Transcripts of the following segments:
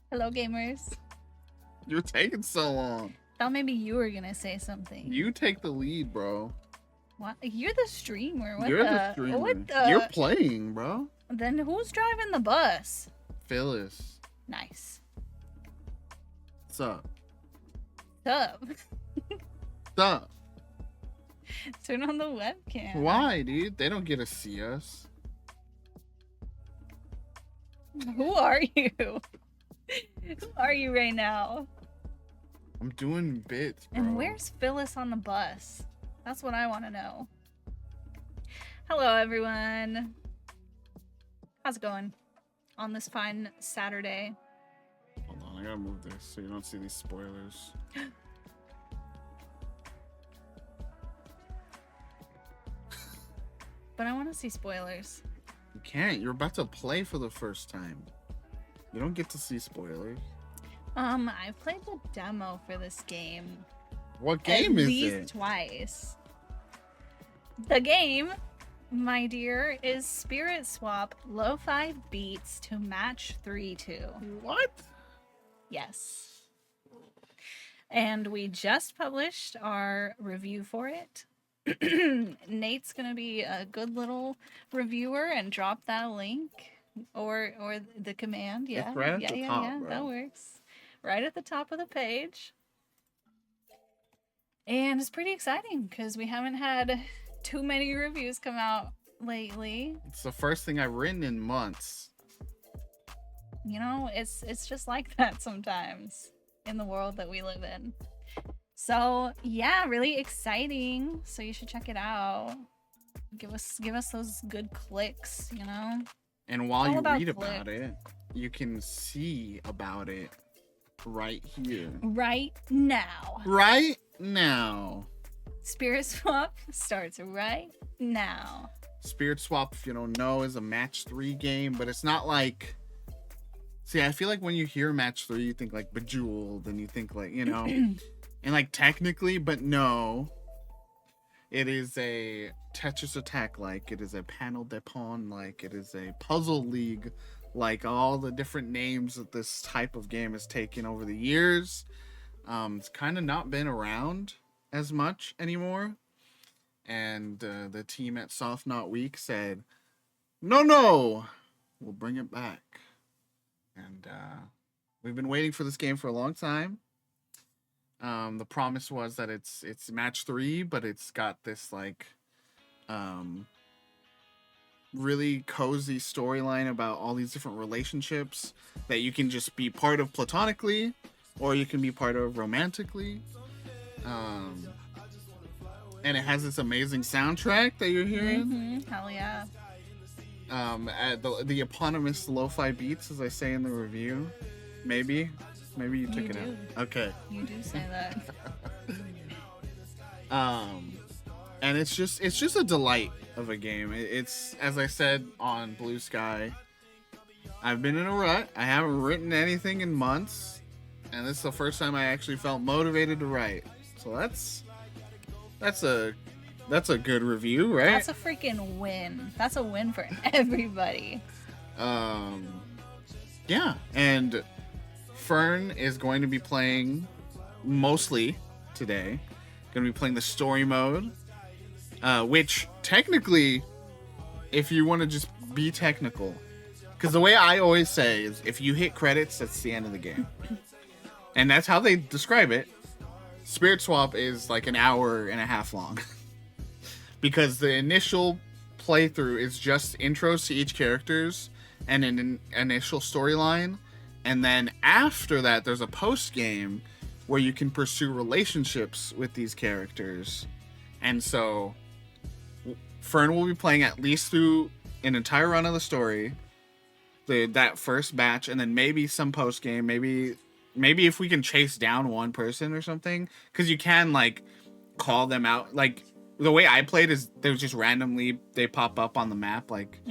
Hello, gamers. You're taking so long. Thought maybe you were gonna say something. You take the lead, bro. What? You're the streamer. You're the streamer. What the? You're playing, bro. Then who's driving the bus? Phyllis. Nice. What's up? Sup? What's up? Turn on the webcam. Why, dude? They don't get to see us. Who are you? Who are you right now? I'm doing bits, bro. And where's Phyllis on the bus? That's what I want to know. Hello, everyone. How's it going on this fine Saturday? Hold on, I gotta move this so you don't see these spoilers. But I want to see spoilers. You can't. You're about to play for the first time. You don't get to see spoilers. I played the demo for this game. What game is it? At least twice. The game, my dear, is Spirit Swap Lo-Fi Beats to Match 3-2. What? Yes. And we just published our review for it. Nate's gonna be a good little reviewer and drop that link or the command. Yeah, it's right at the top, bro. That works. Right at the top of the page. And it's pretty exciting because we haven't had too many reviews come out lately. It's the first thing I've written in months. You know, it's just like that sometimes in the world that we live in. So yeah, really exciting. So you should check it out. Give us those good clicks, you know. And while you read about it, you can see about it right here. Right now. Right now. Spirit Swap starts right now. Spirit Swap, if you don't know, is a match 3 game, but it's not like... See, I feel like when you hear match 3, you think like Bejeweled, and you think like, you know... And like technically, but no, it is a Tetris Attack like, it is a Panel de Pawn like, it is a Puzzle League like, all the different names that this type of game has taken over the years. It's kind of not been around as much anymore. And the team at Soft Knot Week said, no, we'll bring it back. And we've been waiting for this game for a long time. The promise was that it's match 3, but it's got this like really cozy storyline about all these different relationships that you can just be part of platonically, or you can be part of romantically. And it has this amazing soundtrack that you're hearing. Hell yeah. The eponymous lo-fi beats, as I say in the review. Maybe you took it out. Okay. You do say that. And it's just a delight of a game. It's, as I said on Blue Sky, I've been in a rut. I haven't written anything in months, and this is the first time I actually felt motivated to write. So that's a good review, right? That's a freaking win. That's a win for everybody. Yeah, and Fern is going to be playing mostly today. Going to be playing the story mode, which technically, if you want to just be technical, because the way I always say is, if you hit credits, that's the end of the game, and that's how they describe it. Spirit Swap is like an hour and a half long, because the initial playthrough is just intros to each characters and an initial storyline. And then after that, there's a post game where you can pursue relationships with these characters. And so Fern will be playing at least through an entire run of the story, that first batch, and then maybe some post game, maybe if we can chase down one person or something, because you can like call them out. Like the way I played is they just randomly, they pop up on the map, like,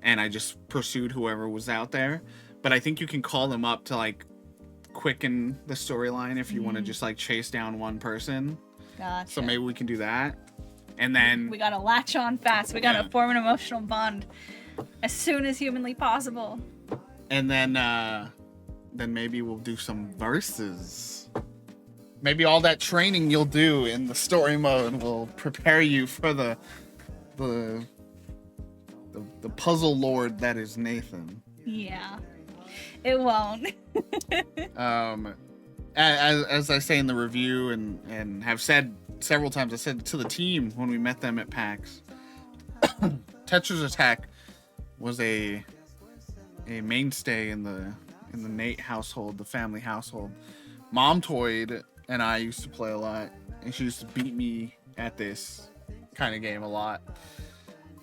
and I just pursued whoever was out there. But I think you can call them up to like quicken the storyline if you want to just like chase down one person. Gotcha. So maybe we can do that. And then we gotta latch on fast. We gotta form an emotional bond as soon as humanly possible. And then then maybe we'll do some verses. Maybe all that training you'll do in the story mode will prepare you for the puzzle lord that is Nathan. Yeah, it won't. As I say in the review and have said several times, I said to the team when we met them at PAX, Tetris Attack was a mainstay in the Nate household, the family household. Mom Toyd and I used to play a lot, and she used to beat me at this kind of game a lot.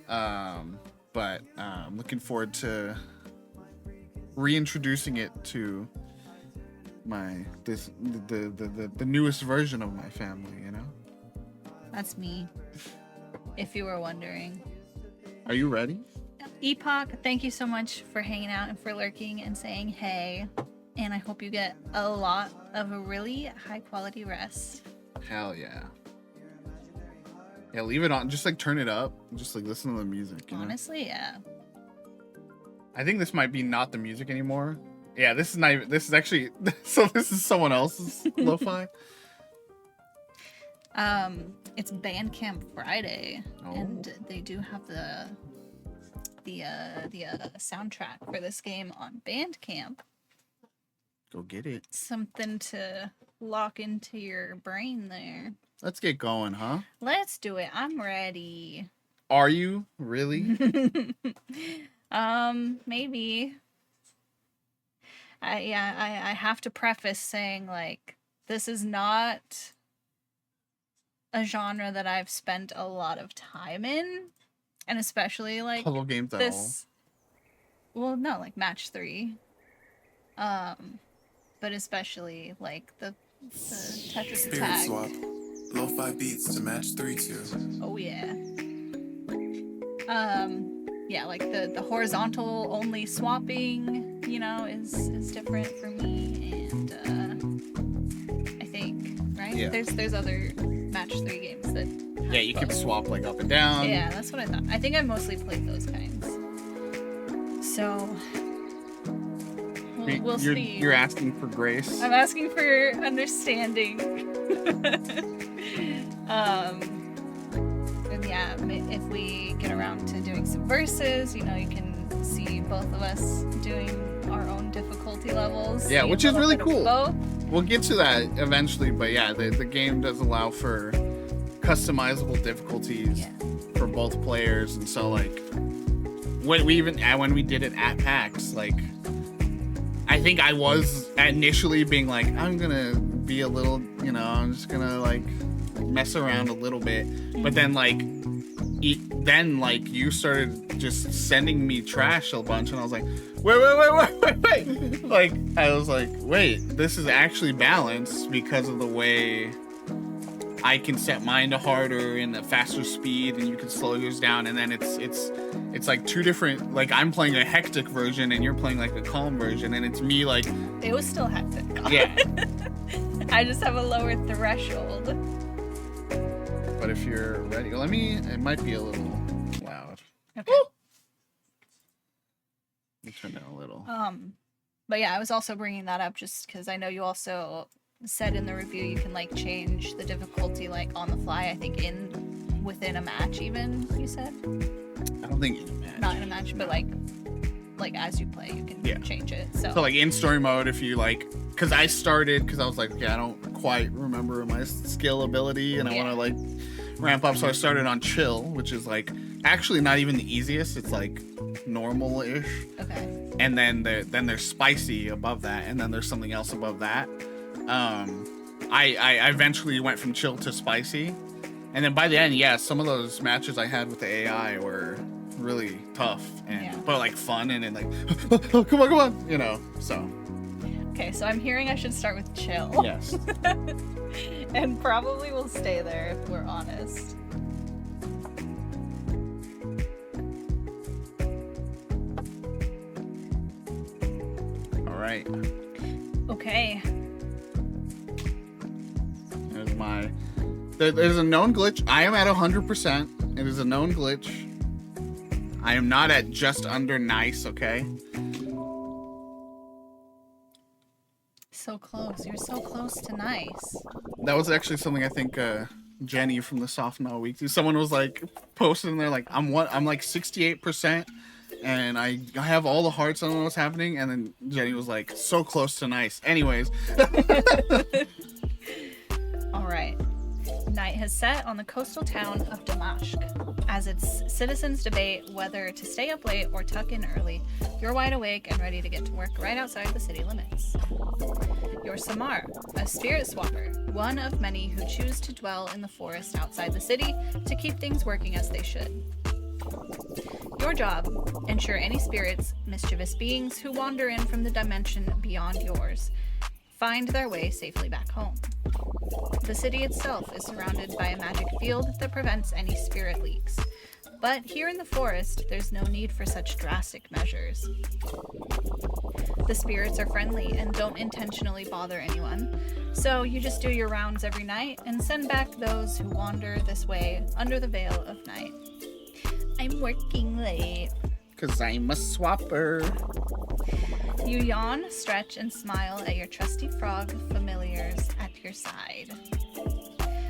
But I'm looking forward to reintroducing it to the newest version of my family, you know? That's me, if you were wondering. Are you ready? Epoch, thank you so much for hanging out and for lurking and saying hey. And I hope you get a lot of a really high quality rest. Hell yeah. Yeah, leave it on. Just like turn it up. Just like listen to the music. You know? Honestly, yeah. I think this might be not the music anymore. Yeah, this is not even, this is actually, so this is someone else's lo-fi. It's Bandcamp Friday, Oh. and they do have the soundtrack for this game on Bandcamp. Go get it. Something to lock into your brain there. Let's get going, huh? Let's do it. I'm ready. Are you really? Maybe. I have to preface saying, like, this is not a genre that I've spent a lot of time in, and especially like Puzzle games at this. Well, no, like match 3. But especially like the Tetris Spirit Attack. swap. Lo-fi beats to match 3 to. Oh yeah. Yeah, like the horizontal only swapping, you know, is different for me, and I think, right? Yeah. There's other match 3 games that have Yeah, you can both. swap like up and down. Yeah, that's what I thought. I think I mostly played those kinds. So we'll see. You're asking for grace. I'm asking for understanding. And yeah, if we get around to doing some verses, you know, you can see both of us doing our own difficulty levels. Yeah, see a which is little really bit of cool. both. We'll get to that eventually, but yeah, the game does allow for customizable difficulties Yeah. for both players, and so like when we did it at PAX, like I think I was initially being like, I'm gonna be a little, you know, I'm just gonna like mess around a little bit, but then like you started just sending me trash a bunch, and I was like, wait. Like I was like, wait, this is actually balanced because of the way I can set mine to harder and a faster speed, and you can slow yours down, and then it's like two different, like I'm playing a hectic version and you're playing like a calm version, and it's me like, It was still hectic. yeah. I just have a lower threshold. But if you're ready, it might be a little loud. Okay. Let me turn down a little. But yeah, I was also bringing that up just because I know you also said in the review you can like change the difficulty like on the fly. I think within a match, even you said. I don't think in a match. Not in a match, but like as you play, you can change it. So like in story mode, if you like, because I was like, okay, I don't quite remember my skill ability, and I want to like ramp up, so I started on chill, which is like actually not even the easiest. It's like normal-ish. Okay. And then there's spicy above that, and then there's something else above that. I eventually went from chill to spicy, and then by the end, yeah, some of those matches I had with the AI were really tough but like fun, and then like oh, come on, you know. So okay, so I'm hearing I should start with chill. yes. And probably will stay there if we're honest. All right. Okay. There's a known glitch. I am at 100%. It is a known glitch. I am not at just under nice, okay? So close. You're so close to nice. That was actually something I think Jenny from the Soft Now Weekly, someone was like posting there like I'm like 68% and I have all the hearts. I don't know what's happening, and then Jenny was like so close to nice. Anyways. All right. Night has set on the coastal town of Damashq. As its citizens debate whether to stay up late or tuck in early, you're wide awake and ready to get to work right outside the city limits. You're Samar, a spirit swapper, one of many who choose to dwell in the forest outside the city to keep things working as they should. Your job, ensure any spirits, mischievous beings who wander in from the dimension beyond yours, find their way safely back home. The city itself is surrounded by a magic field that prevents any spirit leaks. But here in the forest, there's no need for such drastic measures. The spirits are friendly and don't intentionally bother anyone, so you just do your rounds every night and send back those who wander this way under the veil of night. I'm working late. 'Cause I'm a swapper. You yawn, stretch, and smile at your trusty frog familiars at your side.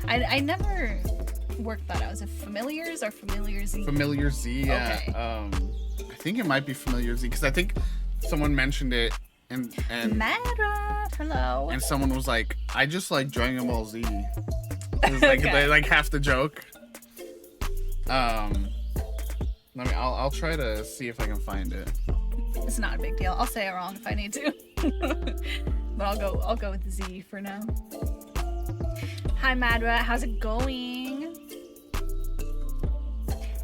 I never worked that out. Is it familiars or familiar Z? Familiar Z, yeah. Okay. I think it might be Familiar Z, because I think someone mentioned it and Mara, hello. and someone was like, I just like Dragon Ball Z. It was like Okay. they like half the joke. I'll try to see if I can find it. It's not a big deal. I'll say it wrong if I need to. But I'll go with Z for now. Hi Madra, how's it going?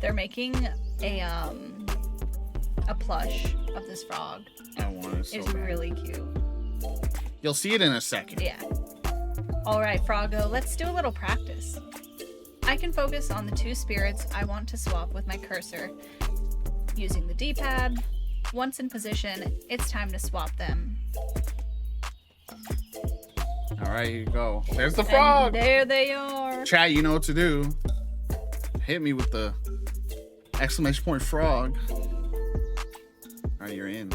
They're making a plush of this frog. I want it so It's bad. really cute. You'll see it in a second. Yeah. Alright, Froggo, let's do a little practice. I can focus on the two spirits I want to swap with my cursor using the D-pad. Once in position, it's time to swap them. All right, here you go. There's the frog. And there they are. Chat, you know what to do. Hit me with the exclamation point frog. All right, you're in.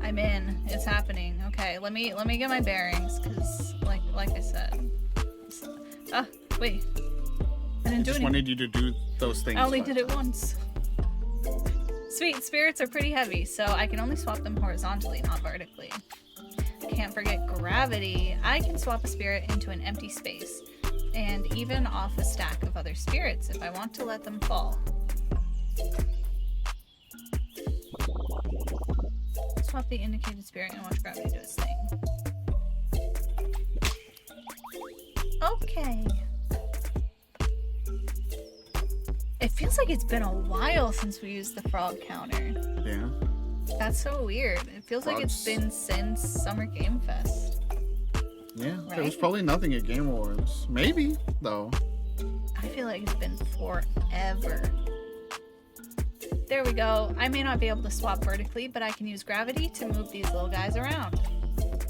I'm in. It's happening. Okay, let me get my bearings, cause like I said. Wait. I didn't do Just anything. wanted you to do those things. I only but- did it once. Sweet, spirits are pretty heavy, so I can only swap them horizontally, not vertically. Can't forget gravity. I can swap a spirit into an empty space, and even off a stack of other spirits if I want to let them fall. Swap the indicated spirit and watch gravity do its thing. Okay. It feels like it's been a while since we used the frog counter. Yeah. That's so weird. It feels like it's Frogs. been since Summer Game Fest. Yeah. There was Right? probably nothing at Game Awards. Maybe though. I feel like it's been forever. There we go. I may not be able to swap vertically, but I can use gravity to move these little guys around.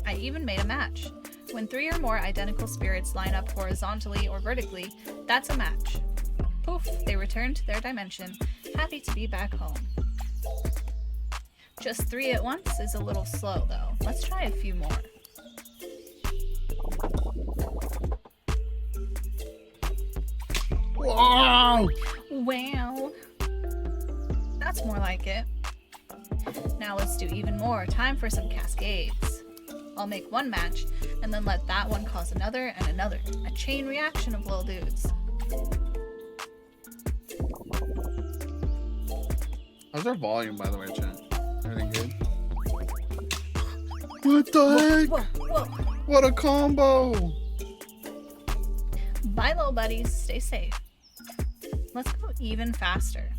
I even made a match. When 3 or more identical spirits line up horizontally or vertically, that's a match. Poof, they return to their dimension, happy to be back home. Just 3 at once is a little slow though. Let's try a few more. Wow. Wow. That's more like it. Now let's do even more. Time for some cascades. I'll make one match, and then let that one cause another and another. A chain reaction of little dudes. How's our volume, by the way, chat? Everything good? What the heck? Whoa, whoa. What a combo! Bye, little buddies. Stay safe. Let's go even faster.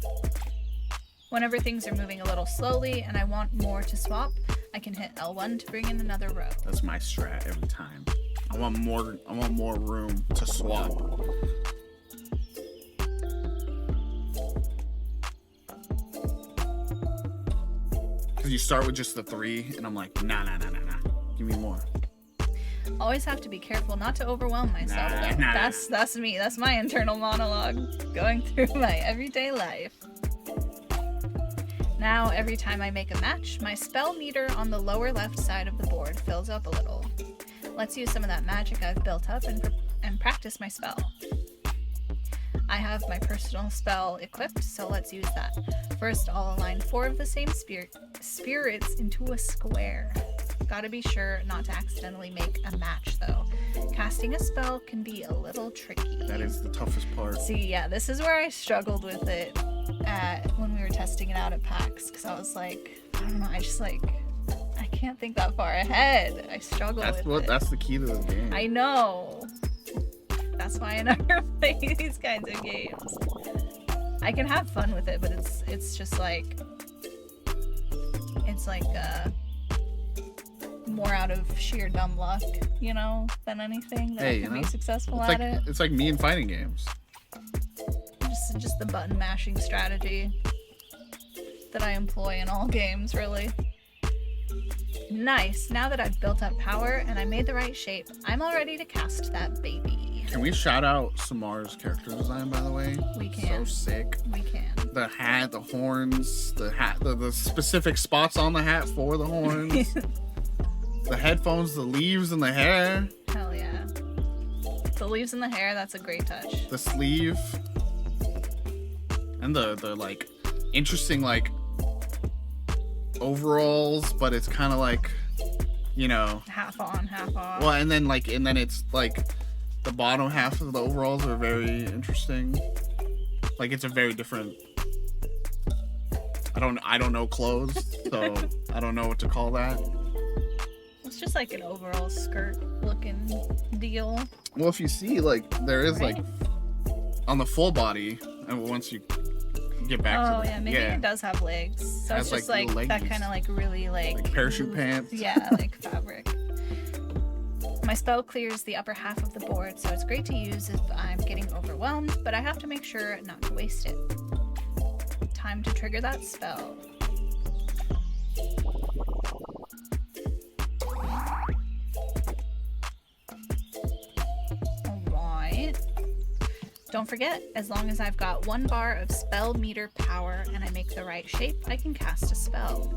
Whenever things are moving a little slowly and I want more to swap, I can hit L1 to bring in another row. That's my strat every time. I want more room to swap. Cause you start with just the 3, and I'm like, nah. Give me more. Always have to be careful not to overwhelm myself. Nah, though. nah. That's me. That's my internal monologue going through my everyday life. Now, every time I make a match, my spell meter on the lower left side of the board fills up a little. Let's use some of that magic I've built up and practice my spell. I have my personal spell equipped, so let's use that. First, I'll align 4 of the same spirits into a square. Gotta be sure not to accidentally make a match, though. Casting a spell can be a little tricky. That is the toughest part. See, yeah, this is where I struggled with it when we were testing it out at PAX, because I was like, I don't know, I can't think that far ahead. I struggle with it. That's the key to the game. I know. That's why I never play these kinds of games. I can have fun with it, but it's just like more out of sheer dumb luck, you know, than anything that I can be successful at it. It's like me in fighting games. Just the button mashing strategy that I employ in all games, really. Nice. Now that I've built up power and I made the right shape, I'm all ready to cast that baby. Can we shout out Samar's character design, by the way? We can. So sick. We can. The hat, the horns, the hat, the specific spots on the hat for the horns. The headphones, the leaves, and the hair. Hell yeah. The leaves in the hair, that's a great touch. The sleeve. And the like interesting like overalls, but it's kind of like, you know, half on, half off. Well, and then it's like the bottom half of the overalls are very interesting. Like it's a very different. I don't know clothes, so I don't know what to call that. It's just like an overall skirt looking deal. Well, if you see, like there is Right? like on the full body, and once you get back to the, yeah, maybe it does have legs. So Has, it's just like, like little that leggies. kind of like really like parachute pants. Yeah, like fabric. My spell clears the upper half of the board, so it's great to use if I'm getting overwhelmed, but I have to make sure not to waste it. Time to trigger that spell. Alright. Don't forget, as long as I've got 1 bar of spell meter power and I make the right shape, I can cast a spell.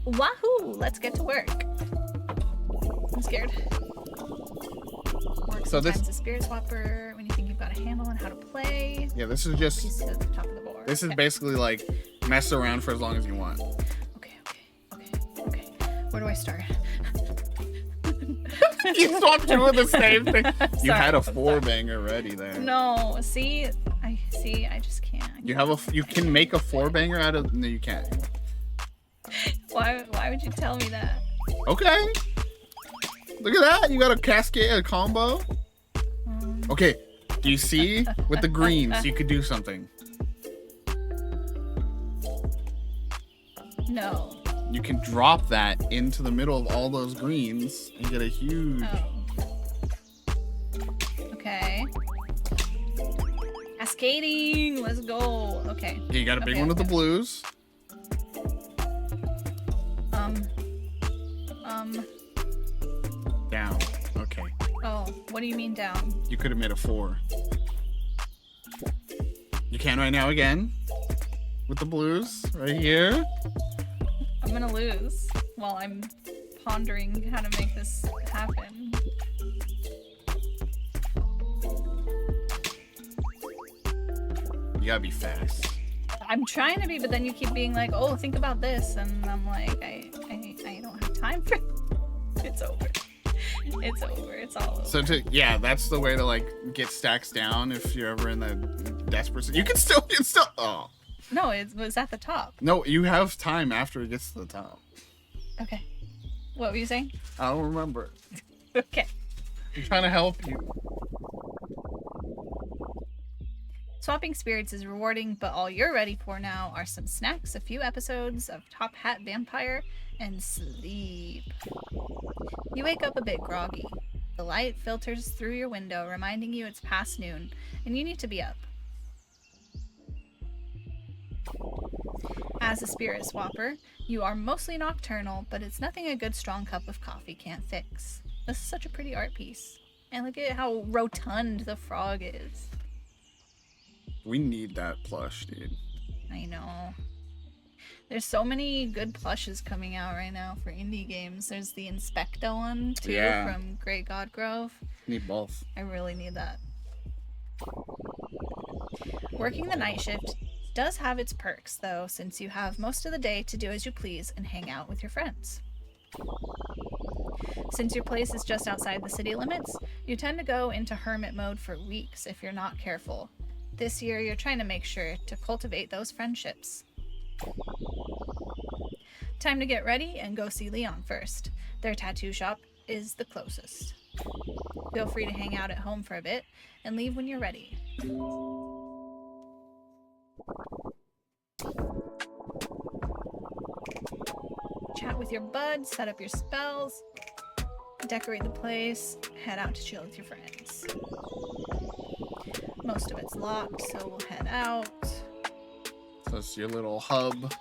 Wahoo! Let's get to work. I'm scared. Work So this- sometimes a spirit swapper when you think you've got a handle on how to play. Yeah, this is just. Piece to the top of the board. This is Okay. basically like mess around for as long as you want. Okay. Where do I start? You swapped two of the same thing. You Sorry, had a I'm 4-banger ready there. No, see, I just can't. You can make a 4-banger out of. No, you can't. Why would you tell me that? Okay. Look at that. You got a cascade, a combo. Okay. Do you see? With the greens, you could do something. No. You can drop that into the middle of all those greens and get a huge. Oh. Okay. Cascading. Let's go. Okay. Okay, you got a big Okay, one with the okay. blues. Down. Okay. Oh, what do you mean down? You could have made a 4. You can right now again. With the blues. Right here. I'm gonna lose while I'm pondering how to make this happen. You gotta be fast. I'm trying to be, but then you keep being like, "Oh, think about this," and I'm like, I don't have time for. It's over. It's over. It's all over. So that's the way to like get stacks down if you're ever in the desperate. You can still. Oh No, it was at the top. no, you have time after it gets to the top. Okay. What were you saying? I don't remember. Okay. I'm trying to help you. Swapping spirits is rewarding, but all you're ready for now are some snacks, a few episodes of Top Hat Vampire, and sleep. You wake up a bit groggy. The light filters through your window, reminding you it's past noon, and you need to be up. As a spirit swapper, you are mostly nocturnal, but it's nothing a good strong cup of coffee can't fix. This is such a pretty art piece. And look at how rotund the frog is. We need that plush, dude. I know. There's so many good plushes coming out right now for indie games. There's the Inspecto one, too, Yeah. from Great God Grove. Need both. I really need that. Working the night shift does have its perks, though, since you have most of the day to do as you please and hang out with your friends. Since your place is just outside the city limits, you tend to go into hermit mode for weeks if you're not careful. This year, you're trying to make sure to cultivate those friendships. Time to get ready and go see Leon first. Their tattoo shop is the closest. Feel free to hang out at home for a bit and leave when you're ready. Chat with your buds, set up your spells, decorate the place, head out to chill with your friends. Most of it's locked, so we'll head out. So it's your little hub.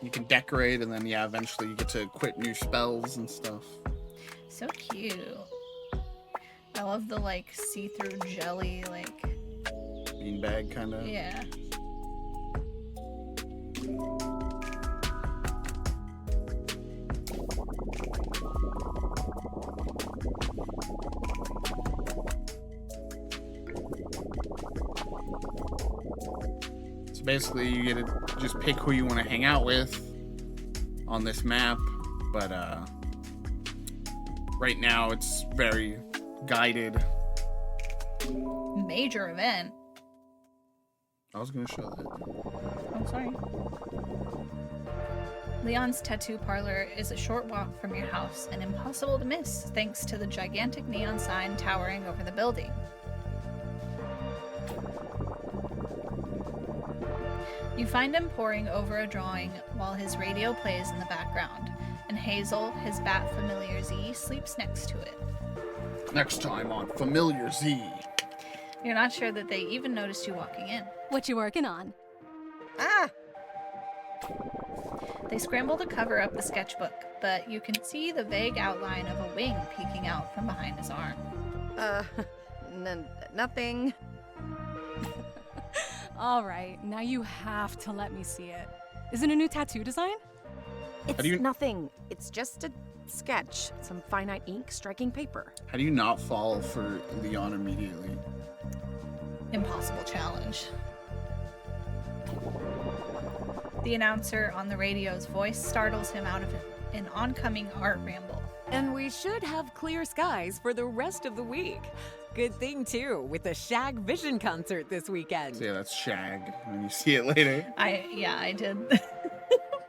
You can decorate, and then, yeah, eventually you get to equip new spells and stuff. So cute. I love the, like, see-through jelly, like... Beanbag, kind of. Yeah. So basically, you get to just pick who you want to hang out with on this map, but right now it's very guided. Major event. I was gonna show that. Oh, sorry. Leon's tattoo parlor is a short walk from your house and impossible to miss thanks to the gigantic neon sign towering over the building. You find him poring over a drawing while his radio plays in the background, and Hazel, his bat familiar Z, sleeps next to it. Next time on Familiar Z. You're not sure that they even noticed you walking in. What you working on? Ah! They scramble to cover up the sketchbook, but you can see the vague outline of a wing peeking out from behind his arm. Nothing. All right, now you have to let me see it. Is it a new tattoo design? It's do you- nothing. It's just a sketch. Some finite ink striking paper. How do you not fall for Leon immediately? Impossible challenge. The announcer on the radio's voice startles him out of an oncoming art ramble. And we should have clear skies for the rest of the week. Good thing, too, with the Shag Vision concert this weekend. So yeah, that's Shag when you see it later. I did.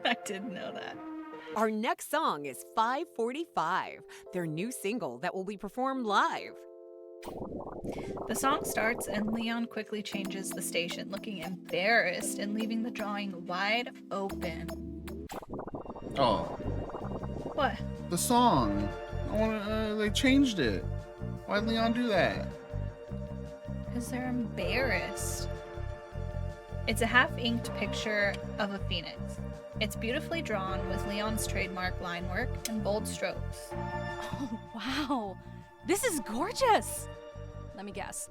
I did know that. Our next song is 545, their new single that will be performed live. The song starts and Leon quickly changes the station, looking embarrassed and leaving the drawing wide open. Oh, What? the song. They changed it. Why'd Leon do that? Because they're embarrassed. It's a half-inked picture of a phoenix. It's beautifully drawn with Leon's trademark line work and bold strokes. Oh, wow. This is gorgeous. Let me guess.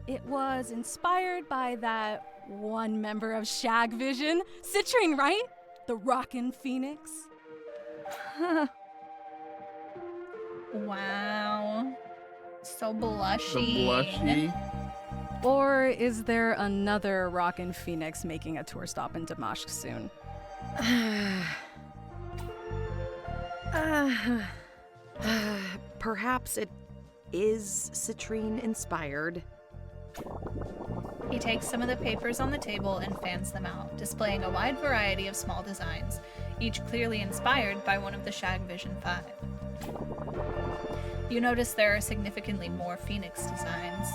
It was inspired by that one member of Shag Vision, Citrine, right? The rockin' phoenix. Wow. So The blushy. blushy. Or is there another rockin' phoenix making a tour stop in Damascus soon? Perhaps it is citrine inspired. He takes some of the papers on the table and fans them out, displaying a wide variety of small designs, each clearly inspired by one of the Shag Vision 5. You notice there are significantly more Phoenix designs.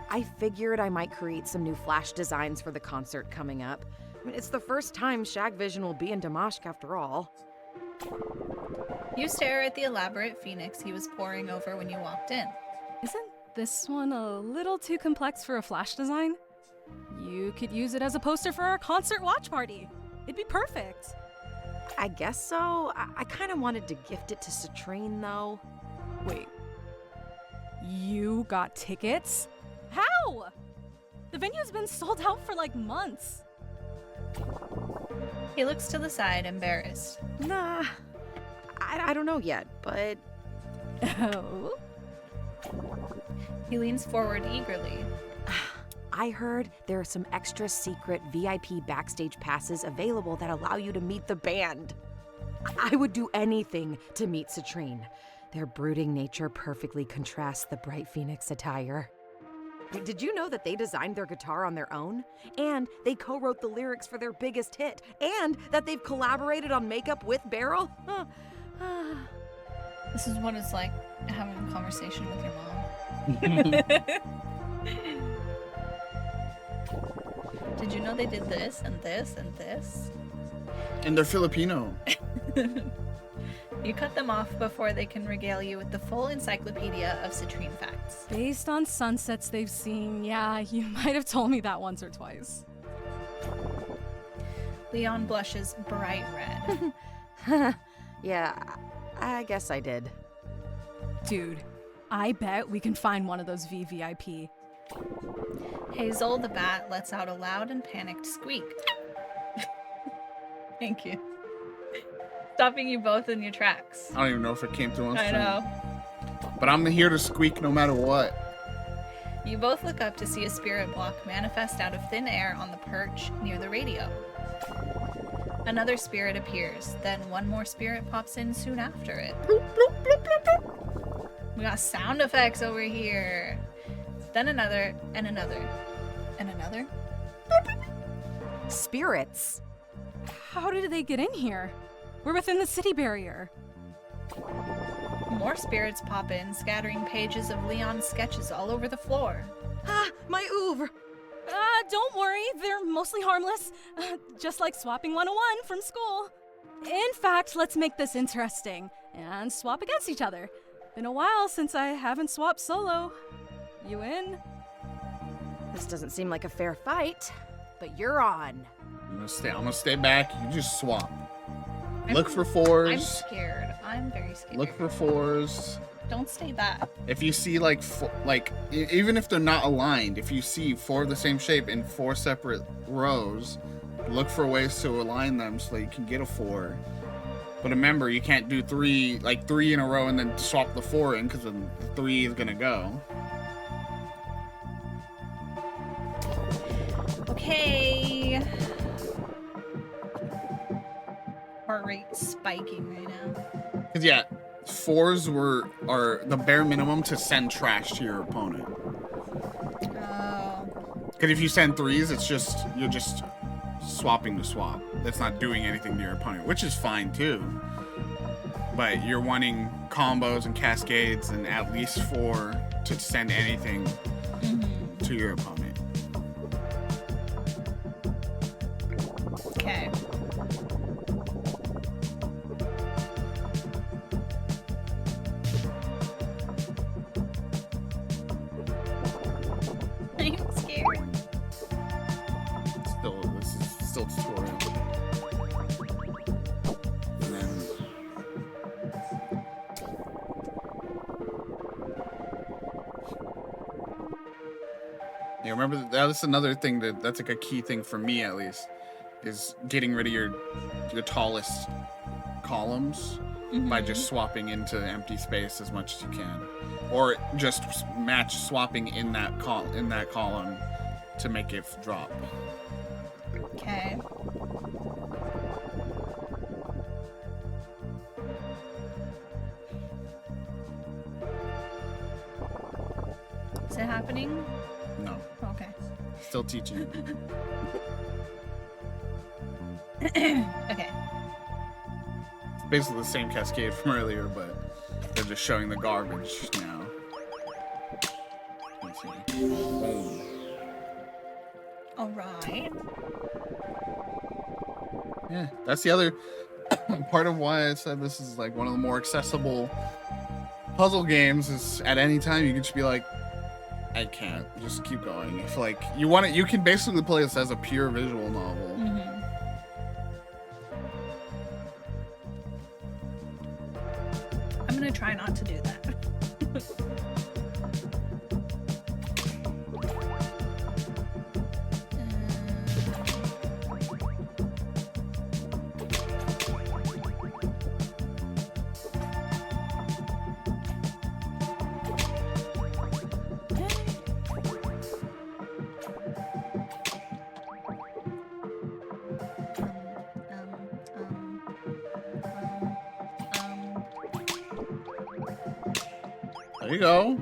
I figured I might create some new flash designs for the concert coming up. I mean, it's the first time Shag Vision will be in Damascus after all. You stare at the elaborate Phoenix he was poring over when you walked in. Isn't this one a little too complex for a flash design? You could use it as a poster for our concert watch party. It'd be perfect. I guess so. I kind of wanted to gift it to Citrine, though. Wait. You got tickets? How? The venue's been sold out for like months. He looks to the side, embarrassed. Nah, I don't know yet, but Oh? He leans forward eagerly. I heard there are some extra secret VIP backstage passes available that allow you to meet the band. I would do anything to meet Citrine. Their brooding nature perfectly contrasts the bright Phoenix attire. Did you know that they designed their guitar on their own? And they co-wrote the lyrics for their biggest hit? And that they've collaborated on makeup with Beryl? This is what it's like having a conversation with your mom. Did you know they did this and this and this? And they're Filipino. You cut them off before they can regale you with the full encyclopedia of citrine facts. Based on sunsets they've seen, yeah, you might have told me that once or twice. Leon blushes bright red. Yeah, I guess I did. Dude, I bet we can find one of those VVIP. Hazel the bat lets out a loud and panicked squeak. Thank you. Stopping you both in your tracks. I don't even know if it came through on I stream. know. But I'm here to squeak no matter what. You both look up to see a spirit block manifest out of thin air on the perch near the radio. Another spirit appears, then one more spirit pops in soon after it. We got sound effects over here. Then another, and another, and another. Spirits. How did they get in here? We're within the city barrier. More spirits pop in, scattering pages of Leon's sketches all over the floor. Ah, my oeuvre. Don't worry, they're mostly harmless. Just like swapping 101 from school. In fact, let's make this interesting and swap against each other. Been a while since I haven't swapped solo. You in? This doesn't seem like a fair fight, but you're on. I'm gonna stay back. You just swap. Look for fours. I'm scared. I'm very scared. Look for fours. Don't stay back. If you see even if they're not aligned, if you see four of the same shape in four separate rows, look for ways to align them so that you can get a four. But remember, you can't do three in a row and then swap the four in because then the three is gonna go. Okay. Heart rate spiking right now. Cause yeah, fours are the bare minimum to send trash to your opponent. Oh. Because if you send threes, you're just swapping to swap. That's not doing anything to your opponent, which is fine too. But you're wanting combos and cascades and at least four to send anything to your opponent. Okay. I'm scared. This is still tutorial. And then yeah, remember that's another thing that's like a key thing for me at least, is getting rid of your tallest columns by just swapping into empty space as much as you can, or just match swapping in that column to make it drop. Okay. Is it happening? No, Okay. still teaching you. Okay. It's basically the same cascade from earlier, but they're just showing the garbage now. Let's see. Boom. All right. Yeah, that's the other part of why I said this is like one of the more accessible puzzle games. Is at any time you can just be like, I can't, just keep going. If like you want it, you can basically play this as a pure visual novel. I'm gonna try not to do that. There you go.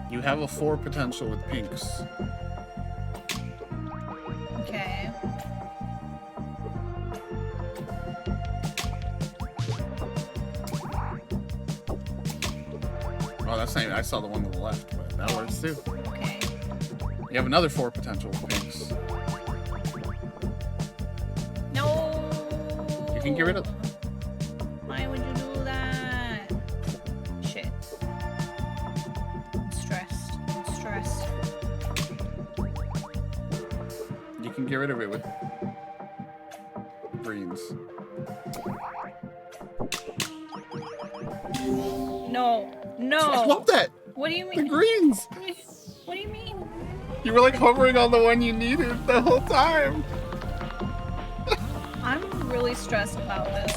You have a 4 potential with pinks. Okay. Oh, that's not even, I saw the one to the left, but that works too. Okay. You have another 4 potential with pinks. No. You can get rid of them. Why would you do that? Shit. I'm stressed. I'm stressed. You can get rid of it with greens. No. No. Swap that! What do you The mean? greens! What do you mean? You were like hovering on the one you needed the whole time. I'm really stressed about this.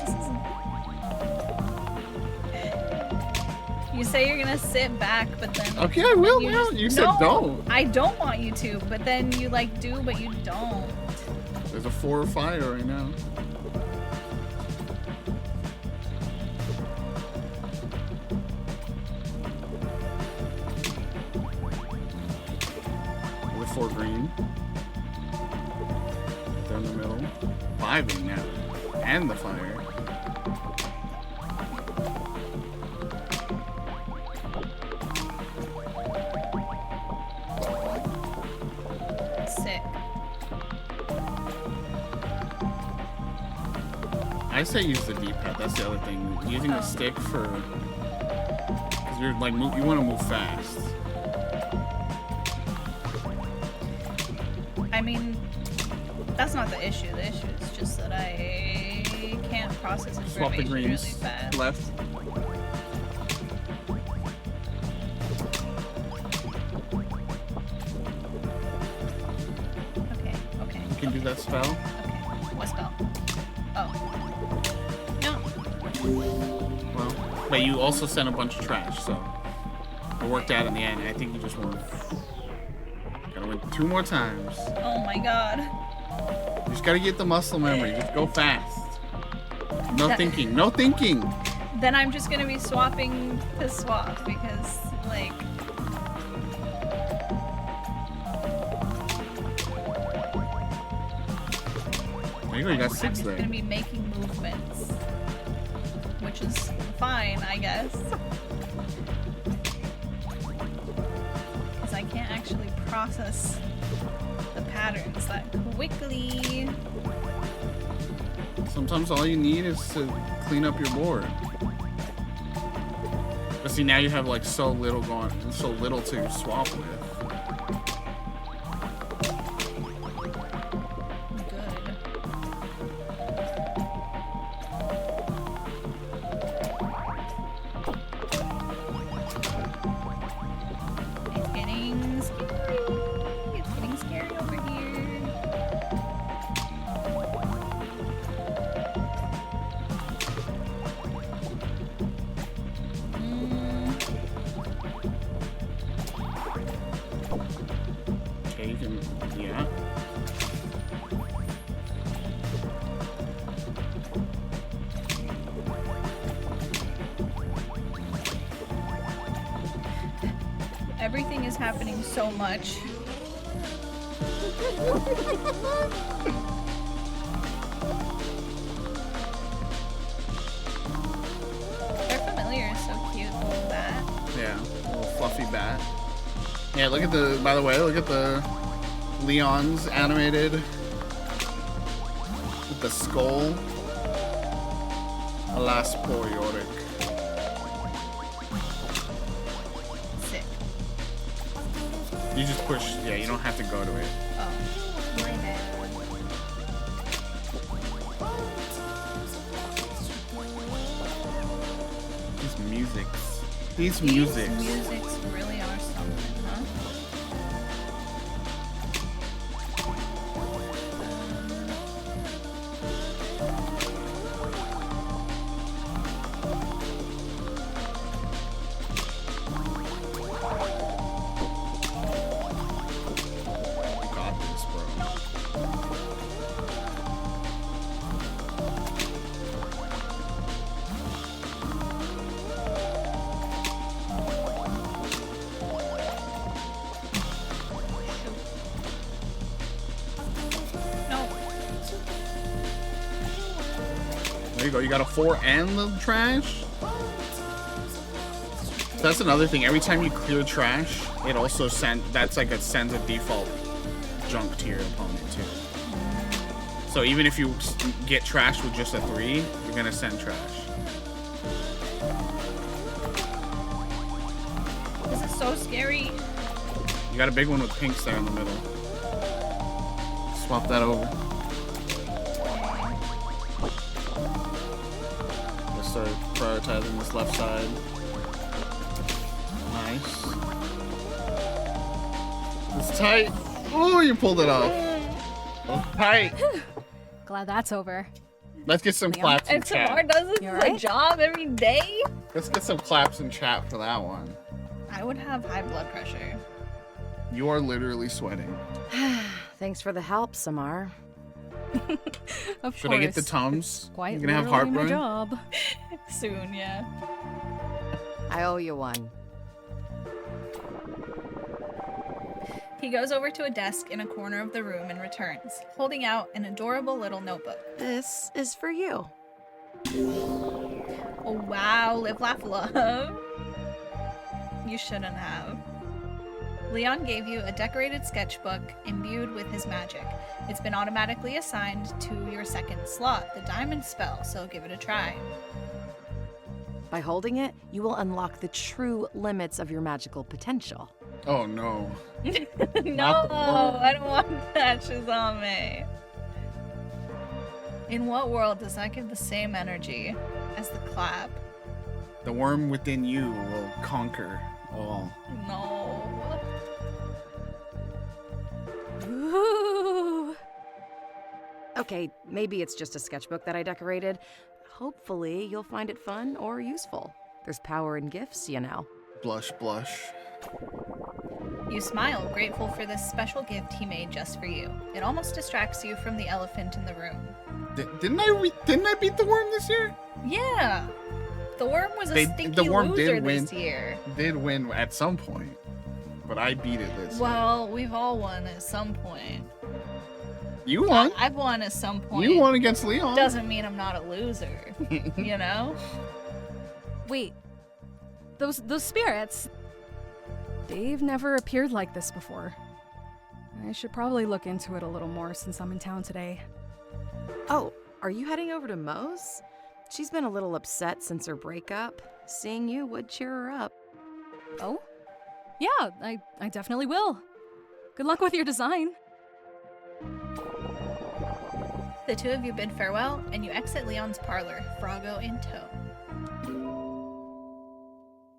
You say you're gonna sit back, but then Okay, I will you now. just- You said No, don't. I don't want you to, but then you like do, but you don't. There's a 4 or 5 right now. With 4 green. They're in the middle. 5 in now. And the fire. Sick. I say use the D-pad. That's the other thing. Using the stick for, because you're like you want to move fast. I mean, that's not the issue. The issue is just that I can't process Swap the information really greens fast. left. Okay, okay. You can do that spell. Okay. What spell? Oh. No. Well, but you also sent a bunch of trash, so it worked out in the end. I think you just won. Gotta win 2 more times. Oh my god. You just gotta get the muscle memory. Just go fast. No That- thinking. No thinking. Then I'm just gonna be swapping to swap because, like, There you go. You got I'm 6 just there. gonna be making movements, which is fine, I guess. Because I can't actually process the patterns that quickly. Sometimes all you need is to clean up your board. But see, now you have like so little to swap with. Good. It's getting scary. It's getting scary over here. Okay, you can, yeah. Everything is happening so much. Their familiar is so cute. Look at that. Yeah, little fluffy bat. Yeah, look at the, by the way, look at the Leon's animated with the skull. Alas, poor Yorick. Sick. You just push, yeah, you don't have to go to it. Oh, my bad. These musics. These These musics. musics really are something, huh? You got this, bro. There you go. You got a 4 and the trash. That's another thing. Every time you clear trash, it also sends a default junk to your opponent too. So even if you get trash with just a 3, you're gonna send trash. This is so scary. You got a big one with pinks there in the middle. Swap that over. Let's start prioritizing this left side. Nice. It's tight. Oh, you pulled it off. Oh, tight. Glad that's over. Let's get some claps in And Tamar chat. does this You as a alright? job every day. Let's get some claps in chat for that one. I would have high blood pressure. You are literally sweating. Thanks for the help, Samar. Of Should course. I get the Tums? Quite You're gonna have literally my heartburn? job. Soon, yeah. I owe you one. He goes over to a desk in a corner of the room and returns, holding out an adorable little notebook. This is for you. Oh wow, live, laugh, love. You shouldn't have. Leon gave you a decorated sketchbook imbued with his magic. It's been automatically assigned to your second slot, the diamond spell, so give it a try. By holding it, you will unlock the true limits of your magical potential. Oh no. No, I don't want that, Shazame. In what world does that give the same energy as the clap? The worm within you will conquer all. No. Ooh. Okay, maybe it's just a sketchbook that I decorated. Hopefully, you'll find it fun or useful. There's power in gifts, you know. Blush, blush. You smile, grateful for this special gift he made just for you. It almost distracts you from the elephant in the room. Didn't I beat the worm this year? Yeah. The worm was a stinky the worm loser did win. this year. Did win at some point, but I beat it this year. Well, we've all won at some point. You won. I've won at some point. You won against Leon. Doesn't mean I'm not a loser. You know? Wait. Those spirits. They've never appeared like this before. I should probably look into it a little more since I'm in town today. Oh, are you heading over to Mo's? She's been a little upset since her breakup. Seeing you would cheer her up. Oh? Yeah, I definitely will. Good luck with your design. The two of you bid farewell, and you exit Leon's parlor, Froggo in tow.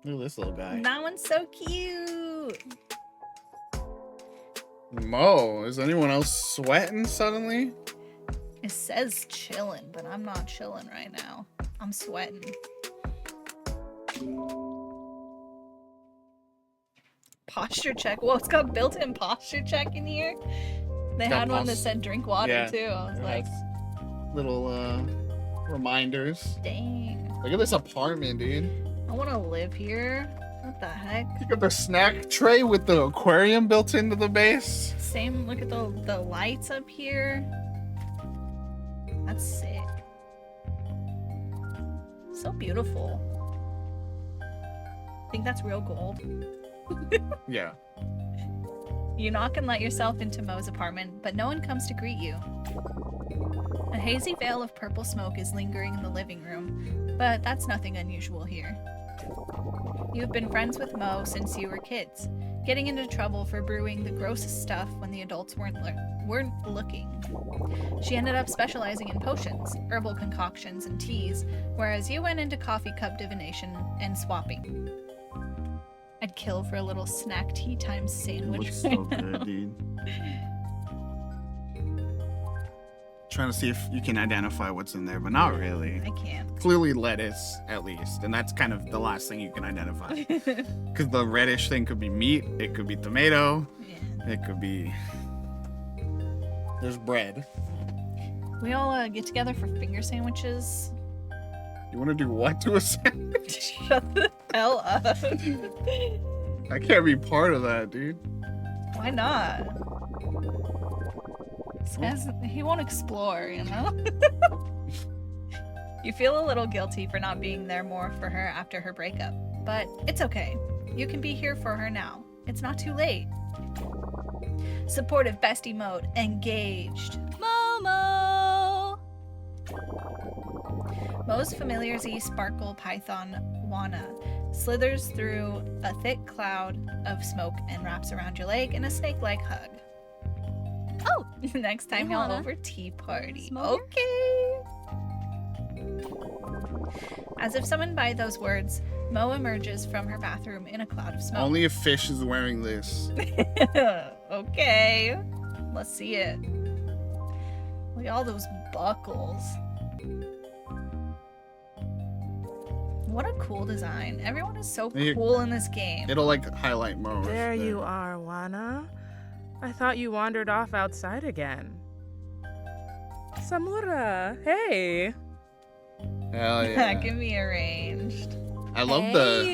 Look at this little guy. That one's so cute. Mo, is anyone else sweating suddenly? It says chillin', but I'm not chillin' right now. I'm sweating. Posture check. Whoa, it's got built-in posture check in here. They Got had one that pos- said drink water Yeah, too. I was it like, has little reminders. dang. Look at this apartment, dude. I want to live here. What the heck? You got the snack tray with the aquarium built into the base. Same. Look at the lights up here. That's sick. So beautiful. Think that's real gold. Yeah. You knock and let yourself into Mo's apartment, but no one comes to greet you. A hazy veil of purple smoke is lingering in the living room, but that's nothing unusual here. You've been friends with Mo since you were kids, getting into trouble for brewing the grossest stuff when the adults weren't looking. She ended up specializing in potions, herbal concoctions, and teas, whereas you went into coffee cup divination and swapping. I'd kill for a little snack tea time sandwich. Looks so good, dude. Trying to see if you can identify what's in there, but not really. I can't. Clearly lettuce, at least, and that's kind of the last thing you can identify. Because the reddish thing could be meat, it could be tomato, Yeah. it could be... There's bread. We all get together for finger sandwiches. You want to do what to a sandwich? Shut the hell up. I can't be part of that, dude. Why not? This guy's, he won't explore, you know? You feel a little guilty for not being there more for her after her breakup, but it's okay. You can be here for her now. It's not too late. Supportive bestie mode engaged. Momo! Mo's familiar Z Sparkle Python Wana slithers through a thick cloud of smoke and wraps around your leg in a snake-like hug. Oh! Next time Hey, y'all Wana. over tea party. Smoke Okay. As if summoned by those words, Mo emerges from her bathroom in a cloud of smoke. Only a fish is wearing this. Okay. Let's see it. Look at all those buckles. What a cool design. Everyone is so Here- cool in this game. It'll like highlight Mo. right There you are, Wana. I thought you wandered off outside again. Samura, hey. Hell yeah. Give me arranged. I love Hey, the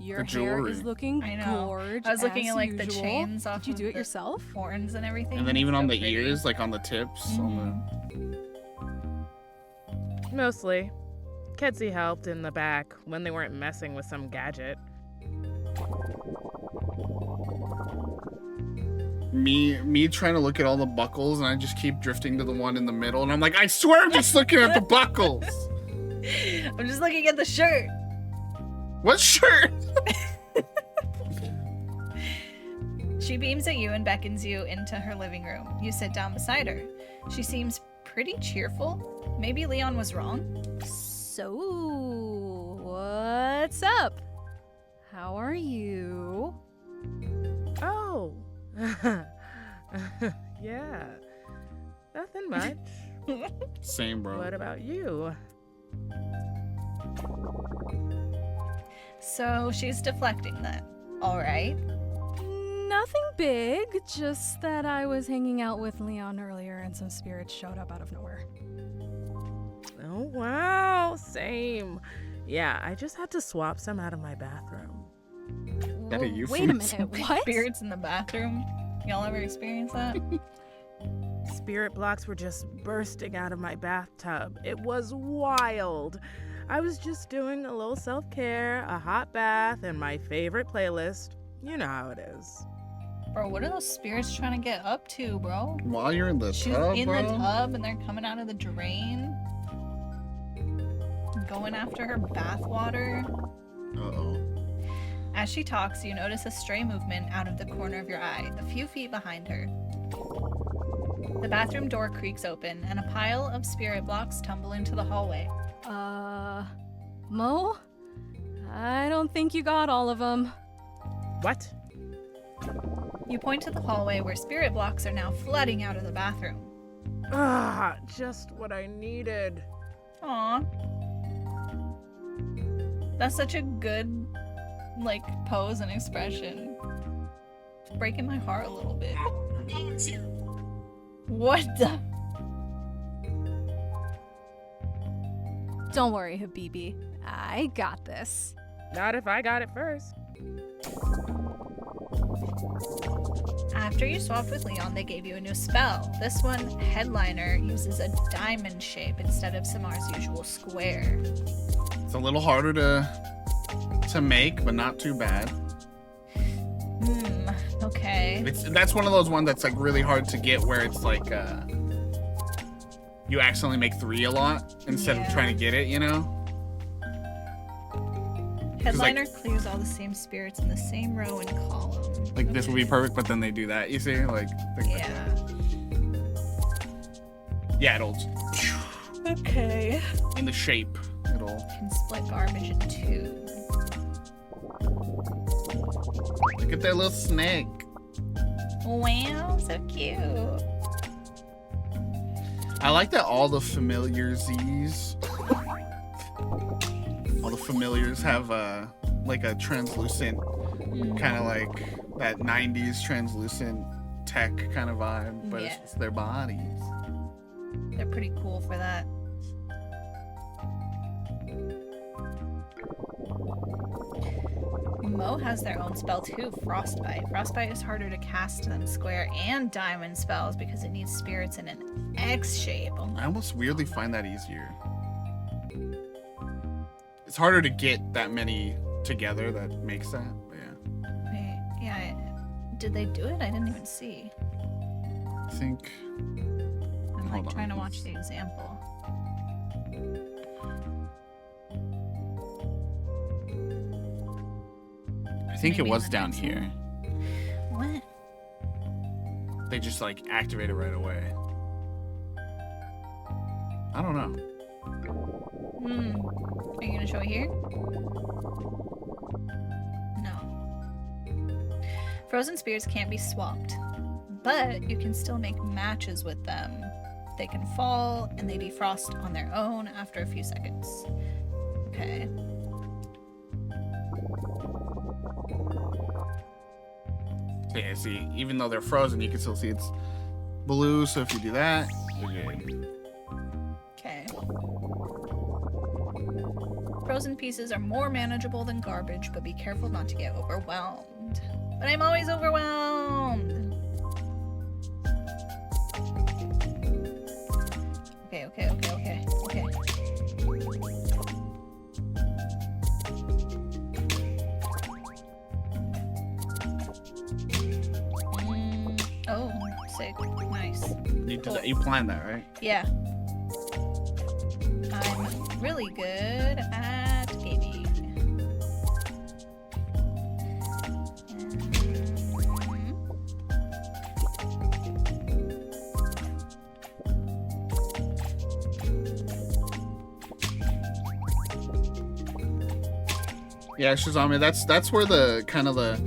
you. Your the hair jewelry. is looking I know. gorgeous. I was looking as at like the usual. chains off Did you of do it the yourself? horns and everything. and then even So on the pretty. ears, like on the tips. On Mostly. Ketsi helped in the back when they weren't messing with some gadget. me trying to look at all the buckles, and I just keep drifting to the one in the middle, and I'm like, I swear I'm just looking at the buckles. I'm just looking at the shirt. What shirt? She beams at you and beckons you into her living room. You sit down beside her. She seems pretty cheerful. Maybe Leon was wrong. So, what's up? How are you? Oh. Yeah. Nothing much. Same, bro. What about you? So she's deflecting that. All right. Nothing big, just that I was hanging out with Leon earlier and some spirits showed up out of nowhere. Oh, wow. Same. Yeah, I just had to swap some out of my bathroom. That a Wait a euphemism? minute, what? Spirits in the bathroom. Y'all ever experience that? Spirit blocks were just bursting out of my bathtub. It was wild. I was just doing a little self-care, a hot bath, and my favorite playlist. You know how it is. Bro, what are those spirits trying to get up to, bro? While you're in the She's tub, in bro. the tub and they're coming out of the drain. Going after her bathwater. Uh-oh. As she talks, you notice a stray movement out of the corner of your eye, a few feet behind her. The bathroom door creaks open, and a pile of spirit blocks tumble into the hallway. Mo? I don't think you got all of them. What? You point to the hallway where spirit blocks are now flooding out of the bathroom. Ah, just what I needed. Aw. That's such a good, like, pose and expression. It's breaking my heart a little bit. What the? Don't worry, Habibi. I got this. Not if I got it first. After you swapped with Leon, they gave you a new spell. This one, Headliner, uses a diamond shape instead of Samar's usual square. It's a little harder to make, but not too bad. Okay. That's one of those ones that's like really hard to get, where it's like you accidentally make 3 a lot instead of Yeah. trying to get it, you know? Headliner clears all the same spirits in the same row and column. Like this would be perfect, but then they do that, you see? Like things like Yeah. that. Yeah, it'll Okay. in the shape. It'll Can split garbage in 2. look at that little snake. Wow, so cute. I like that all the familiar Z's, all the familiars have like a translucent, kind of like that 90s translucent tech kind of vibe, but Yeah. it's their bodies. They're pretty cool for that. Mo has their own spell too, Frostbite. Frostbite is harder to cast than square and diamond spells because it needs spirits in an X shape. Oh, I almost weirdly find that easier. It's harder to get that many together that makes that. But yeah. Wait, yeah. Did they do it? I didn't even see. I think. I'm like Hold on. trying to watch the example. I think Maybe it was in the down next here. What? They just like activate it right away. I don't know. Are you gonna show it here? No. Frozen spirits can't be swapped, but you can still make matches with them. They can fall and they defrost on their own after a few seconds. Okay. So yeah, see, even though they're frozen, you can still see it's blue. So if you do that, you're good. Okay. Frozen pieces are more manageable than garbage, but be careful not to get overwhelmed. But I'm always overwhelmed! Okay. Oh, sick. Nice. You did that, you planned that, right? Yeah. I'm really good at gaming. Yeah, Shazami, that's where the kind of the.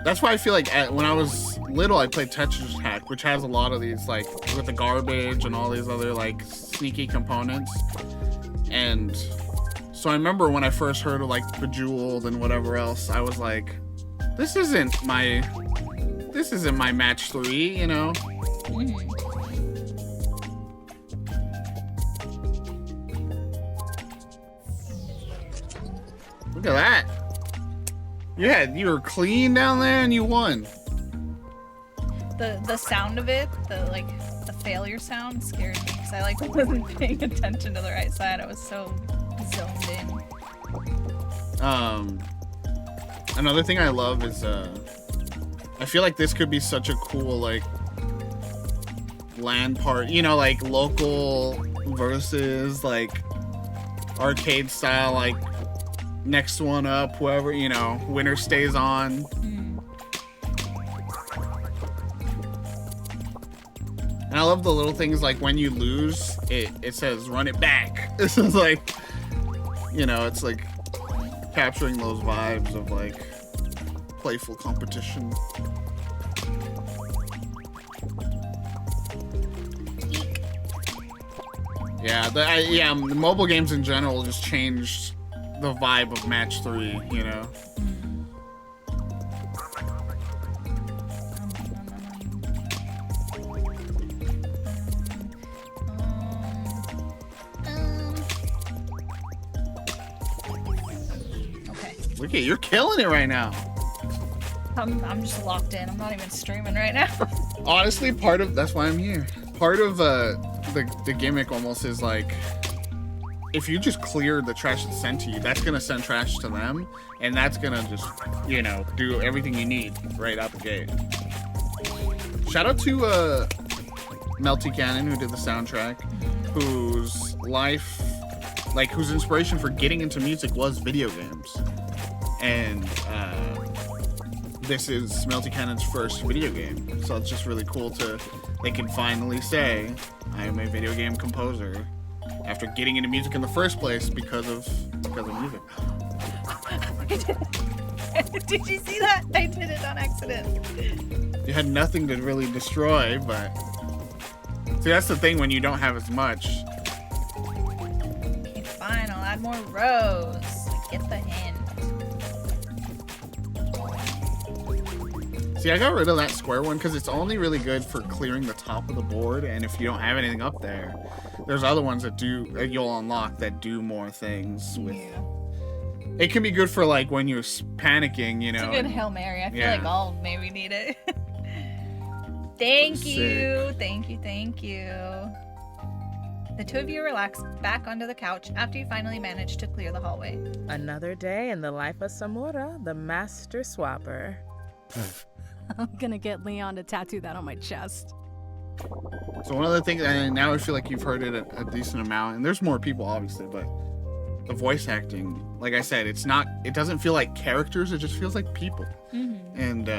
That's why I feel like when I was little, I played Tetris Hack, which has a lot of these, like, with the garbage and all these other, like, sneaky components. And so I remember when I first heard of, like, Bejeweled and whatever else, I was like, this isn't my match 3, you know? Look at that. You were clean down there and you won. The sound of it, the failure sound scared me because I like wasn't paying attention to the right side. I was so zoned in. Another thing I love is I feel like this could be such a cool like LAN part, you know, like local versus like arcade style, like next one up, whoever, you know, winner stays on. And I love the little things like when you lose, it says run it back. This is like, you know, it's like capturing those vibes of like playful competition. Yeah, the mobile games in general just changed the vibe of match 3, you know. Okay. Look at you're killing it right now. I'm just locked in. I'm not even streaming right now. Honestly, that's why I'm here. Part of the gimmick almost is like, if you just clear the trash that's sent to you, that's gonna send trash to them, and that's gonna just, you know, do everything you need right out the gate. Shout out to Melty Cannon, who did the soundtrack, whose life, like, whose inspiration for getting into music was video games, and this is Melty Cannon's first video game, so it's just really cool they can finally say, I am a video game composer, after getting into music in the first place because of music. Did you see that? I did it on accident. You had nothing to really destroy, but see, that's the thing when you don't have as much. Okay, fine. I'll add more rows. I get the hint. See, I got rid of that square one because it's only really good for clearing the top of the board, and if you don't have anything up there, there's other ones that you'll unlock that do more things with. Yeah. It can be good for like when you're panicking, you know. It's a good Hail Mary. I feel yeah. like I'll maybe need it. Thank you. Sick. Thank you. The two of you relax back onto the couch after you finally manage to clear the hallway. Another day in the life of Samura, the master swapper. I'm gonna get Leon to tattoo that on my chest. So one of the things, and now I feel like you've heard it a decent amount, and there's more people obviously, but the voice acting, like I said, it doesn't feel like characters, it just feels like people. Mm-hmm. And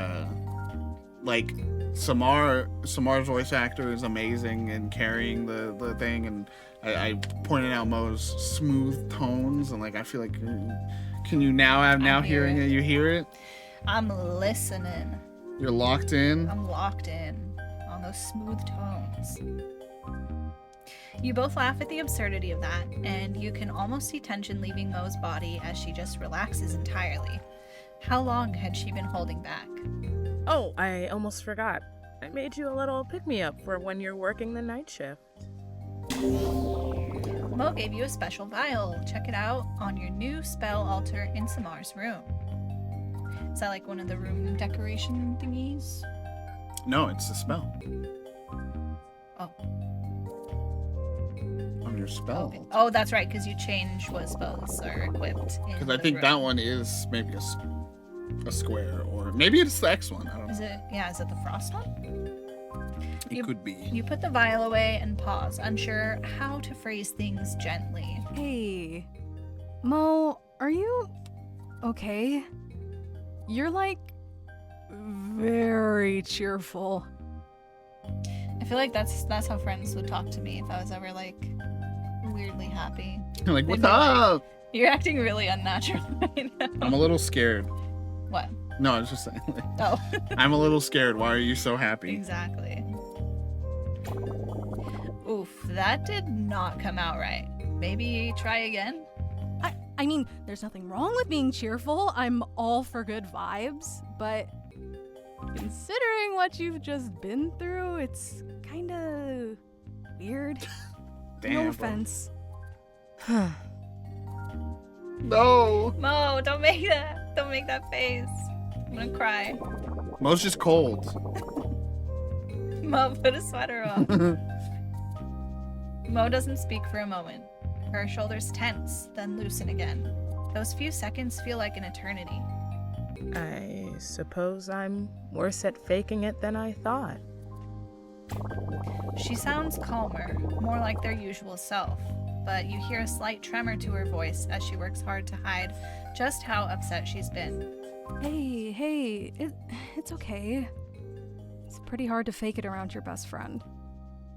like Samar's voice actor is amazing in carrying the thing, and I pointed out Mo's smooth tones, and like I feel like, can you now hearing it, you hear it? I'm listening. You're locked in. I'm locked in on those smooth tones. You both laugh at the absurdity of that, and you can almost see tension leaving Mo's body as she just relaxes entirely. How long had she been holding back? Oh, I almost forgot. I made you a little pick-me-up for when you're working the night shift. Mo gave you a special vial. Check it out on your new spell altar in Samar's room. Is that like one of the room decoration thingies? No, it's a spell. Oh. On your spell. Okay. Oh, that's right, because you change what spells are equipped. Because I think that one is maybe a square, or maybe it's the X one. I don't know. Is it the frost one? It could be. You put the vial away and pause, unsure how to phrase things gently. Hey, Mo, are you okay? You're like very cheerful. I feel like that's how friends would talk to me if I was ever like weirdly happy. You're like, They'd what's be like, up? You're acting really unnatural right now. I'm a little scared. What? No, I was just saying. Like, Oh. I'm a little scared. Why are you so happy? Exactly. Oof, that did not come out right. Maybe try again? I mean, there's nothing wrong with being cheerful. I'm all for good vibes, but considering what you've just been through, it's kind of weird. Damn, No bro. offense. No. Mo, don't make that face. I'm gonna cry. Mo's just cold. Mo, put a sweater on. Mo doesn't speak for a moment. Her shoulders tense, then loosen again. Those few seconds feel like an eternity. I suppose I'm worse at faking it than I thought. She sounds calmer, more like their usual self, but you hear a slight tremor to her voice as she works hard to hide just how upset she's been. Hey, it's okay. It's pretty hard to fake it around your best friend.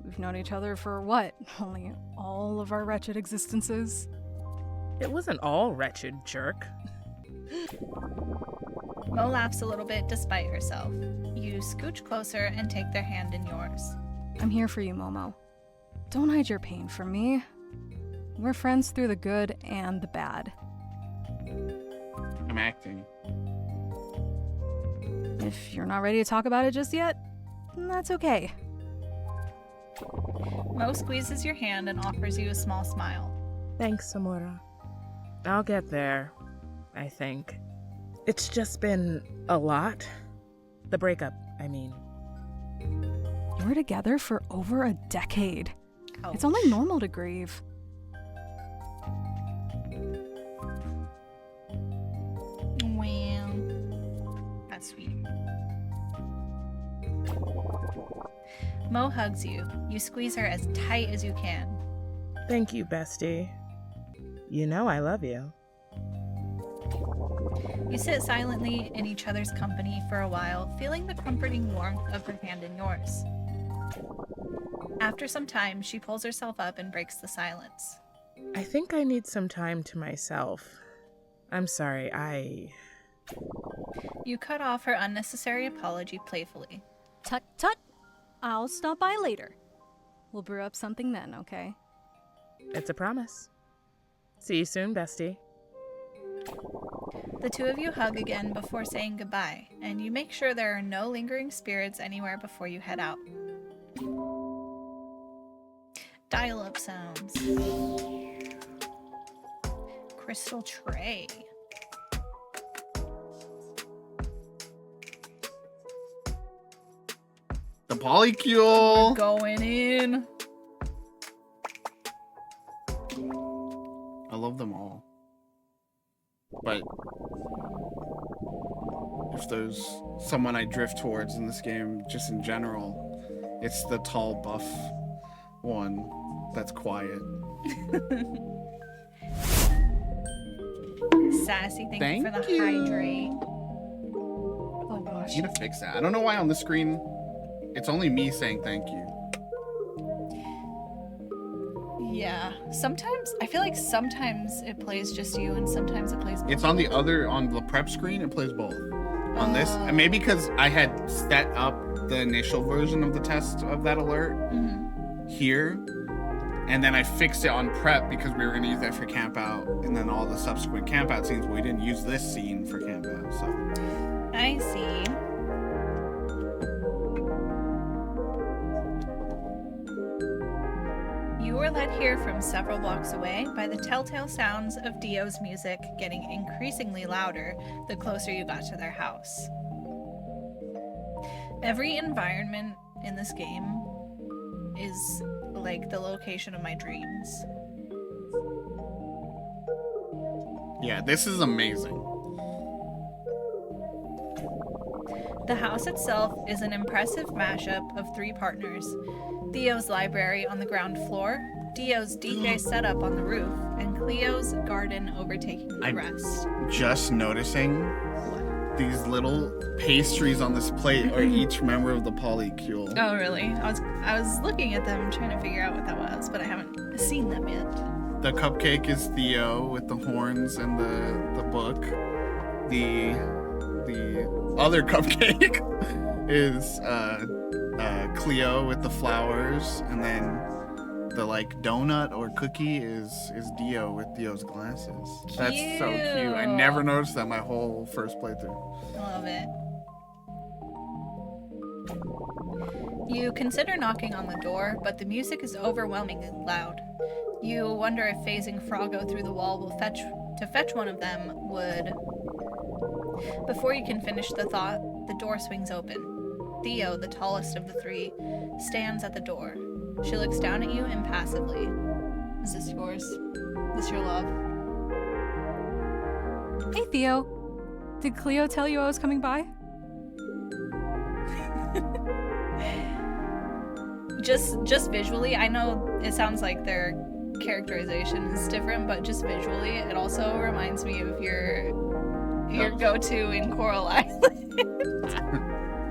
We've known each other for what? Only all of our wretched existences? It wasn't all wretched, jerk. Mo laughs a little bit despite herself. You scooch closer and take their hand in yours. I'm here for you, Momo. Don't hide your pain from me. We're friends through the good and the bad. I'm acting. If you're not ready to talk about it just yet, that's okay. Mo squeezes your hand and offers you a small smile. Thanks, Samura. I'll get there, I think. It's just been a lot. The breakup, I mean. You were together for over a decade. Ouch. It's only normal to grieve. Well, that's sweet. Mo hugs you. You squeeze her as tight as you can. Thank you, bestie. You know I love you. You sit silently in each other's company for a while, feeling the comforting warmth of her hand in yours. After some time, she pulls herself up and breaks the silence. I think I need some time to myself. I'm sorry, You cut off her unnecessary apology playfully. Tut tut. I'll stop by later. We'll brew up something then, okay? It's a promise. See you soon, bestie. The two of you hug again before saying goodbye, and you make sure there are no lingering spirits anywhere before you head out. Dial-up sounds. Crystal tray. The polycule. Going in. I love them all. But if there's someone I drift towards in this game, just in general, it's the tall, buff one that's quiet. Sassy, thank Thank you for the you. hydrate. Oh I gosh. need to fix that. I don't know why on the screen it's only me saying thank you. Yeah. Sometimes, I feel like sometimes it plays just you and sometimes it plays both. It's on the prep screen, it plays both. On this, and maybe because I had set up the initial version of the test of that alert here, and then I fixed it on prep because we were going to use that for camp out, and then all the subsequent camp out scenes, we didn't use this scene for camp out, so. I see. You were led here from several blocks away by the telltale sounds of Dio's music getting increasingly louder the closer you got to their house. Every environment in this game is like the location of my dreams. Yeah, this is amazing. The house itself is an impressive mashup of three partners: Theo's library on the ground floor, Dio's DJ setup on the roof, and Cleo's garden overtaking the rest. Just noticing these little pastries on this plate are each member of the polycule. Oh, really? I was looking at them trying to figure out what that was, but I haven't seen them yet. The cupcake is Theo with the horns and the book. The other cupcake is Cleo with the flowers, and then the like donut or cookie is Dio with Dio's glasses. That's so cute. I never noticed that my whole first playthrough. I love it. You consider knocking on the door, but the music is overwhelmingly loud. You wonder if phasing Froggo through the wall will fetch one of them would. Before you can finish the thought, the door swings open. Theo, the tallest of the three, stands at the door. She looks down at you impassively. Is this yours? Is this your love? Hey, Theo. Did Cleo tell you I was coming by? Just visually, I know it sounds like their characterization is different, but just visually, it also reminds me of your go-to in Coral Island.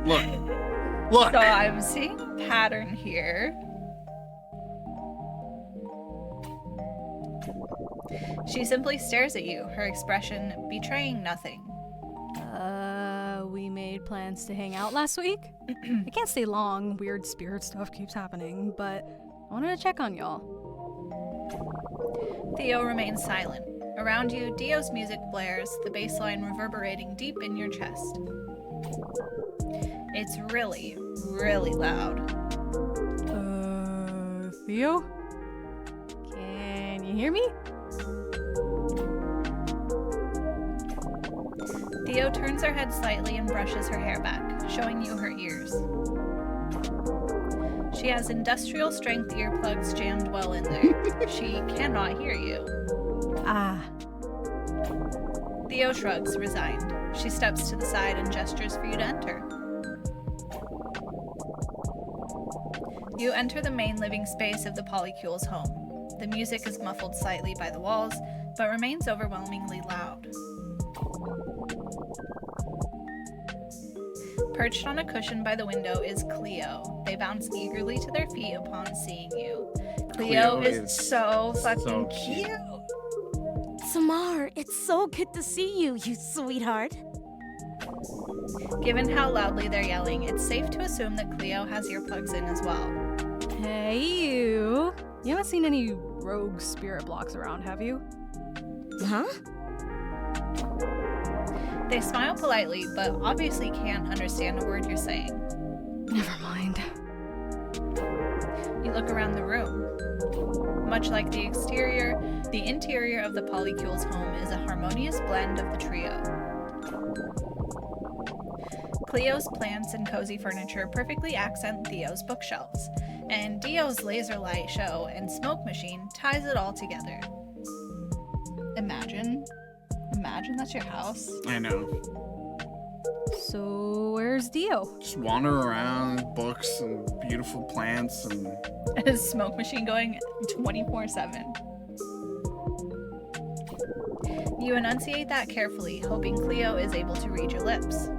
Look. So I'm seeing a pattern here. She simply stares at you, her expression betraying nothing. We made plans to hang out last week. I can't stay long. Weird spirit stuff keeps happening, but I wanted to check on y'all. Theo remains silent. Around you, Dio's music blares, the bass line reverberating deep in your chest. It's really, really loud. Theo? Can you hear me? Theo turns her head slightly and brushes her hair back, showing you her ears. She has industrial strength earplugs jammed well in there. She cannot hear you. Ah. Theo shrugs, resigned. She steps to the side and gestures for you to enter. You enter the main living space of the Polycule's home. The music is muffled slightly by the walls, but remains overwhelmingly loud. Perched on a cushion by the window is Cleo. They bounce eagerly to their feet upon seeing you. Cleo is so fucking cute. Samar, it's so good to see you, you sweetheart. Given how loudly they're yelling, it's safe to assume that Cleo has earplugs in as well. Hey, you. You haven't seen any rogue spirit blocks around, have you? Huh? They smile politely, but obviously can't understand a word you're saying. Never mind. You look around the room. Much like the exterior, the interior of the Polycule's home is a harmonious blend of the trio. Cleo's plants and cozy furniture perfectly accent Theo's bookshelves, and Dio's laser light show and smoke machine ties it all together. Imagine that's your house. I know. So where's Dio? Just wander around, books and beautiful plants and A smoke machine going 24/7. You enunciate that carefully, hoping Cleo is able to read your lips.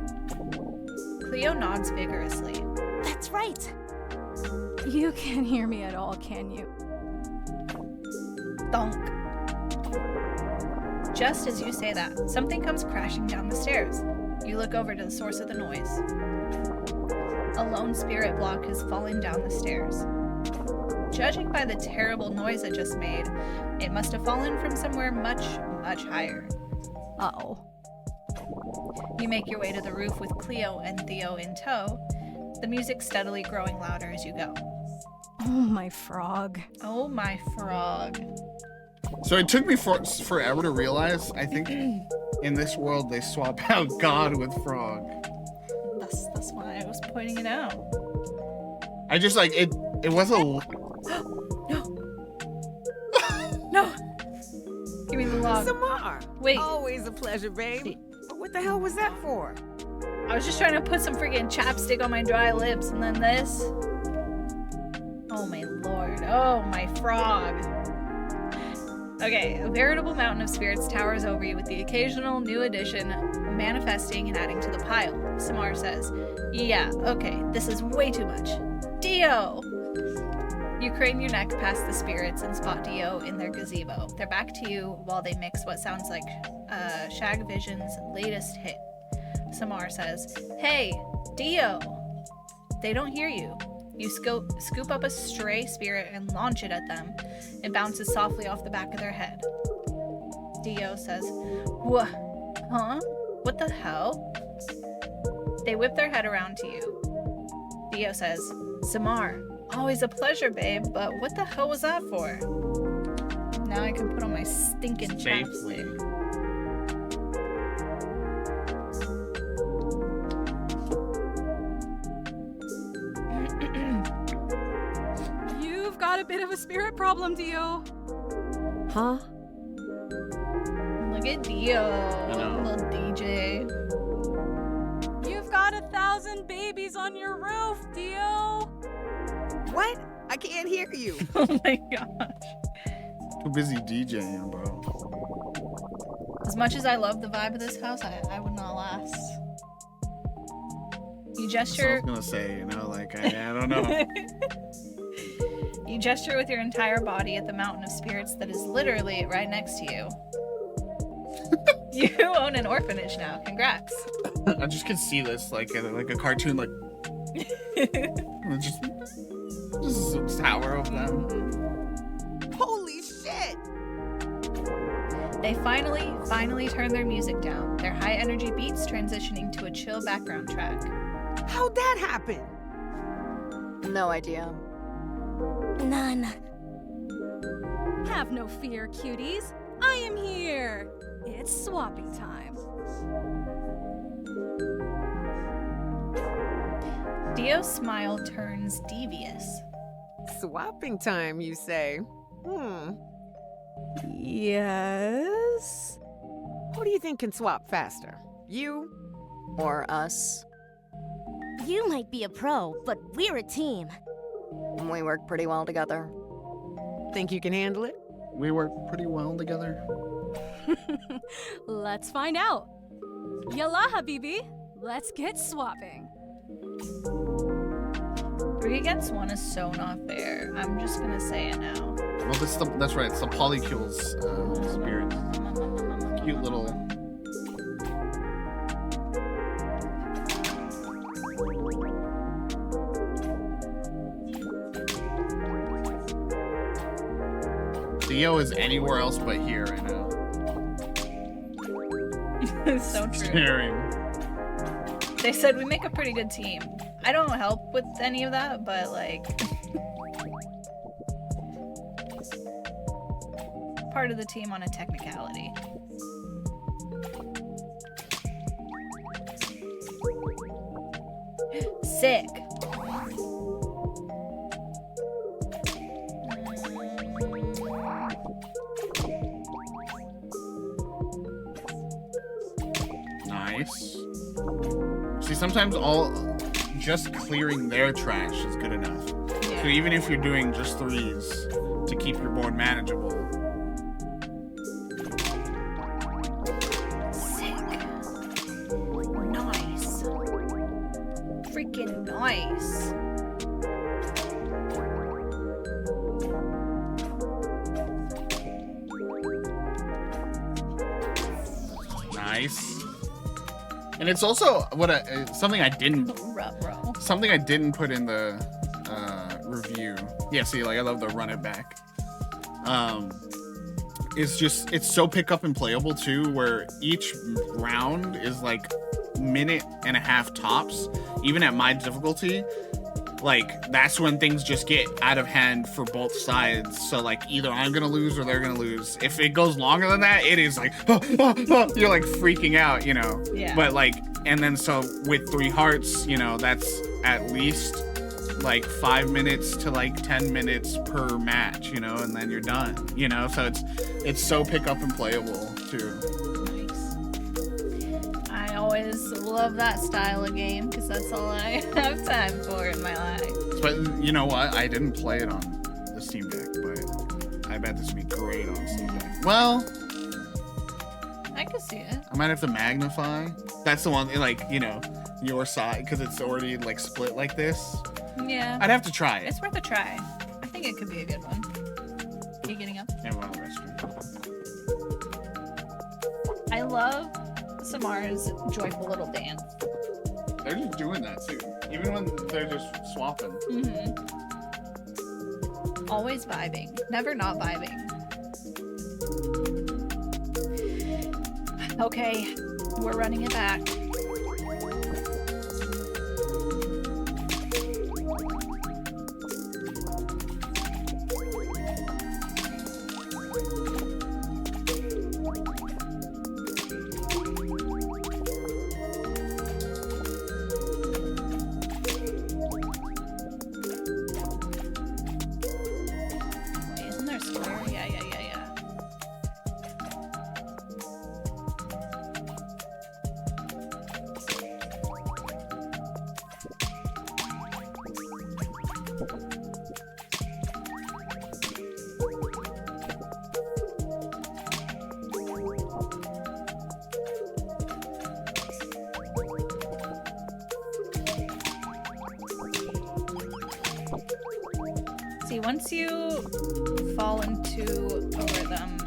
Cleo nods vigorously. That's right. You can't hear me at all, can you? Thunk. Just as you say that, something comes crashing down the stairs. You look over to the source of the noise. A lone spirit block has fallen down the stairs. Judging by the terrible noise it just made, it must have fallen from somewhere much, much higher. Uh-oh. You make your way to the roof with Cleo and Theo in tow, the music steadily growing louder as you go. Oh, my frog. Oh my frog. so it took me forever to realize, I think in this world they swap out God with frog. That's why I was pointing it out. I just like it was a No! Give me the log. Samar. Wait. Always a pleasure, babe. But what the hell was that for? I was just trying to put some freaking chapstick on my dry lips, and then this. Oh my lord. Oh my frog. Okay, a veritable mountain of spirits towers over you with the occasional new addition manifesting and adding to the pile. Samar says, yeah, okay, this is way too much. Dio! You crane your neck past the spirits and spot Dio in their gazebo. They're back to you while they mix what sounds like Shag Vision's latest hit. Samar says, hey, Dio! They don't hear you. You scoop up a stray spirit and launch it at them. It bounces softly off the back of their head. Dio says, "What? Huh? What the hell?" They whip their head around to you. Dio says, "Samar, always a pleasure, babe, but what the hell was that for?" Now I can put on my stinking Safely. chapstick. You've got a bit of a spirit problem, Dio. Huh? Look at Dio, know. little DJ. You've got 1,000 babies on your roof, Dio. What? I can't hear you. Oh my gosh. Too busy DJing, bro. As much as I love the vibe of this house, I would not last. You That's what I gesture. was gonna say, you know, like I don't know. You gesture with your entire body at the mountain of spirits that is literally right next to you. You own an orphanage now. Congrats. I just can see this like a cartoon, like just tower of them. Holy shit! They finally turn their music down, their high energy beats transitioning to a chill background track. How'd that happen? No idea. None. Have no fear, cuties. I am here. It's swapping time. Dio's smile turns devious. Swapping time, you say? Yes? Who do you think can swap faster? You? Or us. You might be a pro, but we're a team. We work pretty well together. Think you can handle it? We work pretty well together. Let's find out. Yalla, Habibi. Let's get swapping. 3 against 1 is so not fair. I'm just gonna say it now. Well, that's right. It's the polycules spirit. Cute little. Theo is anywhere else but here right now. So true. Staring. They said we make a pretty good team. I don't help with any of that, but like part of the team on a technicality. Sick. Nice. See, sometimes just clearing their trash is good enough. Yeah. So even if you're doing just 3s to keep your board manageable. Sick. Nice. Freaking nice. Nice. And it's also something I didn't put in the review. Yeah, see, like I love the run it back. It's so pick up and playable too, where each round is like minute and a half tops, even at my difficulty. Like that's when things just get out of hand for both sides. So like either I'm gonna lose or they're gonna lose. If it goes longer than that, it is like you're like freaking out, you know. Yeah. But like, and then so with 3 hearts, you know, that's at least like 5 minutes to like 10 minutes per match, you know, and then you're done, you know. So it's so pick up and playable too. I always love that style of game because that's all I have time for in my life. But you know what? I didn't play it on the Steam Deck, but I bet this would be great on Steam Deck. Well, I could see it. I might have to magnify. That's the one, like, you know, your side, because it's already like split like this. Yeah. I'd have to try it. It's worth a try. I think it could be a good one. Are you getting up? Yeah, we're on the restroom. I love Samar's joyful little dance. They're just doing that too, even when they're just swapping. Mm-hmm. Always vibing, never not vibing. Okay, we're running it back. See, once you fall into a rhythm,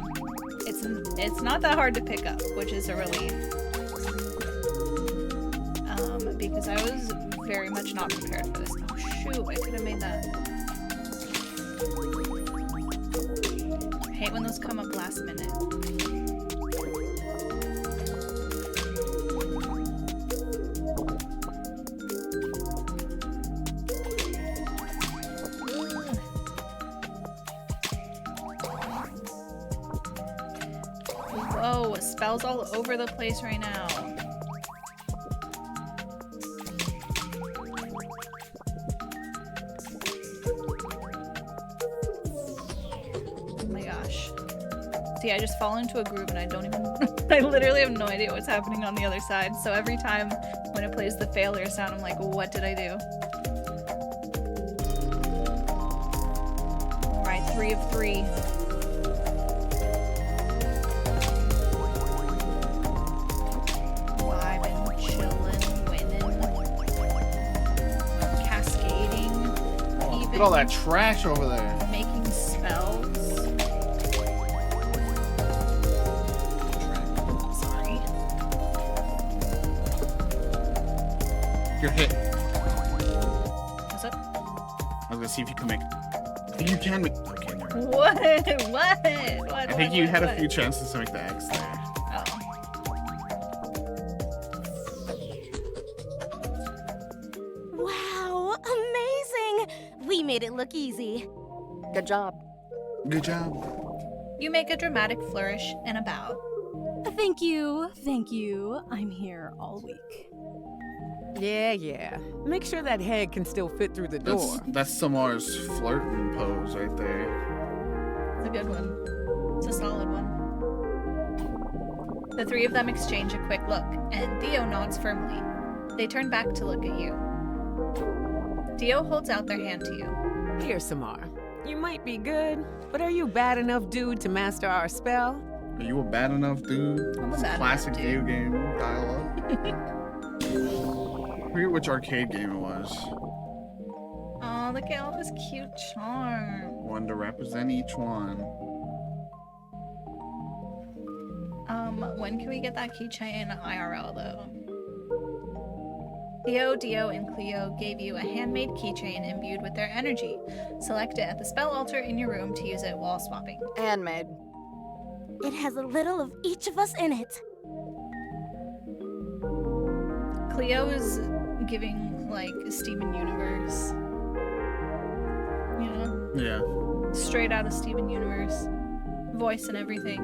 it's not that hard to pick up, which is a relief. Because I was very much not prepared for this. Oh shoot, I could have made that. I hate when those come up last minute. Whoa, spells all over the place right now. Oh my gosh. See, I just fall into a groove and I don't even I literally have no idea what's happening on the other side. So every time when it plays the failure sound, I'm like, what did I do? Alright, 3 of 3. Look at all that trash over there. Making spells. Sorry. You're hit. What's up? I was gonna see if you can make. You can make. Okay, never mind. What? I think you had a few chances to make the X there. Wow, amazing! We made it look easy. Good job. Good job. You make a dramatic flourish and a bow. Thank you, thank you. I'm here all week. Yeah. Make sure that head can still fit through the door. That's Samar's flirting pose right there. It's a good one. It's a solid one. The three of them exchange a quick look, and Theo nods firmly. They turn back to look at you. Theo holds out their hand to you. Here, Samar. You might be good, but are you bad enough, dude, to master our spell? Are you a bad enough dude? I'm a It's bad classic enough video dude. game dialogue. I forget which arcade game it was. Oh, look at all this cute charm. One to represent each one. When can we get that keychain IRL though? Theo, Dio, and Cleo gave you a handmade keychain imbued with their energy. Select it at the spell altar in your room to use it while swapping. Handmade. It has a little of each of us in it. Cleo is giving like Steven Universe. You know? Yeah. Straight out of Steven Universe. Voice and everything.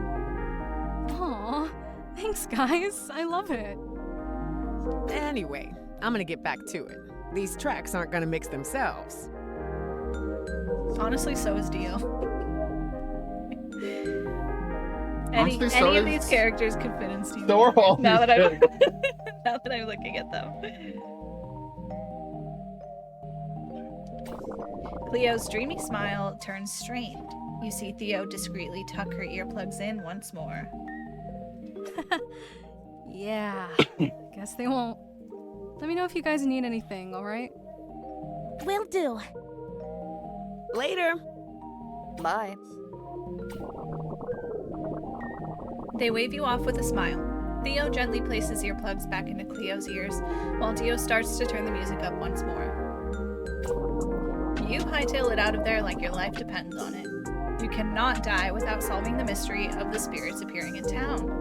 Aw, thanks, guys. I love it. Anyway, I'm gonna get back to it. These tracks aren't gonna mix themselves. Honestly, so is Dio. Honestly, so any of is- these characters could fit in Steven. So are all now these that I'm characters. now that I'm looking at them. Cleo's dreamy smile turns strained. You see Theo discreetly tuck her earplugs in once more. Yeah, guess they won't. Let me know if you guys need anything, alright? Will do. Later. Bye. They wave you off with a smile. Theo gently places earplugs back into Cleo's ears, while Dio starts to turn the music up once more. You hightail it out of there like your life depends on it. You cannot die without solving the mystery of the spirits appearing in town.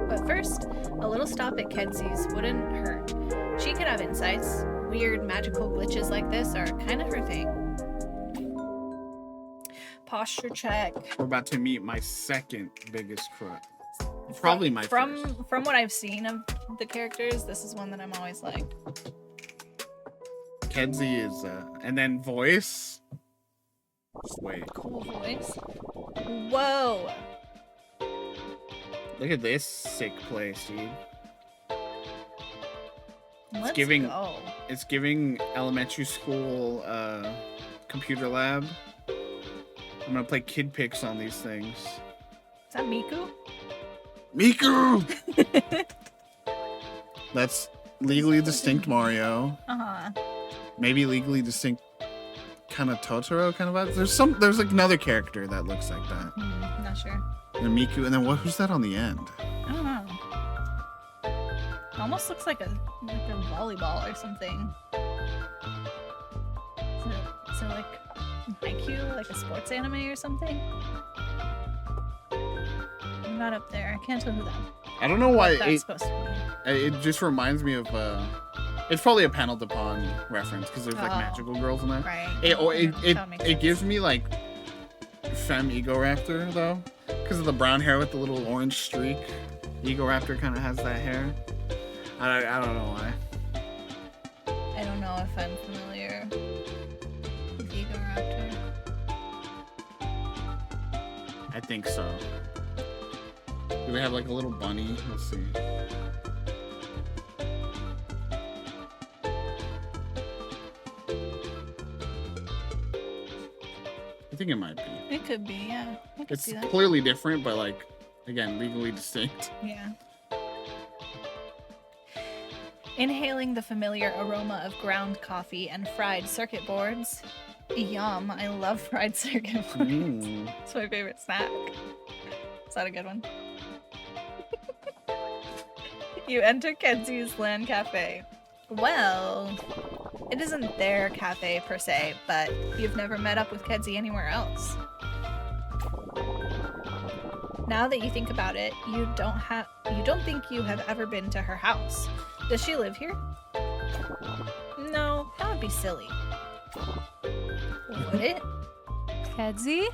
But first, a little stop at Kedsi's wouldn't hurt. She could have insights. Weird magical glitches like this are kind of her thing. Posture check. We're about to meet my second biggest crook. Probably my first. From what I've seen of the characters, this is one that I'm always like. Kenzie is, and then voice. Just wait. Cool voice. Whoa. Look at this sick place, dude. Let's giving- go. It's giving elementary school computer lab. I'm gonna play kid pics on these things. Is that Miku? Miku! That's legally distinct Mario. Uh-huh. Maybe legally distinct kind of Totoro kind of vibe. There's like another character that looks like that. Not sure. And Miku, and then who's that on the end? I don't know. It almost looks like a volleyball or something. Is it like Haikyuu, like a sports anime or something? I'm not up there. I can't tell who that. I don't know why That's it, supposed to be. it just reminds me of it's probably a Panel Depon reference because there's like Oh. magical girls in that. Right. That makes It sense. gives me like Femme Ego Raptor though, because of the brown hair with the little orange streak. Ego Raptor kind of has that hair. I don't know why. I don't know if I'm familiar with Ego Raptor. I think so. Do they have like a little bunny? Let's see. I think it might be. It could be, yeah. I could It's see that. clearly different, but like, again, legally distinct. Yeah. Inhaling the familiar aroma of ground coffee and fried circuit boards. Yum, I love fried circuit boards. Mm. It's my favorite snack. Is that a good one? You enter Kenzie's Land Cafe. Well, it isn't their cafe per se, but you've never met up with Kenzie anywhere else. Now that you think about it, you don't think you have ever been to her house. Does she live here? No, that would be silly. Would it? Kedzie?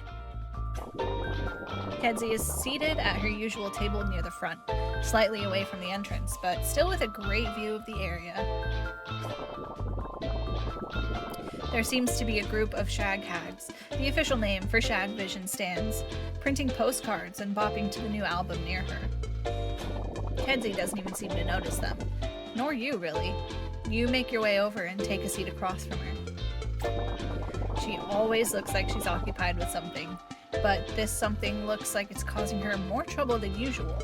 Kenzie is seated at her usual table near the front, slightly away from the entrance, but still with a great view of the area. There seems to be a group of shag hags, the official name for Shag Vision stands, printing postcards and bopping to the new album near her. Kedzie doesn't even seem to notice them. Nor you, really. You make your way over and take a seat across from her. She always looks like she's occupied with something, but this something looks like it's causing her more trouble than usual.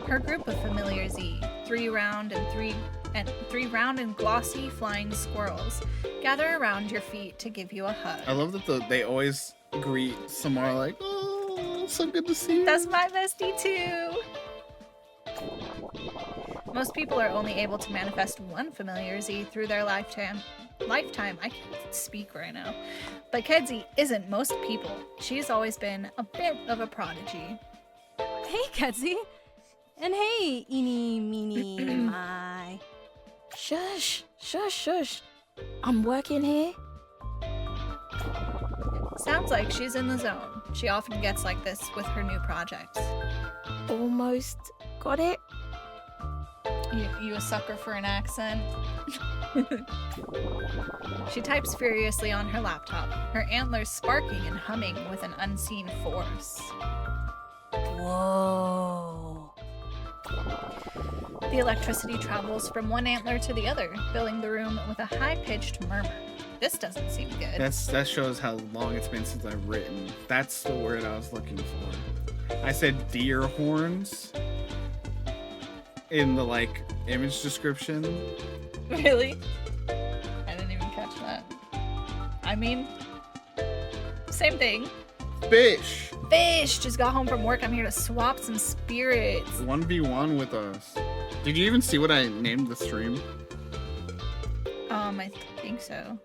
Her group of familiar Z, three round and glossy flying squirrels, gather around your feet to give you a hug. I love that they always greet Samara like, "Oh, so good to see you." That's my bestie too. Most people are only able to manifest one familiar Z through their lifetime. I can't speak right now. But Kedzie isn't most people. She's always been a bit of a prodigy. Hey, Kedzie. And hey, Eeny, Meeny, My. Shush. I'm working here. Sounds like she's in the zone. She often gets like this with her new projects. Almost got it. You a sucker for an accent? She types furiously on her laptop, her antlers sparking and humming with an unseen force. Whoa. The electricity travels from one antler to the other, filling the room with a high-pitched murmur. This doesn't seem good. That shows how long it's been since I've written. That's the word I was looking for. I said deer horns in the image description. Really? I didn't even catch that. I mean, same thing. Fish. Fish! Just got home from work. I'm here to swap some spirits. 1v1 with us. Did you even see what I named the stream? I think so.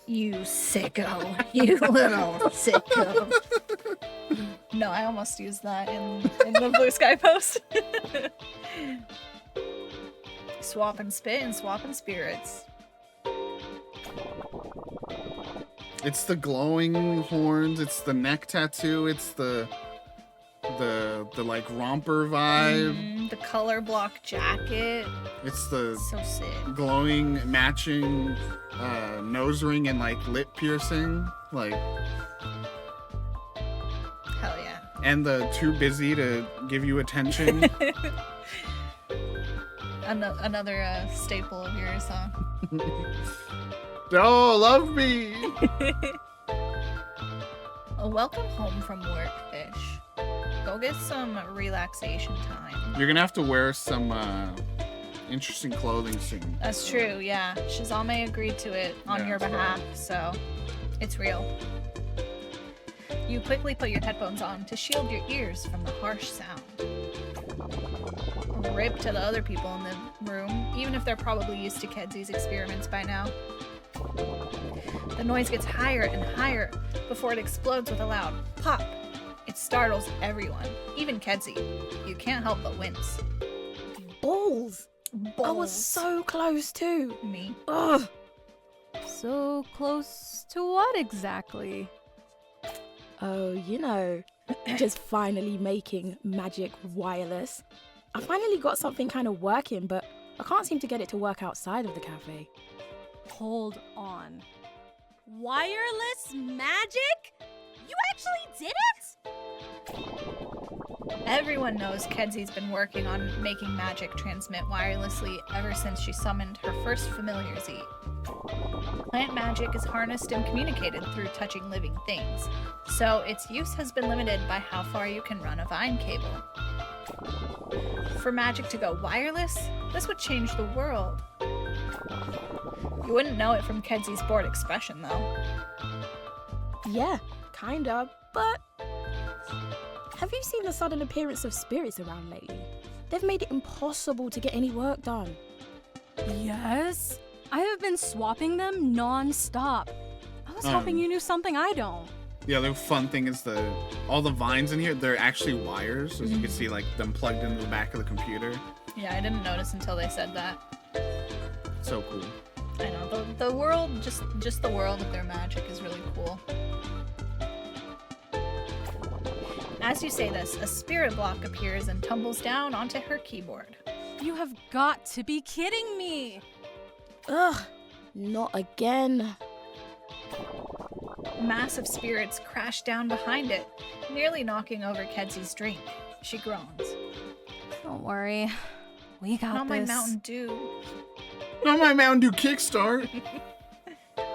You sicko. You little sicko. No, I almost used that in the Blue Sky post. Swap and spit and swap and spirits. It's the glowing horns, it's the neck tattoo, it's the romper vibe. The color block jacket. It's the So sick. glowing matching nose ring and lip piercing. Hell yeah. And the too busy to give you attention. Another staple of yours, huh? Oh, love me. Welcome home from work, Fish. Go get some relaxation time. You're gonna have to wear some interesting clothing soon. That's true, yeah. Shazame agreed to it on Yeah, your that's behalf, so it's real. You quickly put your headphones on to shield your ears from the harsh sound. Rip to the other people in the room, even if they're probably used to Kedzie's experiments by now. The noise gets higher and higher before it explodes with a loud pop. It startles everyone, even Kedzie. You can't help but wince. Balls. I was so close too. Me. Ugh. So close to what exactly? Oh, just finally making magic wireless. I finally got something kind of working, but I can't seem to get it to work outside of the cafe. Hold on. Wireless magic? You actually did it? Everyone knows Kedzie's been working on making magic transmit wirelessly ever since she summoned her first familiar Z. Plant magic is harnessed and communicated through touching living things, so its use has been limited by how far you can run a vine cable. For magic to go wireless, this would change the world. You wouldn't know it from Kedzie's bored expression, though. Yeah, kinda, but have you seen the sudden appearance of spirits around lately? They've made it impossible to get any work done. Yes. I have been swapping them non-stop. I was hoping you knew something I don't. The other fun thing is all the vines in here, they're actually wires, as you can see them plugged into the back of the computer. Yeah, I didn't notice until they said that. So cool. I know, the world, just the world of their magic is really cool. As you say this, a spirit block appears and tumbles down onto her keyboard. You have got to be kidding me. Ugh, not again. massive spirits crash down behind it, nearly knocking over Kedsy's drink. She groans. Don't worry. We got Not this. my Mountain Dew. Not my Mountain Dew kickstart.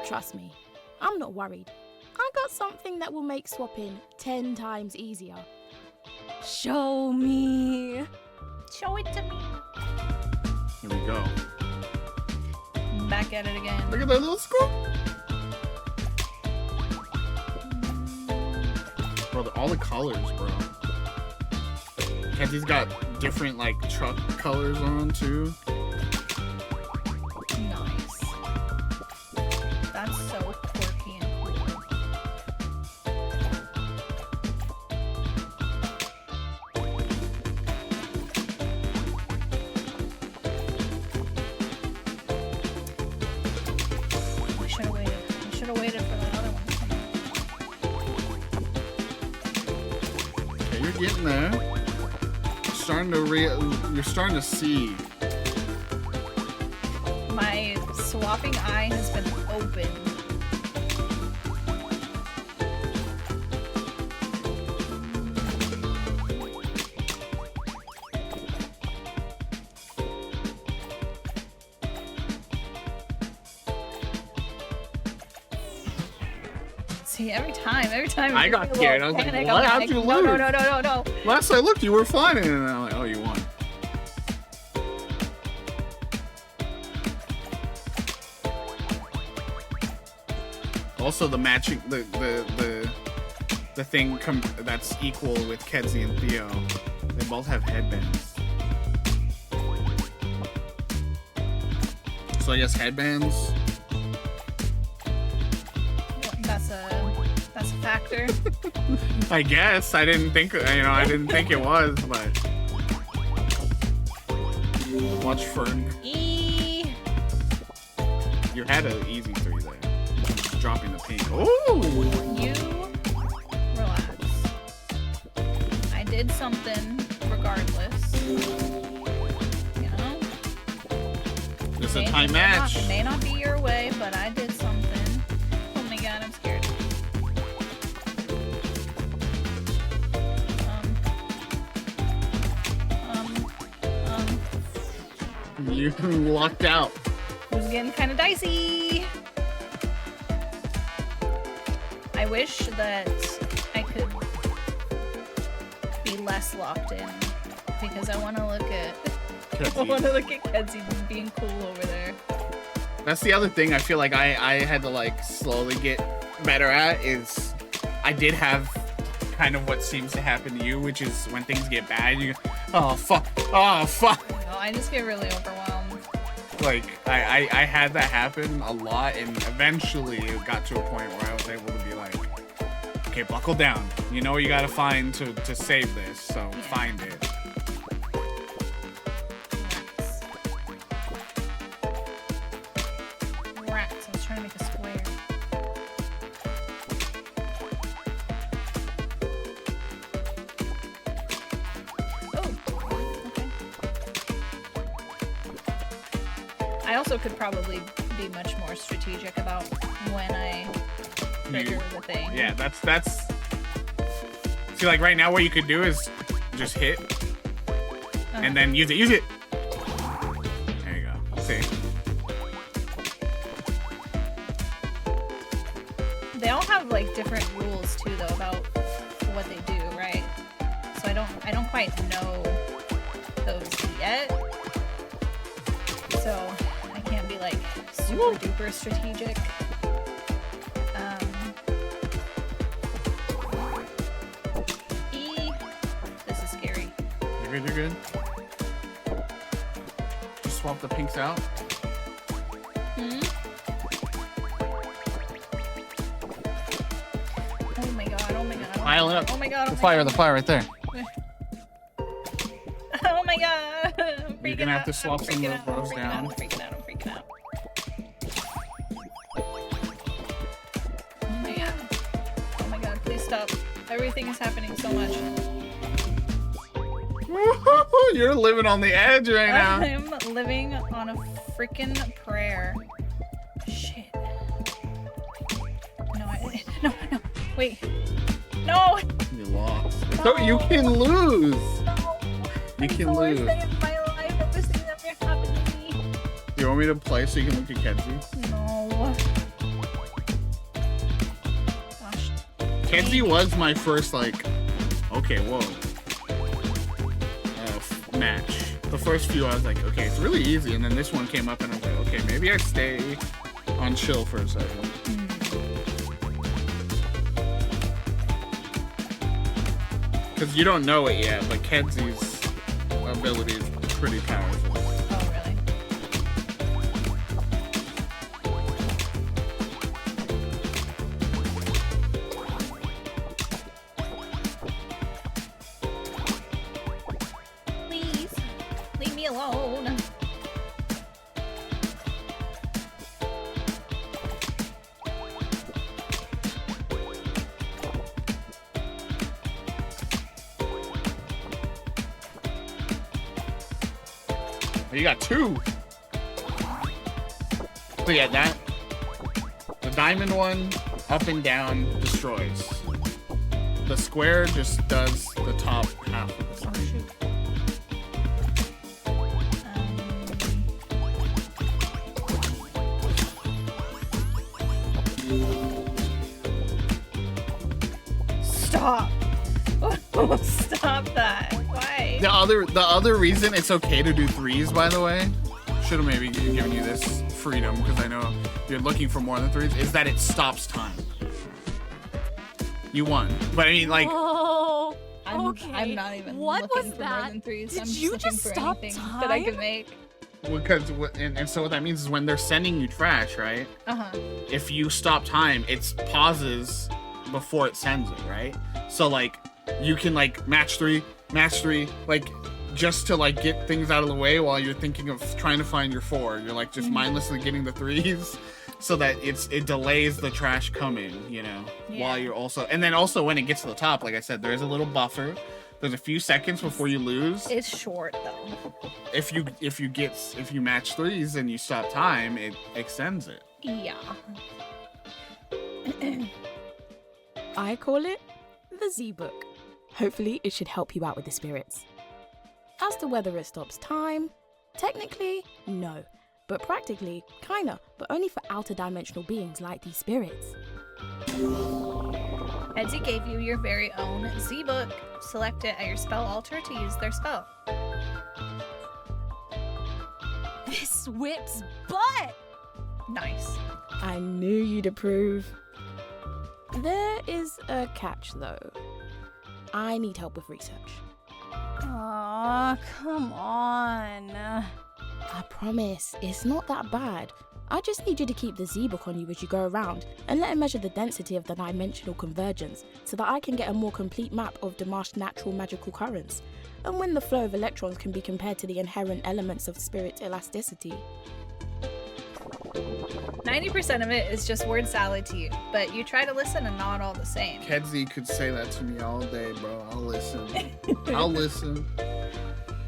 Trust me, I'm not worried. I got something that will make swapping 10 times easier. Show me. Show it to me. Here we go. Back at it again. Look at that little squirrel. Bro, all the colors, bro. Kedsy's got different, like, truck colors on, too. Nice. That's so quirky and cool. We should have waited. We should have waited for that other one to come out. Okay, you're getting there. You're starting to see. My swapping eye has been opened. See, every time. I got scared. I was like, what? How'd you no, lose? No. Last I looked, you were fine, and then I'm like, oh, you won. Also, the matching, the thing that's equal with Kedsy and Theo. They both have headbands. So I guess headbands. That's a factor. I guess I didn't think it was, but watch Fern. You had an easy 3 there. Just dropping the pink. Ooh! You relax. I did something regardless. You know? It's a time match. It may not be your way, but I did something. Oh my god, I'm scared. You lucked out. It was getting kind of dicey. I wish that I could be less locked in because I want to look at Kedsy being cool over there. That's the other thing I feel like I had to like slowly get better at is I did have kind of what seems to happen to you, which is when things get bad, you go, oh fuck. I just get really overwhelmed. Like I had that happen a lot, and eventually it got to a point where I was able to be like, okay, buckle down. You know what you gotta find to save this, so find it. Rats. I was trying to make a square. I also could probably be much more strategic about when I trigger the thing. Yeah, that's. See, like right now, what you could do is just hit, and then use it. There you go. See. They all have like different rules too, though, about what they do, right? So I don't quite know those yet. So I can't be like super duper strategic. This is scary. You're good. Just swap the pinks out. Oh my god. Pile it up. Oh my god. The fire right there. Oh my god. I'm You're gonna have to swap some of those bros down. I'm freaking out. Oh my god, please stop. Everything is happening so much. You're living on the edge right now. I'm living on a freaking prayer. Shit. No, Wait. No! You lost. So you can lose. You can The worst lose. thing in my life. The worst thing that ever happened to me. Do you want me to play so you can look at Kenzie? No. Gosh. Kenzie was my first, like, okay, whoa. Match. The first few I was like, okay, it's really easy. And then this one came up and I was like, okay, maybe I stay on chill for a second. Because you don't know it yet, but Kenzie's ability is pretty powerful. Oh, really? Please, leave me alone. Oh, you got two. So yeah, that the diamond one up and down destroys. The square just does the top half of the Oh, screen. shoot. Stop. Stop that. Why? The other reason it's okay to do threes, by the way, should have maybe given you this freedom because I know you're looking for more than threes, is that it stops time. You won. But I mean, like, Oh, I'm okay. not even What looking was for more that? than threes. Did I'm just you looking just for stop anything that I can time? make. because and so what that means is when they're sending you trash, right? Uh-huh. If you stop time, it pauses before it sends it, right? So like you can like match three, like just to like get things out of the way while you're thinking of trying to find your four. You're like just mindlessly getting the threes so that it delays the trash coming, you know, while you're also, and then also when it gets to the top, like I said, there is a little buffer. There's a few seconds before you lose. It's short though. If you match threes and you stop time, it extends it. Yeah. I call it the Z-Book. Hopefully, it should help you out with the spirits. As to whether it stops time, technically, no. But practically, kinda, but only for outer dimensional beings like these spirits. Edsy gave you your very own Z-Book. Select it at your spell altar to use their spell. This whips butt! Nice. I knew you'd approve. There is a catch, though. I need help with research. Aw, come on. I promise, it's not that bad. I just need you to keep the Z-Book on you as you go around and let it measure the density of the dimensional convergence so that I can get a more complete map of Damash's natural magical currents and when the flow of electrons can be compared to the inherent elements of spirit elasticity. 90% of it is just word salad to you, but you try to listen and not all the same. Kedzie could say that to me all day, bro. I'll listen. I'll listen.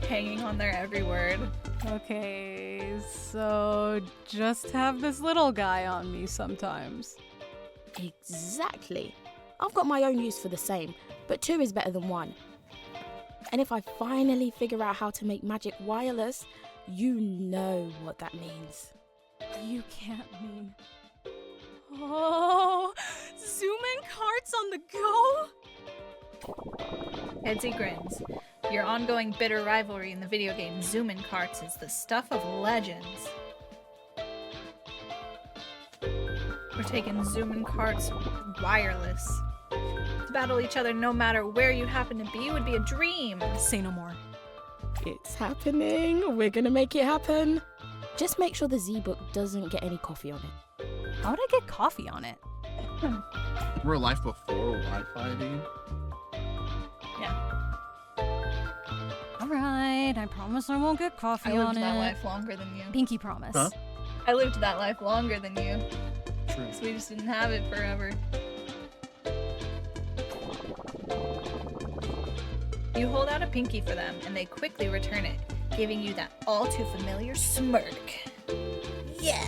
Hanging on their every word. Okay, so just have this little guy on me sometimes. Exactly. I've got my own use for the same, but two is better than one. And if I finally figure out how to make magic wireless, you know what that means. You can't mean. Oh, zoom in carts on the go? Edsy grins. Your ongoing bitter rivalry in the video game Zoom In Carts is the stuff of legends. We're taking Zoom In Carts wireless. To battle each other no matter where you happen to be would be a dream. Say no more. It's happening. We're gonna make it happen. Just make sure the Z-Book doesn't get any coffee on it. How would I get coffee on it? We're life before Wi-Fi, dude. Yeah. Alright, I promise I won't get coffee I on lived it. that life longer than you. Pinky promise. Huh? I lived that life longer than you. True. So we just didn't have it forever. You hold out a pinky for them, and they quickly return it, giving you that all too familiar smirk. Yeah.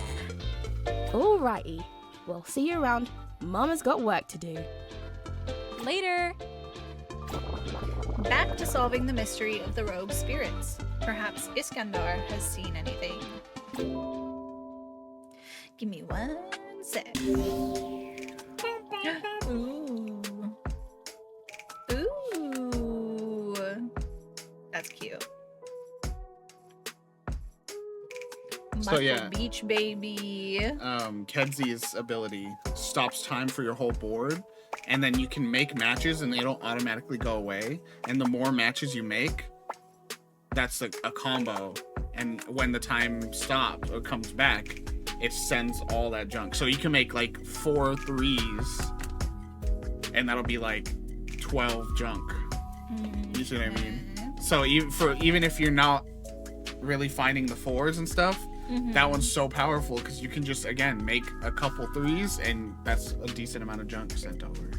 Alrighty. Well, see you around. Mama's got work to do. Later. Back to solving the mystery of the rogue spirits. Perhaps Iskandar has seen anything. Give me 1 sec. Ooh. Ooh. That's cute. So, Muscle yeah. Beach baby. Kedzy's ability stops time for your whole board, and then you can make matches and they don't automatically go away. And the more matches you make, that's a combo. And when the time stops or comes back, it sends all that junk. So you can make like 4 threes, and that'll be like 12 junk. You see what I mean? So even if you're not really finding the 4s and stuff, that one's so powerful because you can just, again, make a couple 3s, and that's a decent amount of junk sent over.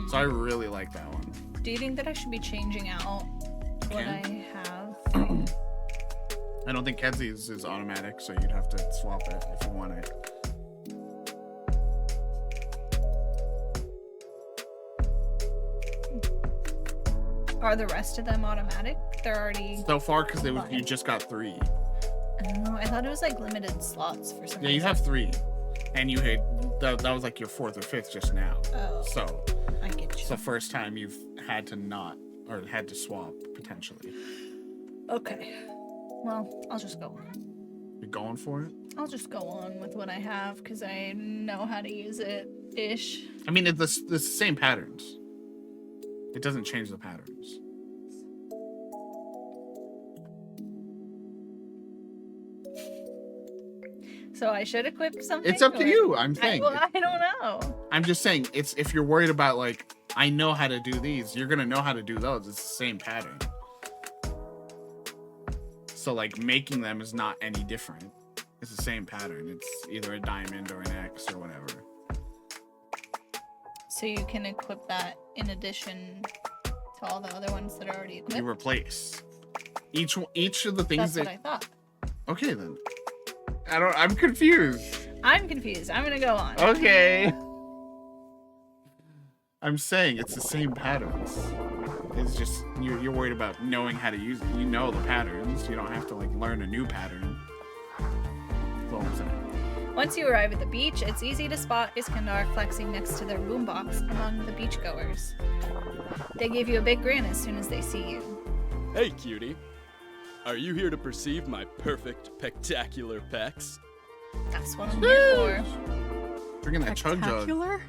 So I really like that one. Do you think that I should be changing out what I have? I don't think Kedzy's is automatic, so you'd have to swap it if you want it. Are the rest of them automatic? They're already... So far, because you just got 3. Oh, I thought it was like limited slots for some Yeah, you reason. have 3, and you hit that was like your 4th or 5th just now. Oh, So I get it's you. the first time you've had to swap potentially. Okay. Well, I'll just go on. You're going for it? I'll just go on with what I have because I know how to use it ish. I mean, it's the same patterns. It doesn't change the patterns. So I should equip something? It's up to or- you. I'm saying. I don't know. I'm just saying. It's if you're worried about like I know how to do these, you're gonna know how to do those. It's the same pattern. So like making them is not any different. It's the same pattern. It's either a diamond or an X or whatever. So you can equip that in addition to all the other ones that are already equipped? You replace each of the things That's what I thought. Okay then. I'm confused. I'm confused. I'm gonna go on. Okay. I'm saying it's the same patterns. It's just you're worried about knowing how to use it. You know the patterns. You don't have to like learn a new pattern. That's all I'm saying. Once you arrive at the beach, it's easy to spot Iskandar flexing next to their boombox among the beachgoers. They give you a big grin as soon as they see you. Hey, cutie. Are you here to perceive my perfect, spectacular pecs? That's what I'm here for. Drinking that chug jug. Spectacular?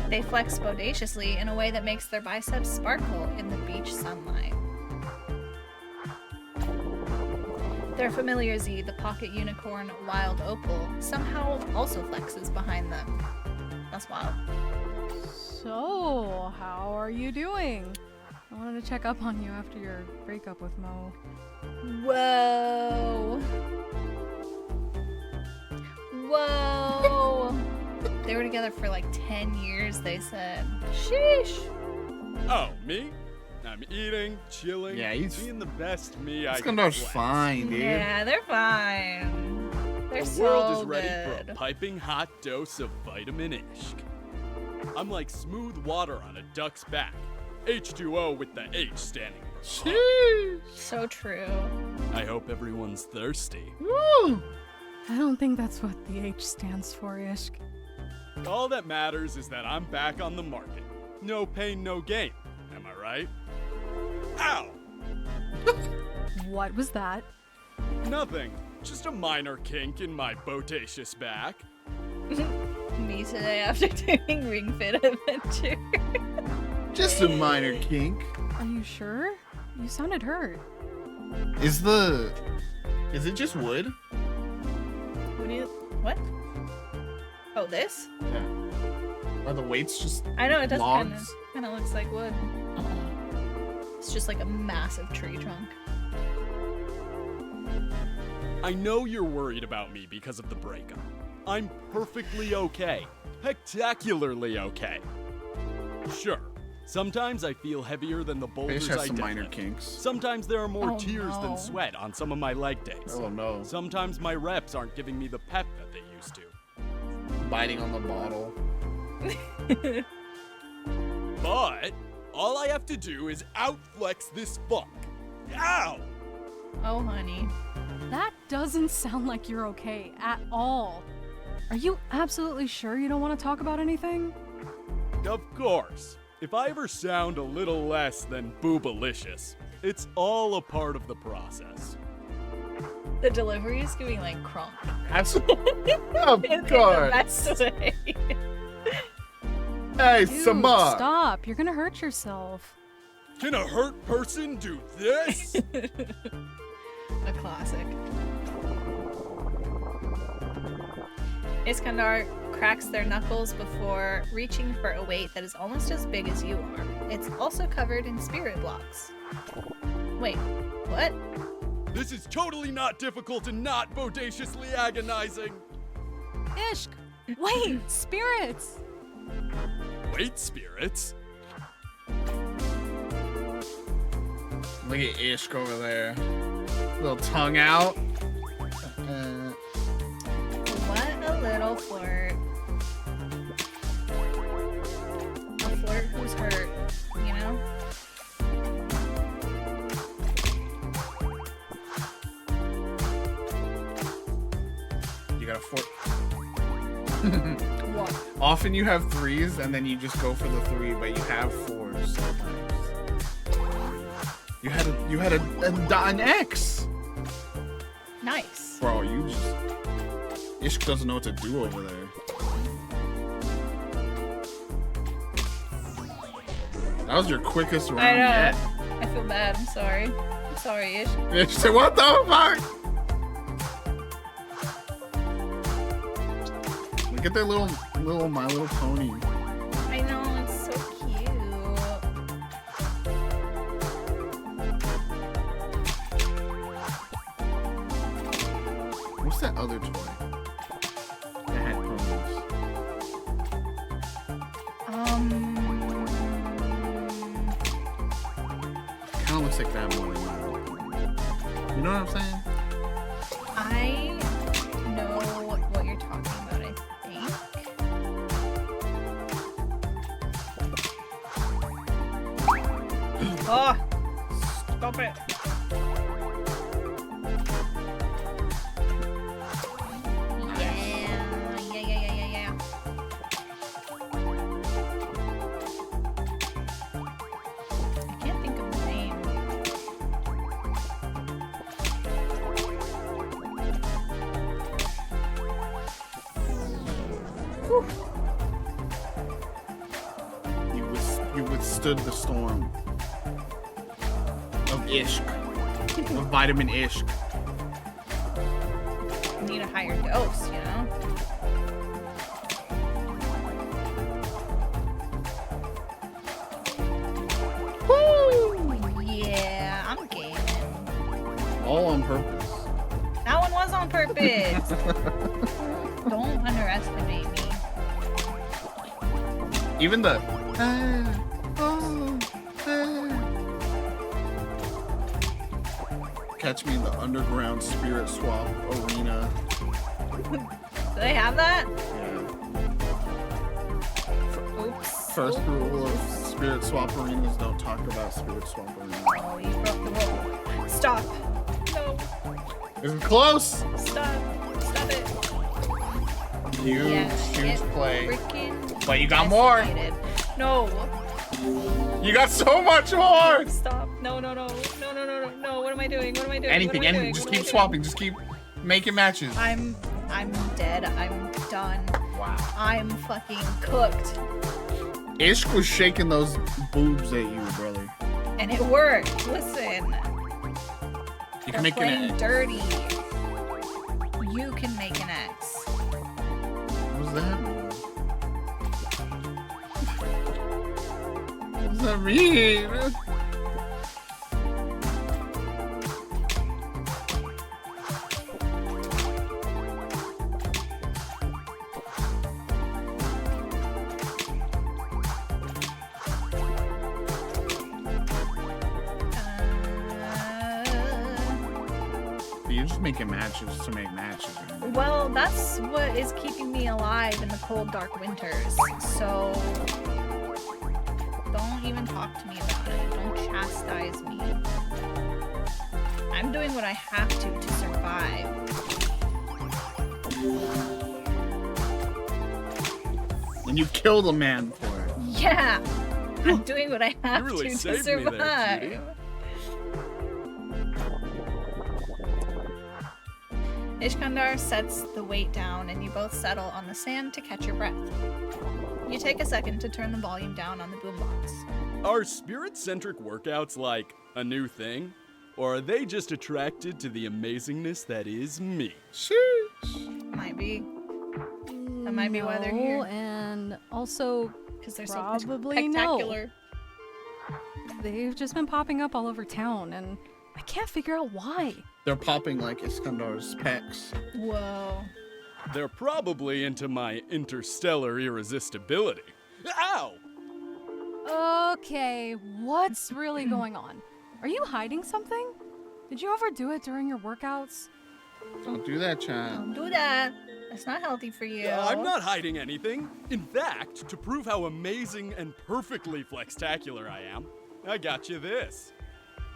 They flex bodaciously in a way that makes their biceps sparkle in the beach sunlight. Their familiar Z, the pocket unicorn Wild Opal, somehow also flexes behind them. That's wild. So, how are you doing? I wanted to check up on you after your breakup with Mo. Whoa. Whoa. They were together for like 10 years, they said. Sheesh. Oh, me? I'm eating, chilling, Yeah, he's being the best me I can. Iskandar's flex. fine, dude. Yeah, they're fine. They're The so world is ready good. for a piping hot dose of vitamin ishq. I'm like smooth water on a duck's back. H2O with the H standing for hot. So true. I hope everyone's thirsty. Woo! I don't think that's what the H stands for, Ishk. All that matters is that I'm back on the market. No pain, no gain. Am I right? Ow! What was that? Nothing. Just a minor kink in my bodacious back. Me today after doing Ring Fit Adventure. Just a minor kink. Are you sure? You sounded hurt. Is it just wood? What? Oh, this? Yeah. Are the weights just I know, it does kind logs? of looks like wood. It's just like a massive tree trunk. I know you're worried about me because of the breakup. I'm perfectly okay. Spectacularly okay. Sure, sometimes I feel heavier than the boulders has I some minor deadlift. kinks. Sometimes there are more Oh, tears no. than sweat on some of my leg days. Oh no. Sometimes my reps aren't giving me the pep that they used to. Biting on the bottle. But all I have to do is outflex this funk. Ow! Oh, honey. That doesn't sound like you're okay at all. Are you absolutely sure you don't want to talk about anything? Of course. If I ever sound a little less than boobalicious, it's all a part of the process. The delivery is giving like crunk. That's of In the course. best way. Hey, Dude, some more. stop. You're gonna hurt yourself. Can a hurt person do this? A classic. Iskandar cracks their knuckles before reaching for a weight that is almost as big as you are. It's also covered in spirit blocks. Wait, what? This is totally not difficult and not bodaciously agonizing. Ishk! Wait, spirits! Wait, spirits. Look at Ishk over there. Little tongue out. What a little flirt. A flirt who's hurt, you know? You got a four. What? Often you have threes and then you just go for the three, but you have fours sometimes. You had an X. Nice. Bro, you just Ishk doesn't know what to do over there. That was your quickest round I know. yet. I feel bad. I'm sorry. I'm sorry, Ish. Ishk said, "What the fuck?" Look at their little My Little Pony. I know, it's so cute. What's that other toy? That had ponies. Kind of looks like that more than My Little Pony. You know what I'm saying? I know what you're talking about, I think. Oh! Stop it. Yeah. I can't think of the name. You withstood the storm of Ishk, of vitamin Ishk. Need a higher dose, you know? Woo! Yeah, I'm gaming. All on purpose. That one was on purpose. Don't underestimate me. Even the catch me in the underground spirit swap arena. Do they have that? Oops. First rule of spirit swap arenas: don't talk about spirit swap arenas. Oh, you broke the rule. Stop. No. Is it close? Stop. Stop it. Huge play. Freaking But you got more. decimated. No. You got so much more. Stop. No. What am I doing? Anything. Just keep swapping. Just keep making matches. I'm dead. I'm done. Wow. I'm fucking cooked. Ishk was shaking those boobs at you, brother. And it worked. Listen. You They're can make playing an X. dirty. You can make an X. What does that mean? What does that mean? You just making matches to make matches. Right? Well, that's what is keeping me alive in the cold, dark winters. So don't even talk to me about it. Don't chastise me. I'm doing what I have to survive. And you killed a man for it. Yeah, I'm doing what I have really to saved me survive. there, cutie. Ishkandar sets the weight down and you both settle on the sand to catch your breath. You take a second to turn the volume down on the boombox. Are spirit-centric workouts like a new thing? Or are they just attracted to the amazingness that is me? Sheesh. Might be. That might be why they're here. No, and also Because they're probably so spectacular. they've just been popping up all over town, and I can't figure out why. They're popping like Iskandar's pecs. Whoa. They're probably into my interstellar irresistibility. Ow! Okay, what's really going on? Are you hiding something? Did you overdo it during your workouts? Don't do that, Chad. Don't do that. That's not healthy for you. I'm not hiding anything. In fact, to prove how amazing and perfectly flextacular I am, I got you this.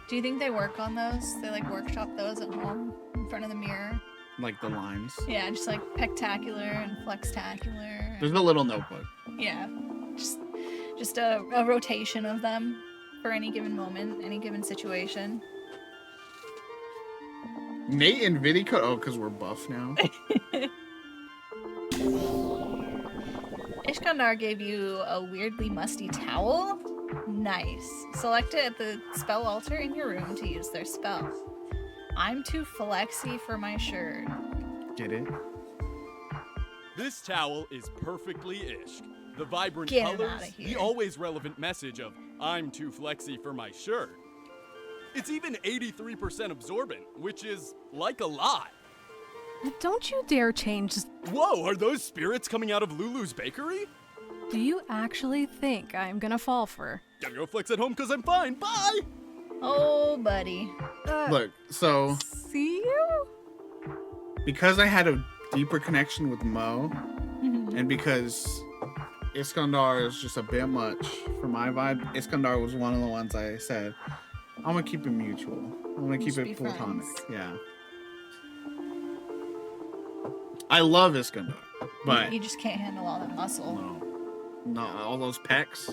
Do you think they work on those? They like workshop those at home in front of the mirror? Like the lines. Yeah, just like pectacular and flextacular. There's a little notebook. Yeah. Just a rotation of them for any given moment, any given situation. Nate and Vidico. Oh, because we're buff now. Ishkandar gave you a weirdly musty towel. Nice. Select it at the spell altar in your room to use their spell. I'm too flexy for my shirt. Get it? This towel is perfectly ishk. The vibrant Get him colors, outta here. the always relevant message of I'm too flexy for my shirt. It's even 83% absorbent, which is like a lot. Don't you dare change. Whoa, are those spirits coming out of Lulu's bakery? Do you actually think I'm gonna fall for? Gotta go flex at home because I'm fine. Bye! Oh, buddy. Look, so See you? because I had a deeper connection with Mo, and because Iskandar is just a bit much for my vibe, Iskandar was one of the ones I said, I'm gonna keep it mutual. I'm gonna keep Just be it platonic. friends. Yeah. I love Iskandar, but You just can't handle all that muscle. no, all those pecs,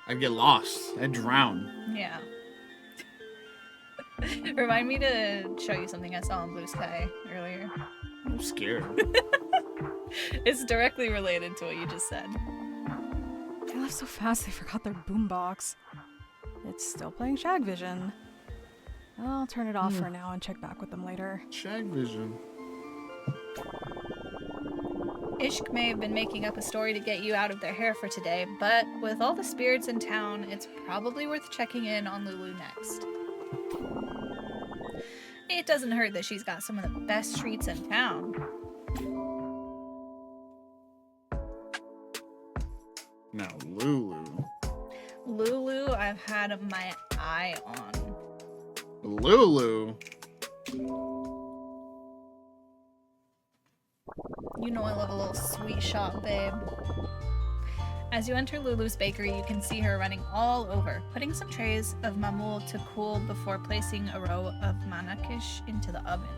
I'd get lost. I'd drown. Yeah. Remind me to show you something I saw in Blue Sky earlier. I'm scared. It's directly related to what you just said. They left so fast they forgot their boombox. It's still playing Shag Vision. I'll turn it off for now and check back with them later. Shag vision. Ishk may have been making up a story to get you out of their hair for today, but with all the spirits in town, it's probably worth checking in on Lulu next. It doesn't hurt that she's got some of the best treats in town. Now, Lulu. Lulu, I've had my eye on. Lulu? You know I love a little sweet shop, babe. As you enter Lulu's bakery, you can see her running all over, putting some trays of mamul to cool before placing a row of manakish into the oven.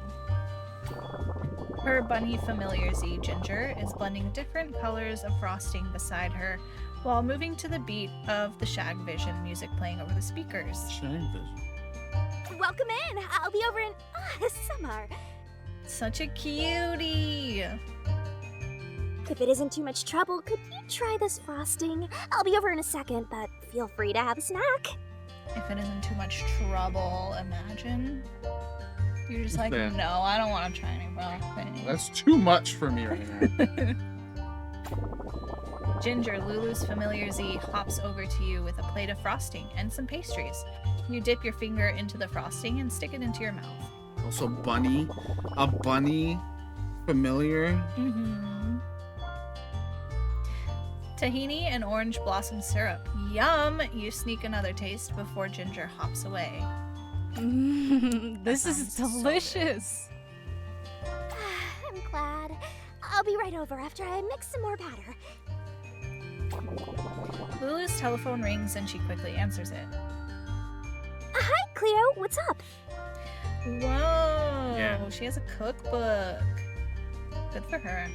Her bunny familiar Z Ginger is blending different colors of frosting beside her while moving to the beat of the Shag Vision music playing over the speakers. Shag vision. Welcome in. I'll be over in summer. Such a cutie! If it isn't too much trouble, could you try this frosting? I'll be over in a second, but feel free to have a snack. If it isn't too much trouble, imagine. You're just like, Yeah. no, I don't want to try any frosting. That's too much for me right now. Ginger, Lulu's familiar Z, hops over to you with a plate of frosting and some pastries. You dip your finger into the frosting and stick it into your mouth. Also, bunny. A bunny familiar. Mm-hmm. Tahini and orange blossom syrup. Yum! You sneak another taste before Ginger hops away. This is sounds so delicious. I'll be right over after I mix some more batter. Lulu's telephone rings and she quickly answers it. Hi, Cleo. What's up? Whoa, Yeah. she has a cookbook. Good for her.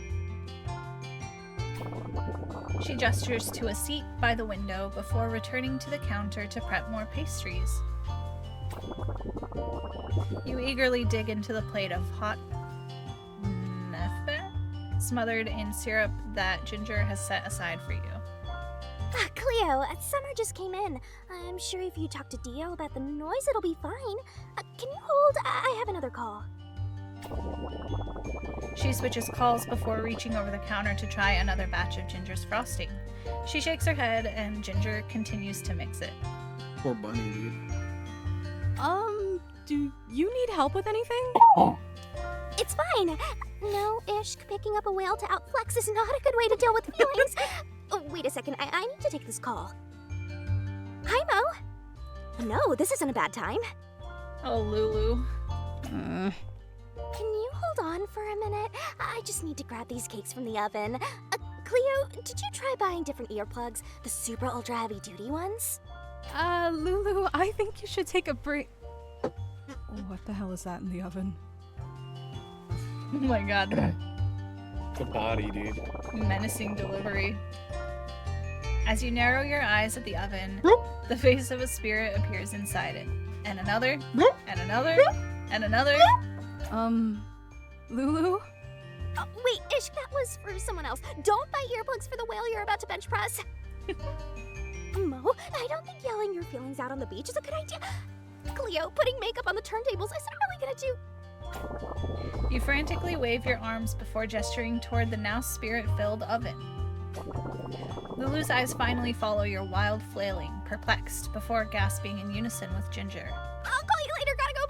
She gestures to a seat by the window before returning to the counter to prep more pastries. You eagerly dig into the plate of hot nefe, smothered in syrup that Ginger has set aside for you. Cleo, Summer just came in. I'm sure if you talk to Dio about the noise, it'll be fine. Can you hold? I have another call. She switches calls before reaching over the counter to try another batch of Ginger's frosting. She shakes her head and Ginger continues to mix it. Poor bunny, dude. Do you need help with anything? It's fine. No, Ishk, picking up a whale to outflex is not a good way to deal with feelings. Wait a second, I need to take this call. Hi, Mo. No, this isn't a bad time. Oh, Lulu. Can you hold on for a minute? I just need to grab these cakes from the oven. Cleo, did you try buying different earplugs? The super ultra heavy duty ones? Lulu, I think you should take a break. What the hell is that in the oven? Oh my god. The body, dude. Menacing delivery. As you narrow your eyes at the oven, the face of a spirit appears inside it. And another, and another, and another. Lulu? Wait, Ishk, that was for someone else. Don't buy earplugs for the whale you're about to bench press. Mo, I don't think yelling your feelings out on the beach is a good idea. Cleo, putting makeup on the turntables isn't really gonna do. You frantically wave your arms before gesturing toward the now spirit-filled oven. Lulu's eyes finally follow your wild flailing, perplexed, before gasping in unison with Ginger. I'll call you later, gotta go,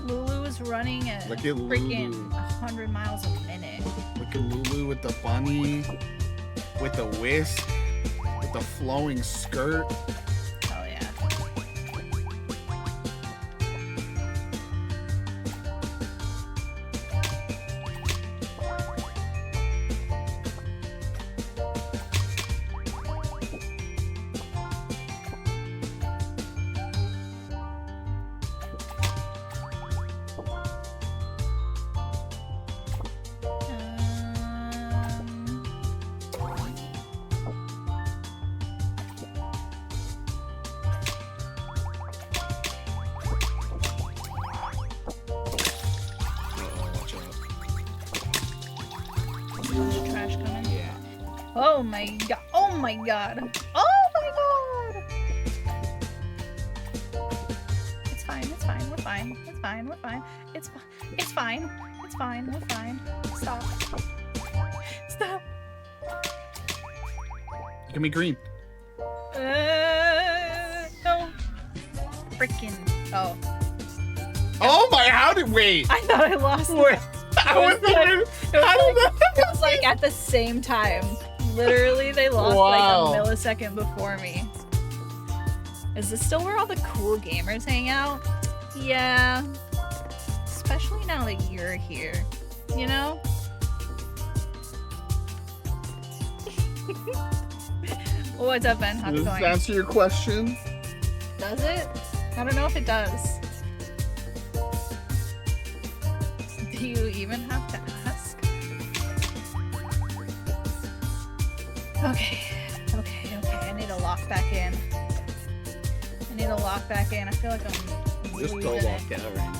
bye! Lulu is running at Look at freaking Lulu. 100 miles a minute. Look at Lulu with the bunny, with the whisk, with the flowing skirt. Oh yeah. Watch out. Trash coming. Yeah. Oh my god. Oh my god. Oh my god. It's fine. It's fine. We're fine. It's fine. We're fine. It's fine. It's fine. It's fine. We're fine. Stop. Stop. Give me green. No. Frickin'. Oh. Oh my! How did wait? I thought I lost it. Wait. How was that? It was like at the same time. Literally, they lost Wow. like a millisecond before me. Is this still where all the cool gamers hang out? Yeah. Especially now that you're here. You know? What's up, Ben? How's it Does this going? answer your question? Does it? I don't know if it does. Do you even have to ask? Okay. I need to lock back in. I feel like I'm Just losing go it. walk out right now.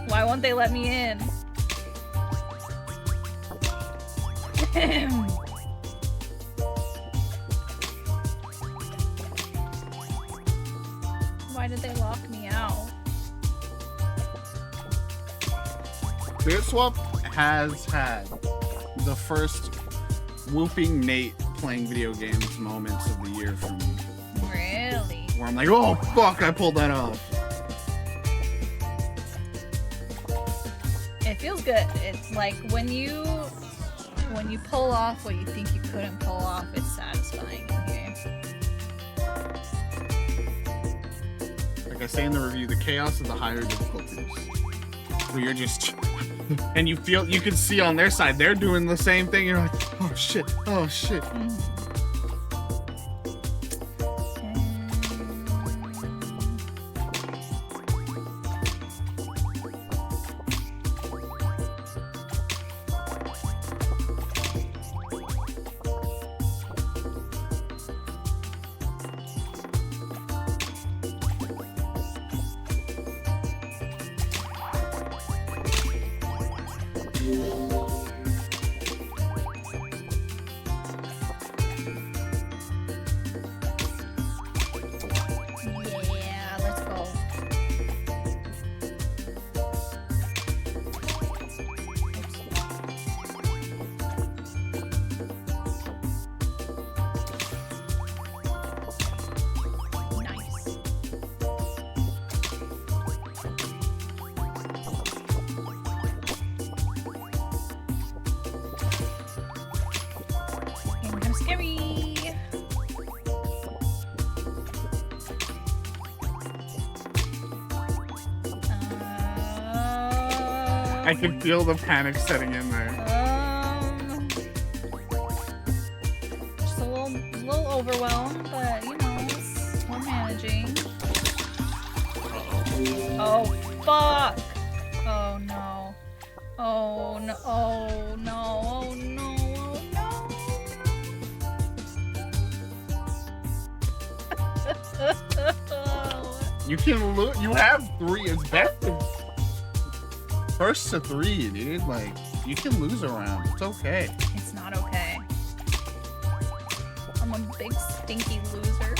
Why won't they let me in? Why did they lock me out? Clear Swap has had the first whooping Nate playing video games moments of the year for me. Really? Where I'm like, oh fuck, I pulled that off. It feels good. It's like when you pull off what you think you couldn't pull off, it's satisfying in here. Like I say in the review, the chaos of the higher difficulties where you're just, and you can see on their side, they're doing the same thing. You're like, oh shit. Yeah, let's go. Nice. Getting kind of scary. I can feel the panic setting in there. Just a little overwhelmed, but you know, we're managing. Oh fuck! Oh no! Oh no! Oh no! Oh no! Oh no! You can look. You have 3. It's best. First to 3, dude. Like, you can lose a round. It's okay. It's not okay. I'm a big stinky loser.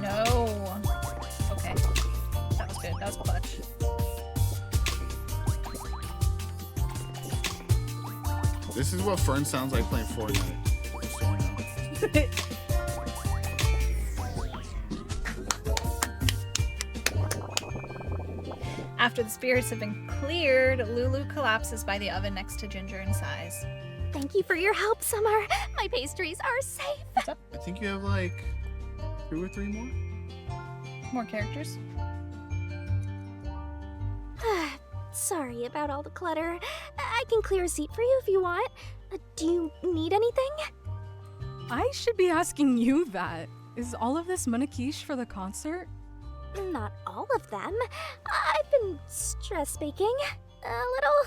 No. Okay. That was good. That was clutch. This is what Fern sounds like playing Fortnite. Just so you know. After the spirits have been cleared, Lulu collapses by the oven next to Ginger and sighs. Thank you for your help, Summer. My pastries are safe. What's up? I think you have like 2 or 3 more. More characters? Sorry about all the clutter. I can clear a seat for you if you want. Do you need anything? I should be asking you that. Is all of this Manakish for the concert? Not all of them. I've been stress baking. A little.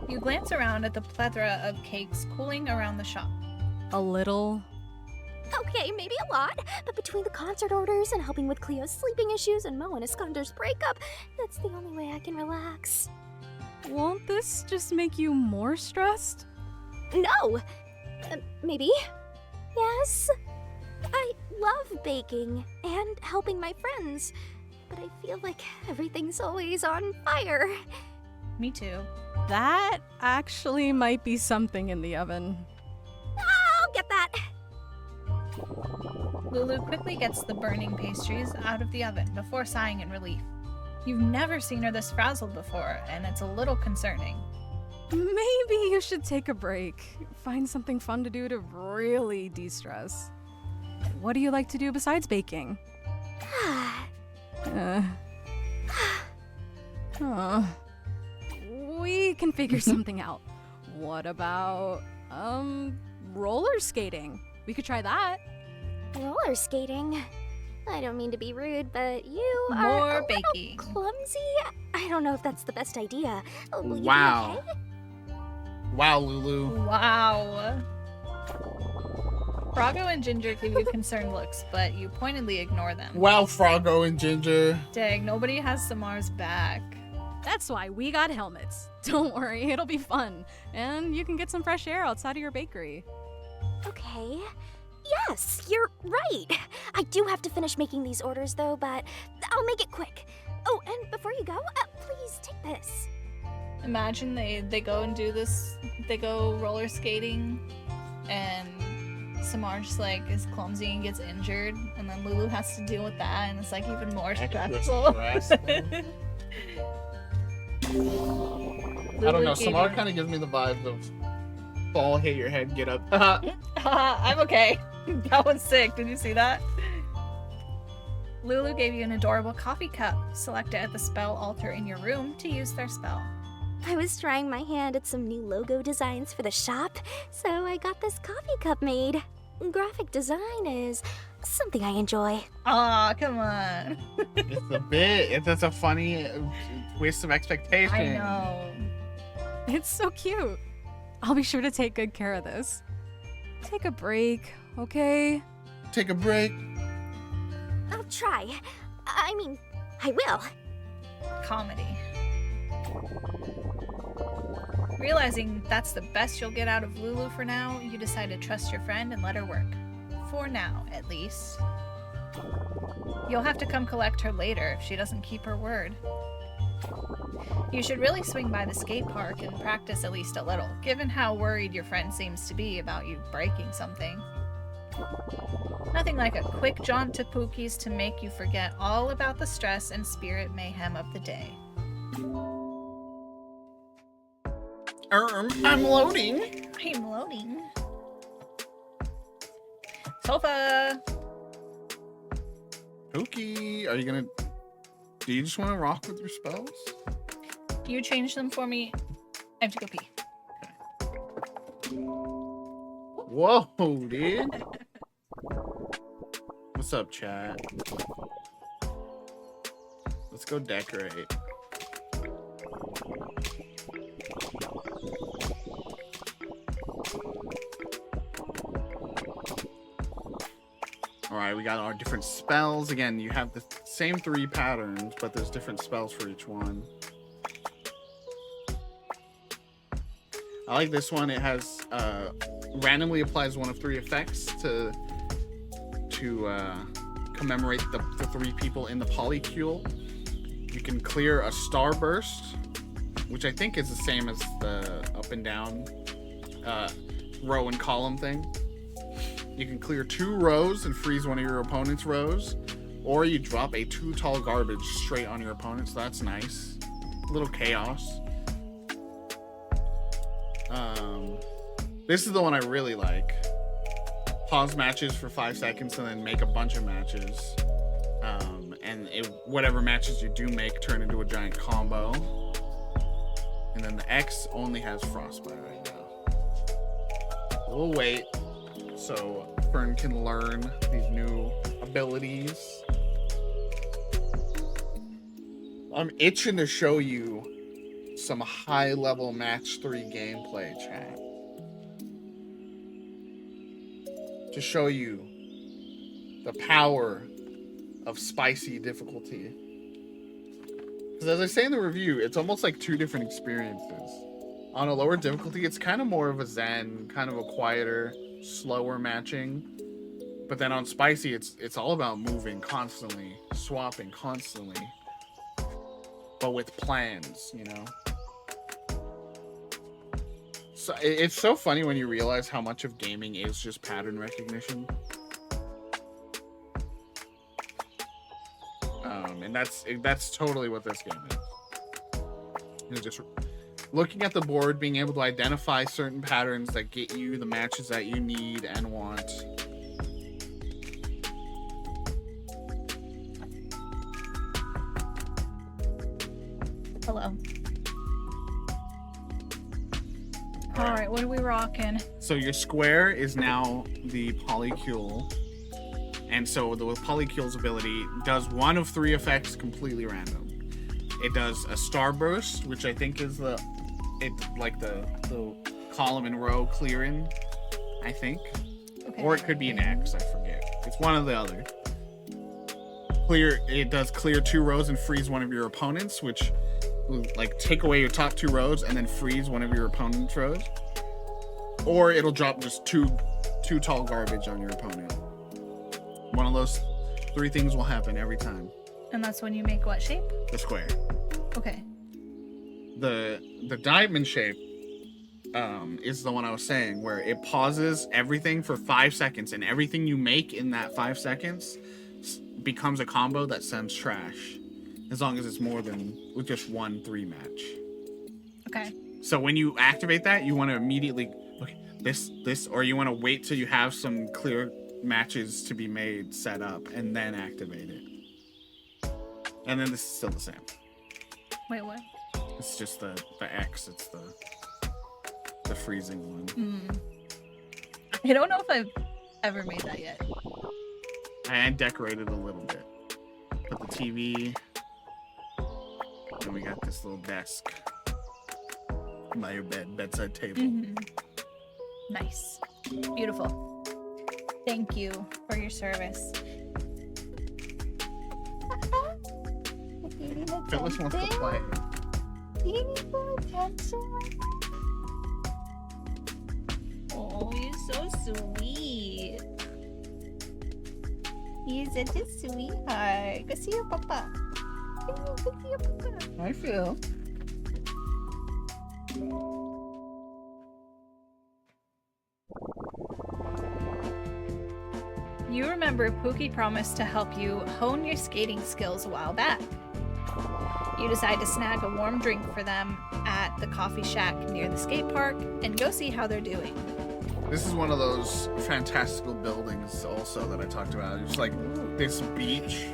You glance around at the plethora of cakes cooling around the shop. A little. Okay, maybe a lot, but between the concert orders and helping with Cleo's sleeping issues and Mo and Iskandar's breakup, that's the only way I can relax. Won't this just make you more stressed? No! Maybe? Yes? I love baking and helping my friends, but I feel like everything's always on fire. Me too. That actually might be something in the oven. I'll get that! Lulu quickly gets the burning pastries out of the oven before sighing in relief. You've never seen her this frazzled before, and it's a little concerning. Maybe you should take a break. Find something fun to do to really de-stress. What do you like to do besides baking? We can figure something out. What about, roller skating? We could try that. Roller skating? I don't mean to be rude, but you are More a baking. little clumsy. I don't know if that's the best idea. Will you Wow. be okay? Wow, Lulu. Wow. Froggo and Ginger give you concerned looks, but you pointedly ignore them. Wow, Froggo and Ginger. Dang, nobody has Samar's back. That's why we got helmets. Don't worry, it'll be fun. And you can get some fresh air outside of your bakery. Okay. Yes, you're right. I do have to finish making these orders though, but I'll make it quick. Oh, and before you go, please take this. Imagine they go and do this. They go roller skating, and Samar just like is clumsy and gets injured, and then Lulu has to deal with that, and it's like even more stressful. I don't know. Samar kind of gives me the vibe of ball hit your head, get up. I'm okay. That was sick. Did you see that? Lulu gave you an adorable coffee cup. Select it at the spell altar in your room to use their spell. I was trying my hand at some new logo designs for the shop, so I got this coffee cup made. Graphic design is something I enjoy. Aw, come on. It's a bit. It's a funny twist of expectation. I know. It's so cute. I'll be sure to take good care of this. Take a break, okay? Take a break. I'll try. I mean, I will. Comedy. Realizing that's the best you'll get out of Lulu for now, you decide to trust your friend and let her work. For now, at least. You'll have to come collect her later if she doesn't keep her word. You should really swing by the skate park and practice at least a little, given how worried your friend seems to be about you breaking something. Nothing like a quick jaunt to Pookie's to make you forget all about the stress and spirit mayhem of the day. I'm loading. I'm loading. Sofa! Pookie, are you gonna... Do you just want to rock with your spells? You change them for me. I have to go pee. Whoa, dude. What's up, chat? Let's go decorate. Alright, we got our different spells. Again, you have the same 3 patterns, but there's different spells for each one. I like this one. It has randomly applies one of 3 effects to commemorate the 3 people in the polycule. You can clear a starburst, which I think is the same as the up and down row and column thing. You can clear 2 rows and freeze one of your opponent's rows, or you drop a 2 tall garbage straight on your opponent, so that's nice. A little chaos. This is the one I really like. Pause matches for 5 seconds and then make a bunch of matches. And whatever matches you do make turn into a giant combo. And then the X only has frostbite right now. We'll wait so Fern can learn these new abilities. I'm itching to show you some high-level match 3 gameplay, chat. To show you the power of spicy difficulty. Because as I say in the review, it's almost like 2 different experiences. On a lower difficulty, it's kind of more of a zen, kind of a quieter, slower matching. But then on spicy, it's all about moving constantly, swapping constantly. But with plans, you know? So it's so funny when you realize how much of gaming is just pattern recognition. And that's totally what this game is. You know, just looking at the board, being able to identify certain patterns that get you the matches that you need and want. Hello. Alright, what are we rocking? So your square is now the polycule. And so the polycule's ability does one of 3 effects completely random. It does a starburst, which I think is the column and row clearing, I think. Okay. Or it could be an X, I forget. It's one or the other. It does clear 2 rows and freeze one of your opponents, which like take away your top 2 roads and then freeze one of your opponent's roads, or it'll drop just two tall garbage on your opponent. One of those 3 things will happen every time. And that's when you make what shape? The square. Okay. The diamond shape is the one I was saying, where it pauses everything for 5 seconds, and everything you make in that 5 seconds becomes a combo that sends trash, as long as it's more than with just 1 3 match. Okay. So when you activate that, you want to immediately this, or you want to wait till you have some clear matches to be made set up and then activate it. And then this is still the same. Wait, what? It's just the X. It's the freezing one. I don't know if I've ever made that yet. I decorated a little bit. Put the TV. And we got this little desk by your bedside table. Nice. Beautiful. Thank you for your service. Phyllis wants to play. Oh, you're so sweet. You're such a sweetheart. Go see your papa. Go see your papa. I feel. You remember Pookie promised to help you hone your skating skills a while back. You decide to snag a warm drink for them at the coffee shack near the skate park and go see how they're doing. This is one of those fantastical buildings also that I talked about. It's like this beach,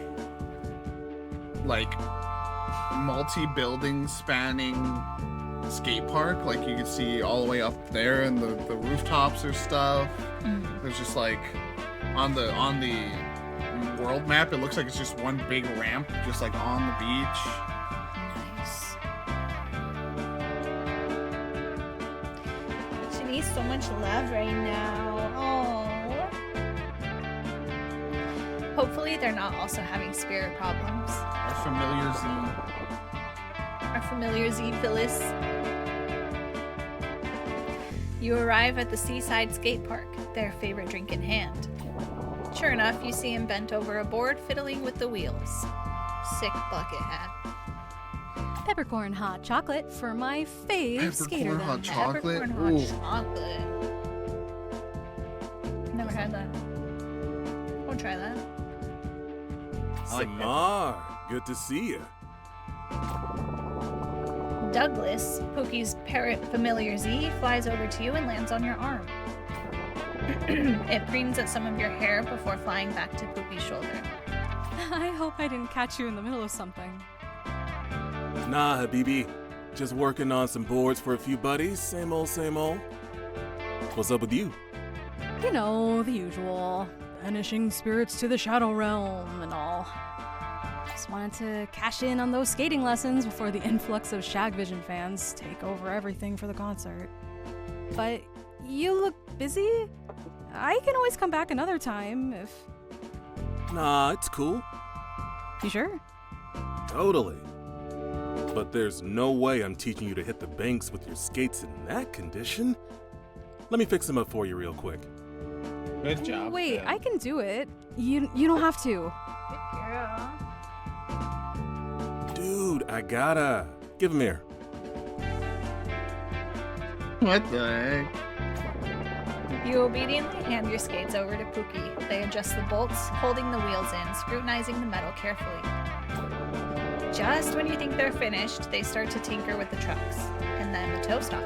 like multi-building spanning skate park. Like you can see all the way up there, and the rooftops or stuff. There's just like on the world map, it looks like it's just one big ramp just like on the beach. Nice. She needs so much love right now. Oh. Hopefully they're not also having spirit problems. Our familiar Z, Phyllis. You arrive at the seaside skate park, their favorite drink in hand. Sure enough, you see him bent over a board fiddling with the wheels. Sick bucket hat. Peppercorn hot chocolate for my fave skater. Peppercorn hot chocolate? Peppercorn Ooh. hot chocolate. Never had that. We'll try that. Hi, Mar. Good to see you. Douglas, Pookie's parrot familiar Z, flies over to you and lands on your arm. It preens at some of your hair before flying back to Pookie's shoulder. I hope I didn't catch you in the middle of something. Nah, Habibi. Just working on some boards for a few buddies. Same old, same old. What's up with you? You know, the usual. Banishing spirits to the Shadow Realm and all. Just wanted to cash in on those skating lessons before the influx of Shagvision fans take over everything for the concert. But you look busy? I can always come back another time if... Nah, it's cool. You sure? Totally. But there's no way I'm teaching you to hit the banks with your skates in that condition. Let me fix them up for you real quick. Good job. Wait, Phil. I can do it. You don't have to. Yeah. Dude, I gotta. Give him here. What the heck? You obediently hand your skates over to Pookie. They adjust the bolts, holding the wheels in, scrutinizing the metal carefully. Just when you think they're finished, they start to tinker with the trucks, and then the toe stop.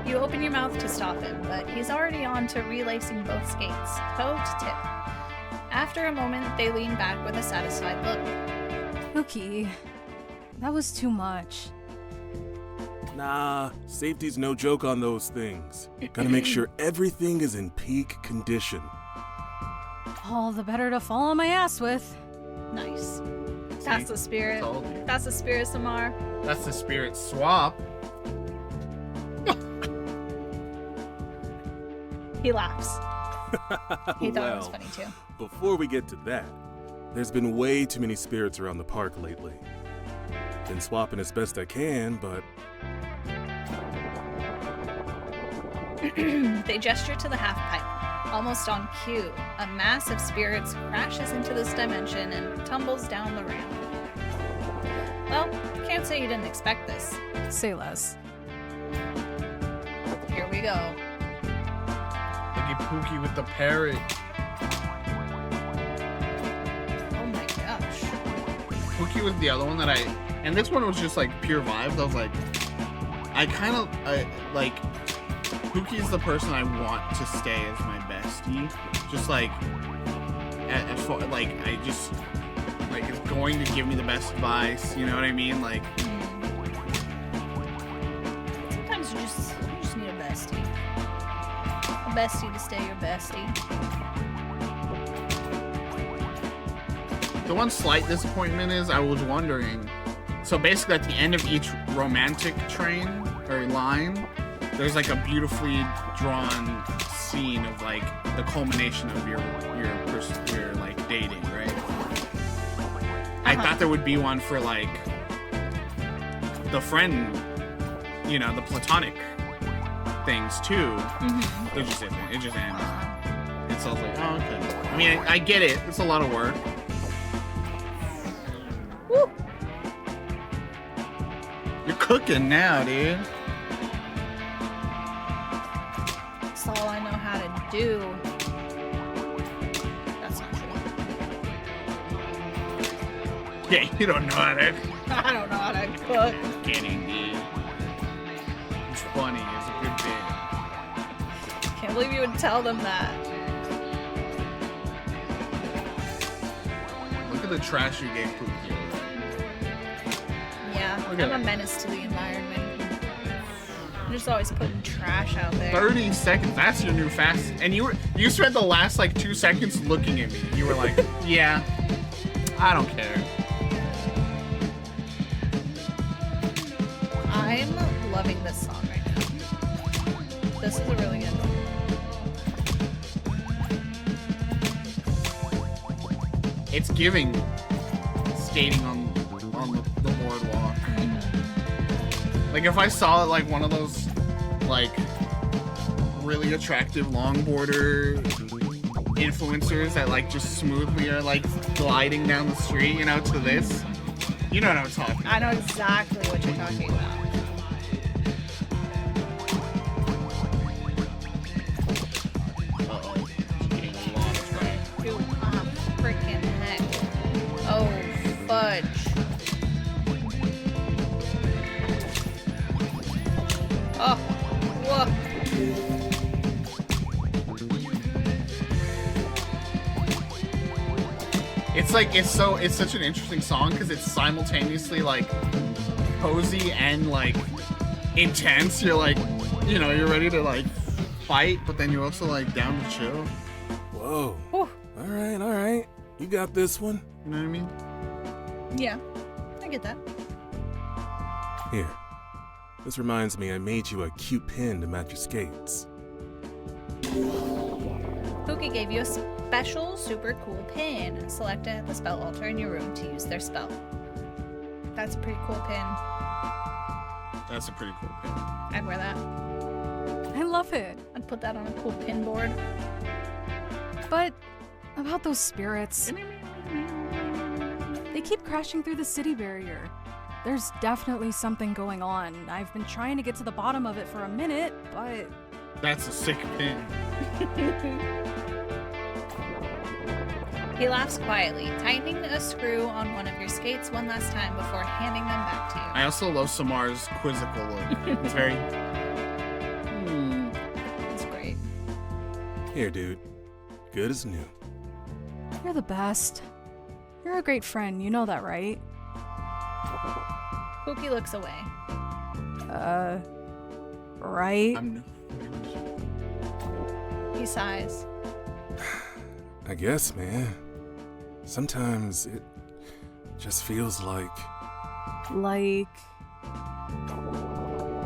You open your mouth to stop him, but he's already on to relacing both skates, toe to tip. After a moment, they lean back with a satisfied look. Pookie, that was too much. Nah, safety's no joke on those things. Gotta make sure everything is in peak condition. All the better to fall on my ass with. Nice. That's the spirit. Told you. That's the spirit, Samar. That's the spirit swap. He laughs. He thought it was Well, funny too. Before we get to that, there's been way too many spirits around the park lately. Been swapping as best I can, but They gesture to the half pipe. Almost on cue, a mass of spirits crashes into this dimension and tumbles down the ramp. Well, can't say you didn't expect this. Say less. Here we go. Look at Pookie with the parrot. Oh my gosh. Pookie was the other one that and this one was just like pure vibes. I was like, like, Pookie's the person I want to stay as my bestie. Just like, as far, like, I just, like, is going to give me the best advice, you know what I mean? Like, Sometimes you just need a bestie. A bestie to stay your bestie. the one slight disappointment is I was wondering, so basically at the end of each romantic train or line, there's like a beautifully drawn scene of like the culmination of your like dating, right? I thought there would be one for like the friend, you know, the platonic things too. Mm-hmm. There just isn't. It just ends. And so I was like, oh, okay. I mean, I get it. It's a lot of work. Woo! You're cooking now, dude. That's all I know how to do. That's not true. Yeah, you don't know how to. I don't know how to cook. I'm kidding, dude. It's funny. It's a good bit. Can't believe you would tell them that. Look at the trash you gave Pookie. Yeah, Look I'm at a it. menace to the environment. I'm just always putting trash out there. 30 seconds. That's your new fast. And you spent the last like 2 seconds looking at me. You were like, yeah, I don't care. I'm loving this song right now. This is a really good one. It's giving skating on the boardwalk. Like if I saw it like one of those like really attractive longboarder influencers that like just smoothly are like gliding down the street, you know, to this. You know what I'm talking about. I know exactly what you're talking about. Uh-oh. Getting a lot of trash. Dude, freaking heck. Oh, fudge. Oh, whoa. It's like it's such an interesting song because it's simultaneously like cozy and like intense. You're like, you know, you're ready to like fight, but then you're also like down to chill. Whoa. Whew. All right. You got this one. You know what I mean? Yeah, I get that. Here. This reminds me I made you a cute pin to match your skates. Pookie gave you a special super cool pin. Select it at the spell altar in your room to use their spell. That's a pretty cool pin. That's a pretty cool pin. I'd wear that. I love it. I'd put that on a cool pin board. But about those spirits, they keep crashing through the city barrier. There's definitely something going on. I've been trying to get to the bottom of it for a minute, but That's a sick pin. He laughs quietly, tightening a screw on one of your skates one last time before handing them back to you. I also love Samar's quizzical look. It's very. It's great. Here, dude. Good as new. you're the best. You're a great friend, you know that, right? Pookie looks away. Right? He sighs. I guess, man. Sometimes it just feels like. Like.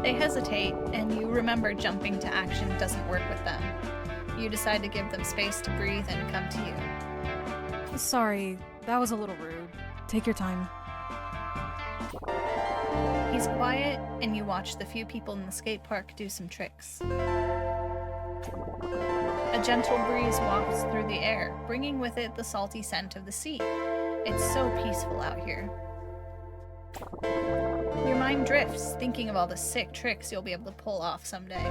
They hesitate, and you remember jumping to action doesn't work with them. You decide to give them space to breathe and come to you. Sorry, that was a little rude. Take your time. He's quiet, and you watch the few people in the skate park do some tricks. A gentle breeze wafts through the air, bringing with it the salty scent of the sea. It's so peaceful out here. Your mind drifts, thinking of all the sick tricks you'll be able to pull off someday.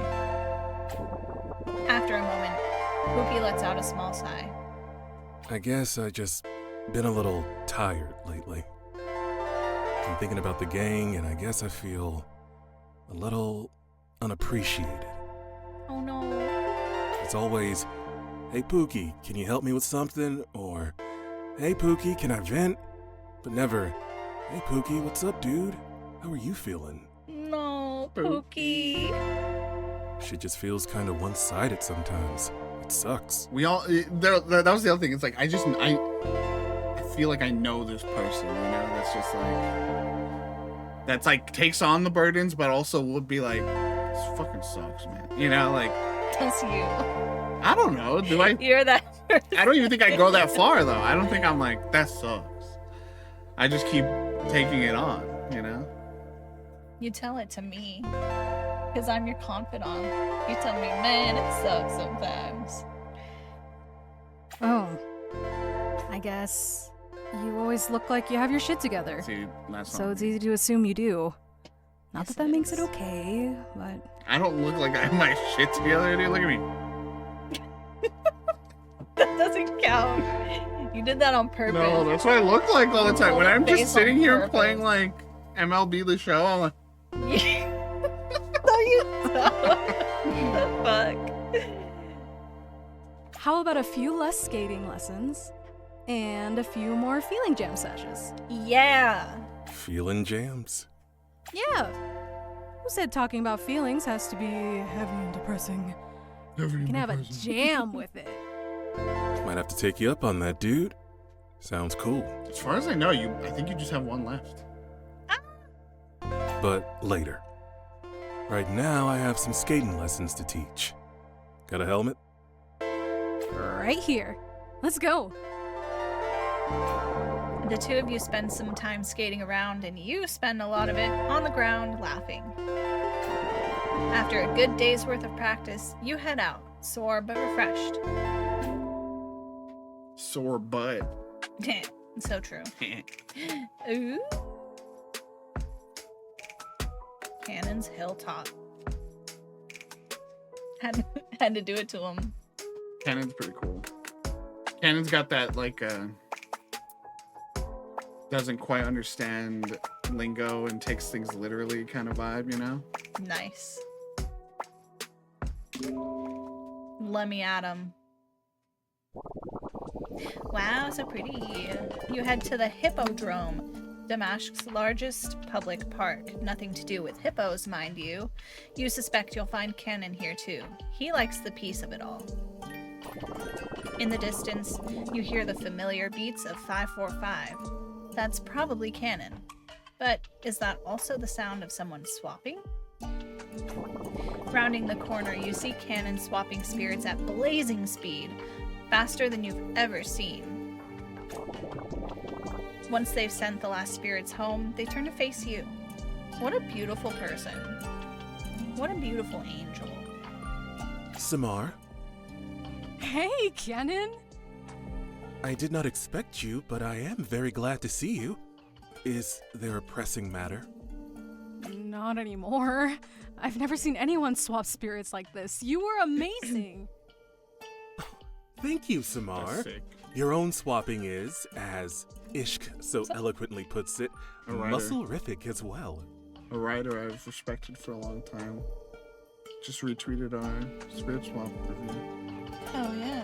After a moment, Pookie lets out a small sigh. I guess I just been a little tired lately. I'm thinking about the gang, and I guess I feel a little unappreciated. Oh no. It's always, hey Pookie, can you help me with something? Or, hey Pookie, can I vent? But never, hey Pookie, what's up, dude? How are you feeling? No, Pookie. Shit just feels kind of one-sided sometimes. It sucks. We all that was the other thing. It's like I feel like I know this person, you know, that's like takes on the burdens, but also would be like, this fucking sucks, man. You know, like That's you. I don't know. Do I? You're that person. I don't even think I go that far though. I don't think I'm like that sucks. I just keep taking it on, you know. You tell it to me, because I'm your confidant. You tell me, man, it sucks sometimes. Oh. I guess you always look like you have your shit together. See, that's So not it's me. easy to assume you do. Not Yes, that it makes is. it okay, but I don't look like I have my shit together, dude. Look at me. That doesn't count. You did that on purpose. No, that's what I look like all the time. When I'm Face just sitting on here purpose. playing like MLB The Show, I'm like, No, you don't. The fuck? how about a few less skating lessons and a few more feeling jam sessions? Yeah. Feeling jams? Yeah. Who said talking about feelings has to be heavy and depressing? You can have a jam with it. Might have to take you up on that, dude. Sounds cool. as far as I know, I think you just have one left. But later. Right now, I have some skating lessons to teach. Got a helmet? Right here. Let's go. The two of you spend some time skating around, and you spend a lot of it on the ground laughing. After a good day's worth of practice, you head out, sore but refreshed. Sore butt. So true. Ooh. Cannon's Hilltop. Had to do it to him. Cannon's pretty cool. Cannon's got that like doesn't quite understand lingo and takes things literally kind of vibe, you know? Nice. Let me at him. Wow, so pretty. You head to the Hippodrome, Damashq's largest public park. Nothing to do with hippos, mind you. You suspect you'll find Cannon here too. He likes the peace of it all. In the distance, you hear the familiar beats of 545. That's probably Cannon. But is that also the sound of someone swapping? Rounding the corner, you see Cannon swapping spirits at blazing speed, faster than you've ever seen. Once they've sent the last spirits home, they turn to face you. What a beautiful person. What a beautiful angel. Samar, Hey, Cannon. I did not expect you, but I am very glad to see you. Is there a pressing matter? Not anymore. I've never seen anyone swap spirits like this. You were amazing. Thank you, Samar. That's sick. Your own swapping is, as Ishk so eloquently puts it, A writer. muscle-rific as well. A writer I've respected for a long time. Just retweeted our Spirit Swap review. Oh yeah.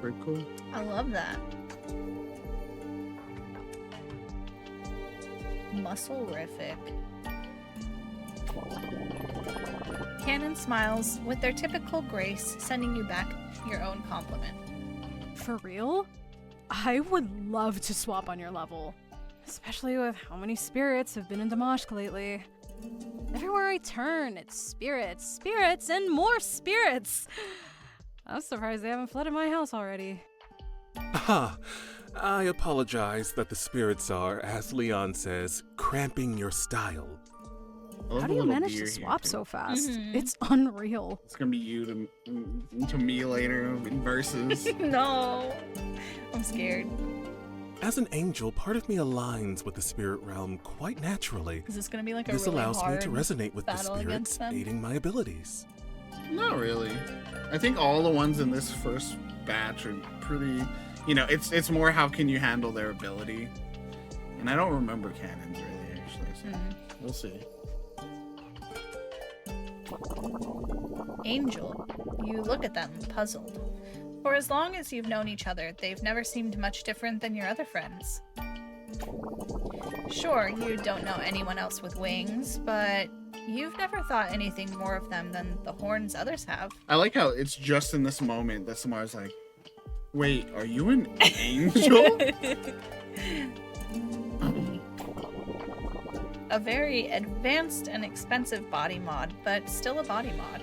Very cool. I love that. Muscle-rific. Cannon smiles with their typical grace, sending you back your own compliment. For real? I would love to swap on your level. Especially with how many spirits have been in Damashq lately. Everywhere I turn, it's spirits, spirits, and more spirits! I'm surprised they haven't flooded my house already. Ah, I apologize that the spirits are, as Leon says, cramping your style. How do you manage to swap so fast? It's unreal. It's gonna be you to me later in verses. No. I'm scared. As an angel, part of me aligns with the spirit realm quite naturally. Is this gonna be like a This really allows me hard to resonate with the battle against spirits, them? aiding my abilities. Not really. I think all the ones in this first batch are pretty. It's more how can you handle their ability. And I don't remember cannons really, actually. So we'll see. Angel, you look at them, puzzled. For as long as you've known each other, they've never seemed much different than your other friends. Sure, you don't know anyone else with wings, but you've never thought anything more of them than the horns others have. I like how it's just in this moment that Samar's like, wait, are you an angel? A very advanced and expensive body mod, but still a body mod.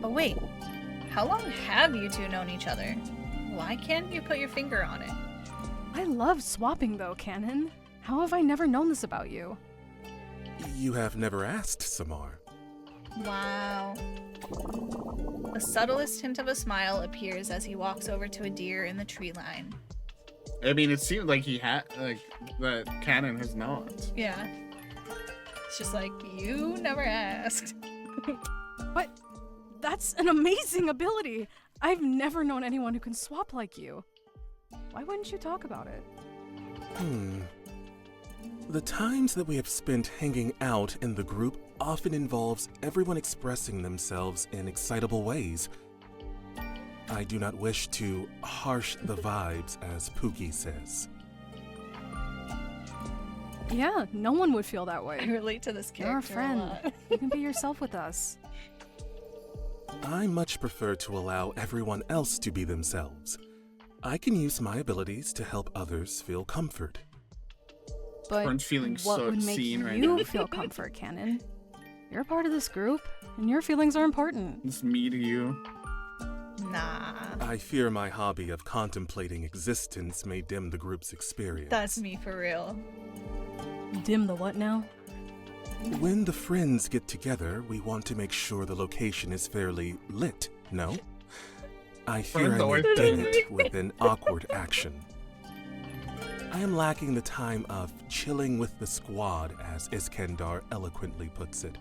But wait, how long have you two known each other? Why can't you put your finger on it? I love swapping though, Canon. How have I never known this about you? You have never asked, Samar. Wow. The subtlest hint of a smile appears as he walks over to a deer in the tree line. I mean, it seems like that canon has not. Yeah. It's just like, you never asked. But that's an amazing ability. I've never known anyone who can swap like you. Why wouldn't you talk about it? The times that we have spent hanging out in the group often involves everyone expressing themselves in excitable ways. I do not wish to harsh the vibes, as Pookie says. Yeah, no one would feel that way. I relate to this character You're a friend. a lot. You can be yourself with us. I much prefer to allow everyone else to be themselves. I can use my abilities to help others feel comfort. But Fern's feeling what so would make seen right you now. feel comfort, Canon? You're a part of this group, and your feelings are important. It's me to you. Nah. I fear my hobby of contemplating existence may dim the group's experience. That's me for real. Dim the what now? When the friends get together, we want to make sure the location is fairly lit, no? I fear Friends I may always dim do it with an awkward action. I am lacking the time of chilling with the squad, as Iskandar eloquently puts it.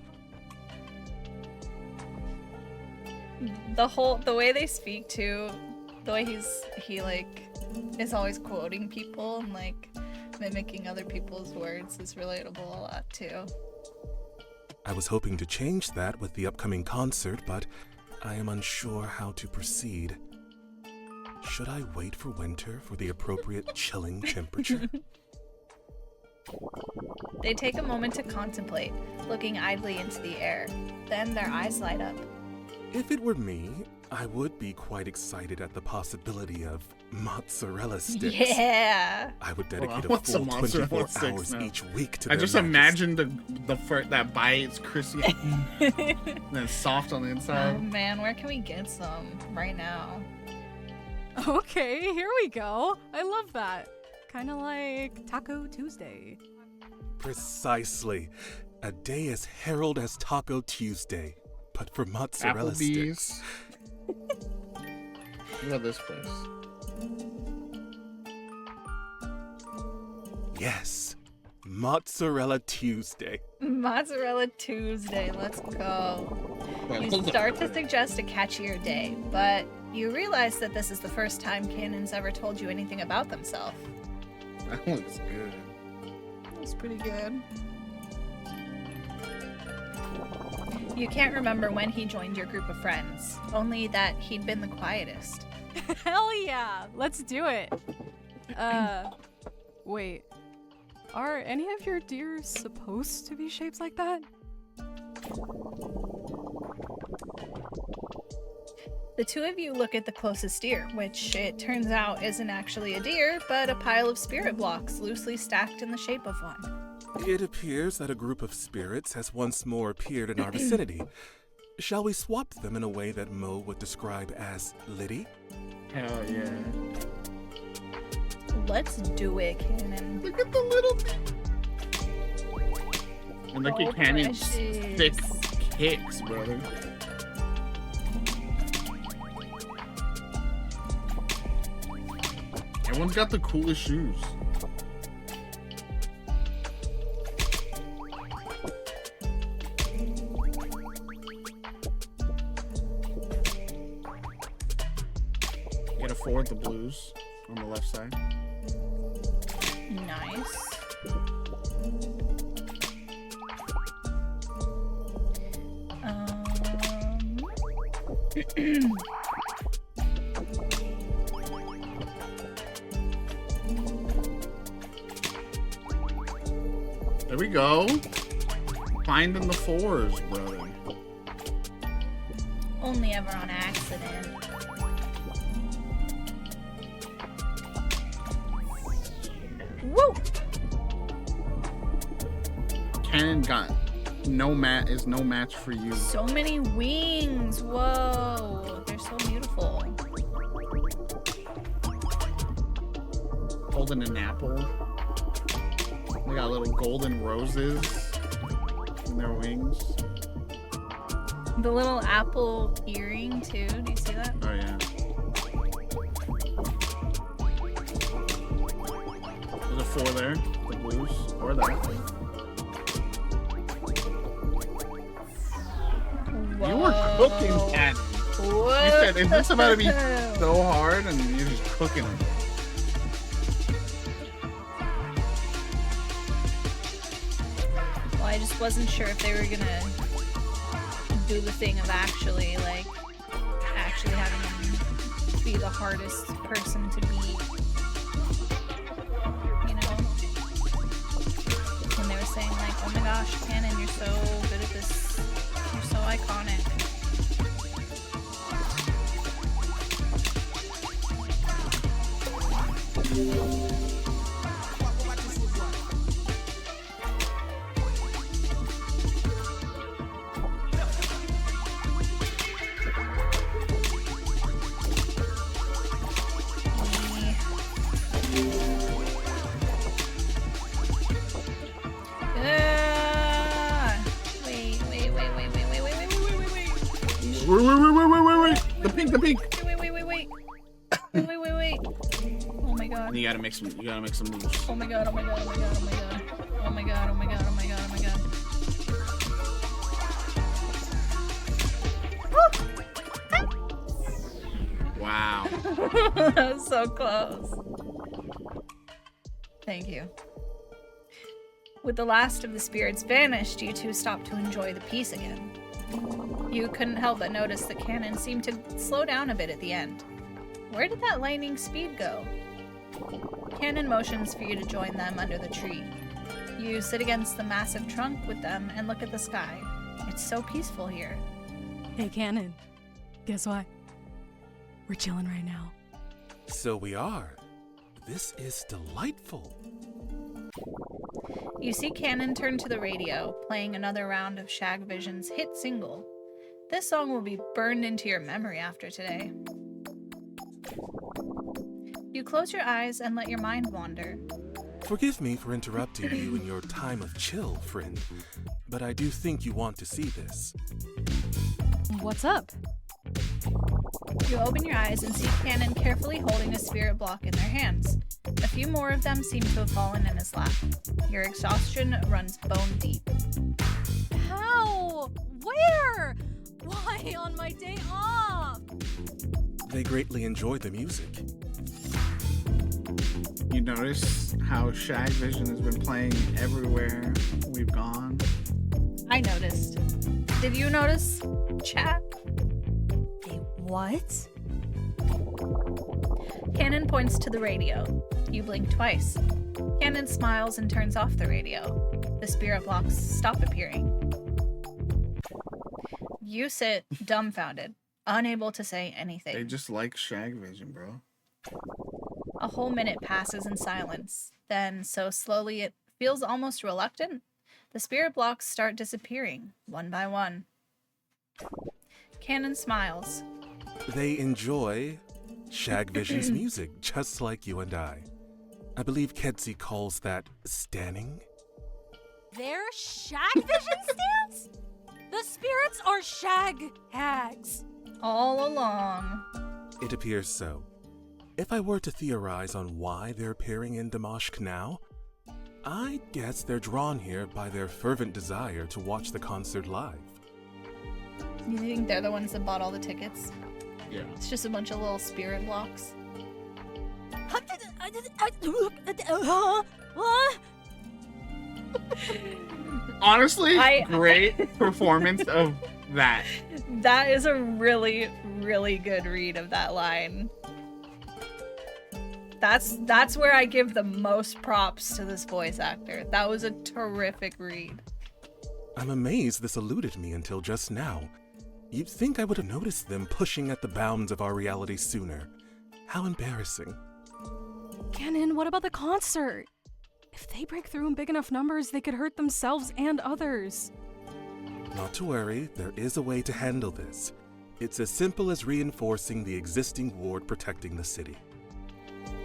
The way they speak too, the way he is always quoting people and mimicking other people's words is relatable a lot too. I was hoping to change that with the upcoming concert, but I am unsure how to proceed. Should I wait for winter for the appropriate chilling temperature? They take a moment to contemplate, looking idly into the air. Then their eyes light up. If it were me, I would be quite excited at the possibility of mozzarella sticks. Yeah. I would dedicate a want full some mozzarella 24 sticks hours now. each week to I their just majesty. imagine that bite. It's crispy, and then soft on the Oh inside. man, where can we get some right now? Okay, here we go. I love that. Kind of like Taco Tuesday. Precisely. A day as herald as Taco Tuesday, but for mozzarella Applebee's. sticks. What about this place? Yes, Mozzarella Tuesday. Mozzarella Tuesday, let's go. You start to suggest a catchier day, but you realize that this is the first time Canon's ever told you anything about themselves. That looks good. That's pretty good. You can't remember when he joined your group of friends, only that he'd been the quietest. Hell yeah! Let's do it. Wait. Are any of your deer supposed to be shaped like that? The two of you look at the closest deer, which it turns out isn't actually a deer, but a pile of spirit blocks loosely stacked in the shape of one. It appears that a group of spirits has once more appeared in our vicinity. Shall we swap them in a way that Mo would describe as litty? Hell yeah. Let's do it, Cannon. Look at the little thing. And look at Cannon's precious. thick kicks, brother. Everyone's got the coolest shoes. Get a 4 with the blues on the left side. Nice. There we go. Finding the 4s, brother. Only ever on accident. Woo! Cannon got no match for you. So many wings. Whoa. They're so beautiful. Holding an apple. They got little golden roses in their wings. The little apple earring, too. Do you see that? Oh, yeah. There's a 4 there. The blues. Or that. You were cooking, Cat. What? You said, is this about to be so hard? And you're just cooking it. Well, I just wasn't sure if they were gonna do the thing of actually having him be the hardest person to beat. You know? When they were saying like, oh my gosh, Cannon, you're so good at this. You're so iconic. Wait. The pink. Wait. Oh my god. And you gotta make some moves. Oh my god. Wow. That was so close. Thank you. With the last of the spirits vanished, you two stopped to enjoy the peace again. You couldn't help but notice that Cannon seemed to slow down a bit at the end. Where did that lightning speed go? Cannon motions for you to join them under the tree. You sit against the massive trunk with them and look at the sky. It's so peaceful here. Hey, Cannon. Guess what? We're chilling right now. So we are. This is delightful. You see Cannon turn to the radio, playing another round of Shag Vision's hit single. This song will be burned into your memory after today. You close your eyes and let your mind wander. Forgive me for interrupting you in your time of chill, friend, but I do think you want to see this. What's up? You open your eyes and see Cannon carefully holding a spirit block in their hands. A few more of them seem to have fallen in his lap. Your exhaustion runs bone deep. How? Where? Why on my day off? They greatly enjoy the music. You notice how Shag Vision has been playing everywhere we've gone? I noticed. Did you notice, chat? What? Cannon points to the radio. You blink twice. Cannon smiles and turns off the radio. The spirit blocks stop appearing. You sit dumbfounded, unable to say anything. They just like Shag Vision, bro. A whole minute passes in silence. Then, so slowly it feels almost reluctant, the spirit blocks start disappearing, one by one. Cannon smiles. They enjoy Shag Vision's music, just like you and I. I believe Ketzi calls that stanning. Their shag vision stance? The spirits are shag hags. All along. It appears so. If I were to theorize on why they're appearing in Damashq now, I guess they're drawn here by their fervent desire to watch the concert live. You think they're the ones that bought all the tickets? Yeah. It's just a bunch of little spirit blocks. Honestly, great performance of that. That is a really, really good read of that line. That's where I give the most props to this voice actor. That was a terrific read. I'm amazed this eluded me until just now. You'd think I would have noticed them pushing at the bounds of our reality sooner. How embarrassing. Cannon, what about the concert? If they break through in big enough numbers, they could hurt themselves and others. Not to worry, there is a way to handle this. It's as simple as reinforcing the existing ward protecting the city.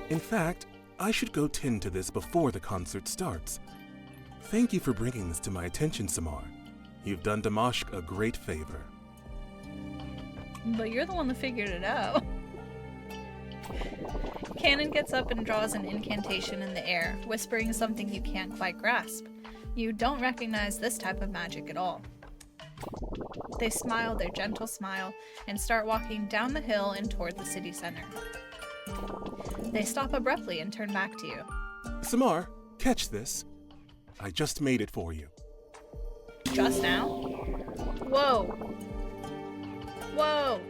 In fact, I should go tend to this before the concert starts. Thank you for bringing this to my attention, Samar. You've done Damashq a great favor. But you're the one that figured it out. Cannon gets up and draws an incantation in the air, whispering something you can't quite grasp. You don't recognize this type of magic at all. They smile their gentle smile and start walking down the hill and toward the city center. They stop abruptly and turn back to you. Samar, catch this. I just made it for you. Just now? Whoa. Whoa.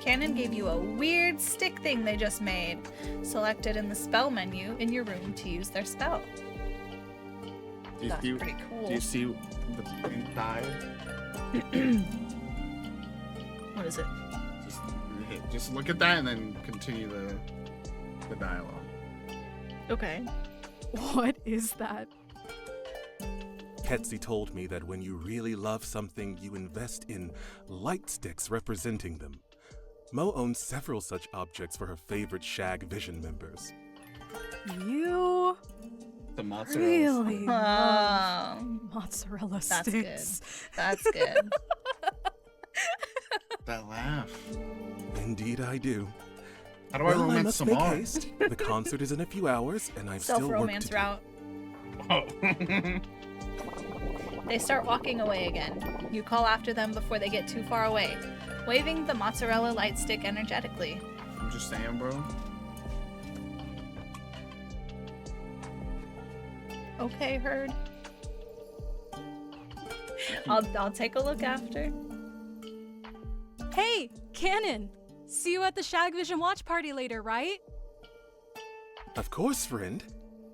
Cannon gave you a weird stick thing they just made. Select it in the spell menu in your room to use their spell. That's pretty cool. Do you see the inside? What is it? Just look at that and then continue the dialogue. Okay. What is that? Ketzi told me that when you really love something, you invest in light sticks representing them. Mo owns several such objects for her favorite Shag Vision members. You The mozzarella. really love mozzarella That's sticks. good. That's good. That laugh. Indeed I do. How do I Well, I romance must make Samar? haste. The concert is in a few hours, and I've still work to Self-romance do. route. Oh. They start walking away again. You call after them before they get too far away, waving the mozzarella light stick energetically. I'm just saying, bro. Okay, Herd. I'll take a look after. Hey, Cannon! See you at the Shag Vision watch party later, right? Of course, friend.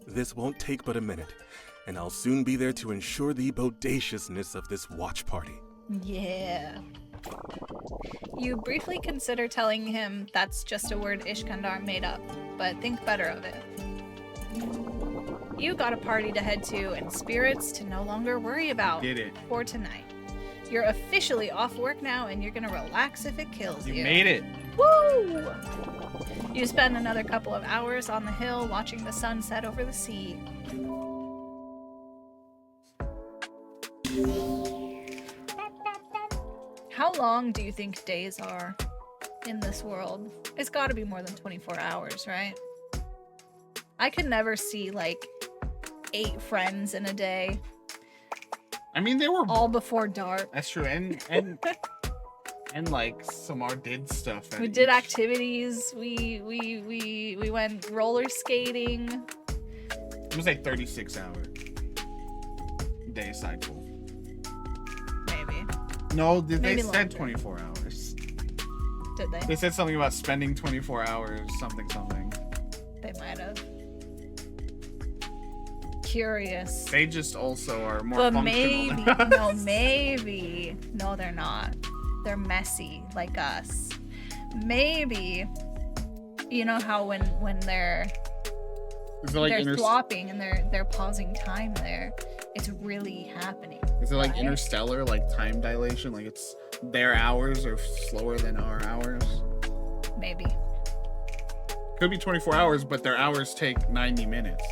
This won't take but a minute, and I'll soon be there to ensure the bodaciousness of this watch party. Yeah. You briefly consider telling him that's just a word Ishkandar made up, but think better of it. You got a party to head to and spirits to no longer worry about Did it. for tonight. You're officially off work now and you're gonna relax if it kills you. You made it. Woo! You spend another couple of hours on the hill watching the sun set over the sea. How long do you think days are in this world? It's gotta be more than 24 hours, right? I could never see like 8 friends in a day. I mean, they were all before dark. That's true, and like Samar did stuff. We did activities. We went roller skating. It was like 36-hour day cycle. Maybe. No, they Maybe said longer. 24 hours. Did they? They said something about spending 24 hours, something. They might have. Curious. They just also are more But functional maybe, than us. no, maybe. No, they're not. They're messy like us. Maybe, you know how when they're Is it like they're swapping and they're pausing time there, it's really happening. Is it like right? interstellar, like time dilation? Like it's their hours are slower than our hours? Maybe. Could be 24 hours, but their hours take 90 minutes.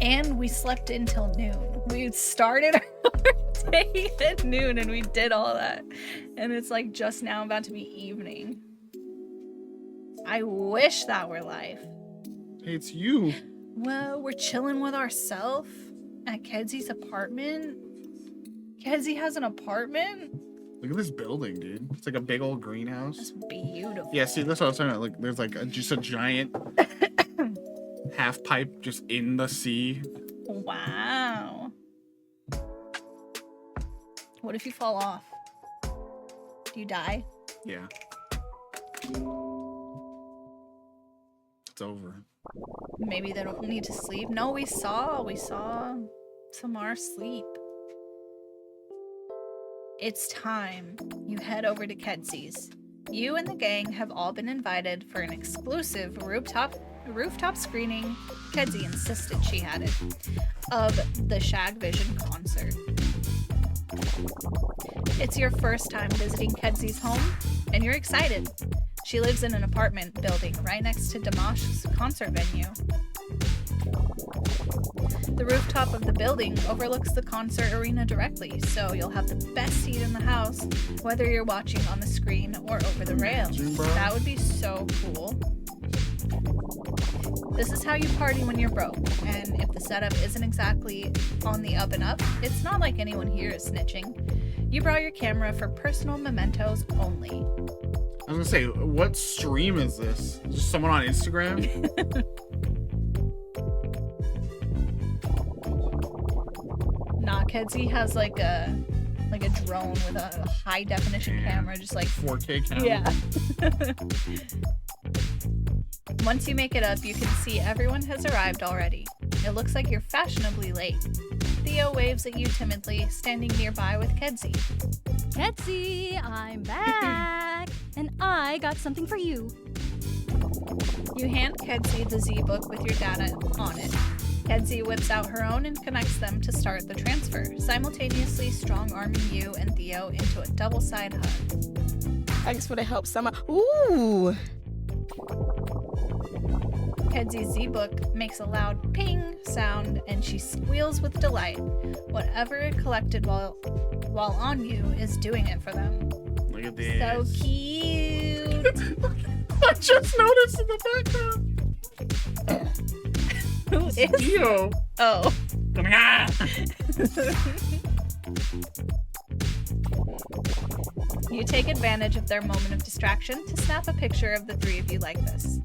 And we slept until noon. We started our day at noon and we did all that. And it's like just now about to be evening. I wish that were life. Hey, it's you. Well, we're chilling with ourselves at Kedsy's apartment. Kedsy has an apartment? Look at this building, dude. It's like a big old greenhouse. That's beautiful. Yeah, see, that's what I was talking about. Like, there's like just a giant half pipe just in the sea. Wow. What if you fall off? Do you die? Yeah. It's over. Maybe they don't need to sleep. No, we saw Samar sleep. It's time you head over to Kedsy's. You and the gang have all been invited for an exclusive rooftop screening, Kedsy insisted she had it, of the Shag Vision concert. It's your first time visiting Kedsy's home, and you're excited. She lives in an apartment building right next to Damash's concert venue. The rooftop of the building overlooks the concert arena directly, so you'll have the best seat in the house, whether you're watching on the screen or over the rail. That would be so cool. This is how you party when you're broke, and if the setup isn't exactly on the up and up, it's not like anyone here is snitching. You brought your camera for personal mementos only. I was gonna say, what stream is this? Just someone on Instagram? Nah, Kedsy has like a drone with a high definition camera, just like 4K camera. Yeah. Once you make it up, you can see everyone has arrived already. It looks like you're fashionably late. Theo waves at you timidly, standing nearby with Kedsy. Kedsy, I'm back, and I got something for you. You hand Kedsy the Z-book with your data on it. Kedsy whips out her own and connects them to start the transfer, simultaneously strong-arming you and Theo into a double-side hug. Thanks for the help, Summer. Ooh! Kedsy's Z-book makes a loud ping sound and she squeals with delight. Whatever it collected while on you is doing it for them. Look at this. So cute. I just noticed in the background. Who is Theo? Oh. You take advantage of their moment of distraction to snap a picture of the three of you like this.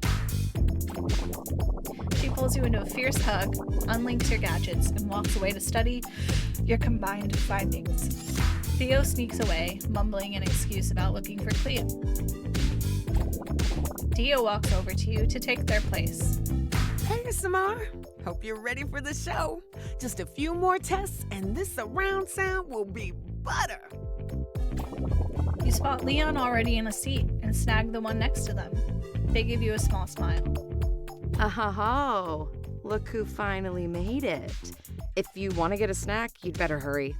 She pulls you into a fierce hug, unlinks your gadgets, and walks away to study your combined findings. Theo sneaks away, mumbling an excuse about looking for Cleo. Theo walks over to you to take their place. Hey, Samar. Hope you're ready for the show. Just a few more tests, and this surround sound will be butter. You spot Leon already in a seat and snag the one next to them. They give you a small smile. Oh, look who finally made it. If you want to get a snack, you'd better hurry.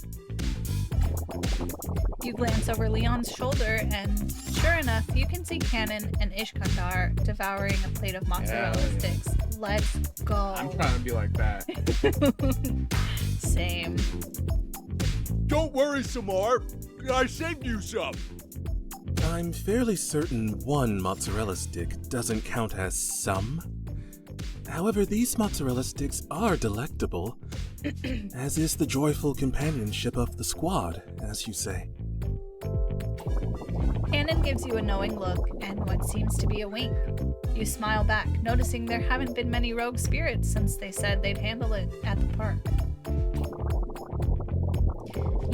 You glance over Leon's shoulder, and sure enough, you can see Cannon and Ishkandar devouring a plate of mozzarella sticks. Let's go. I'm trying to be like that. Same. Don't worry, Samar. I saved you some. I'm fairly certain one mozzarella stick doesn't count as some. However, these mozzarella sticks are delectable, as is the joyful companionship of the squad, as you say. Cannon gives you a knowing look and what seems to be a wink. You smile back, noticing there haven't been many rogue spirits since they said they'd handle it at the park.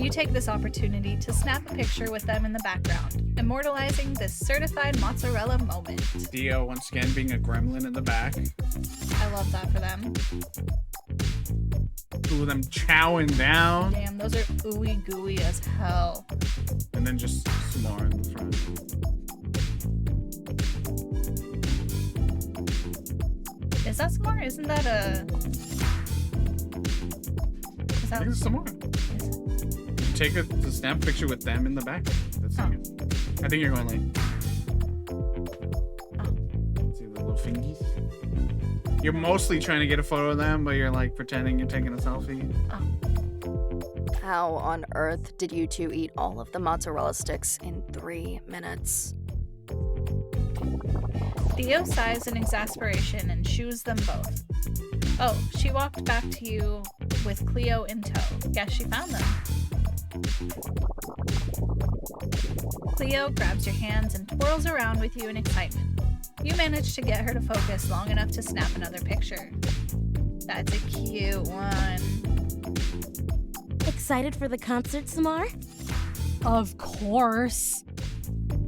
You take this opportunity to snap a picture with them in the background, immortalizing this certified mozzarella moment. Theo, once again, being a gremlin in the back. I love that for them. Ooh, them chowing down. Damn, those are ooey gooey as hell. And then just some more in the front. Is that some more? Isn't that a... Is I that... think it's some more. Take a snap picture with them in the back. That's it. I think you're going like. fingies. You're mostly trying to get a photo of them, but you're like pretending you're taking a selfie. How on earth did you two eat all of the mozzarella sticks in 3 minutes? Theo sighs in exasperation and shoos them both. Oh, she walked back to you with Cleo in tow. Guess she found them. Cleo grabs your hands and twirls around with you in excitement. You manage to get her to focus long enough to snap another picture. That's a cute one. Excited for the concert, Samar? Of course.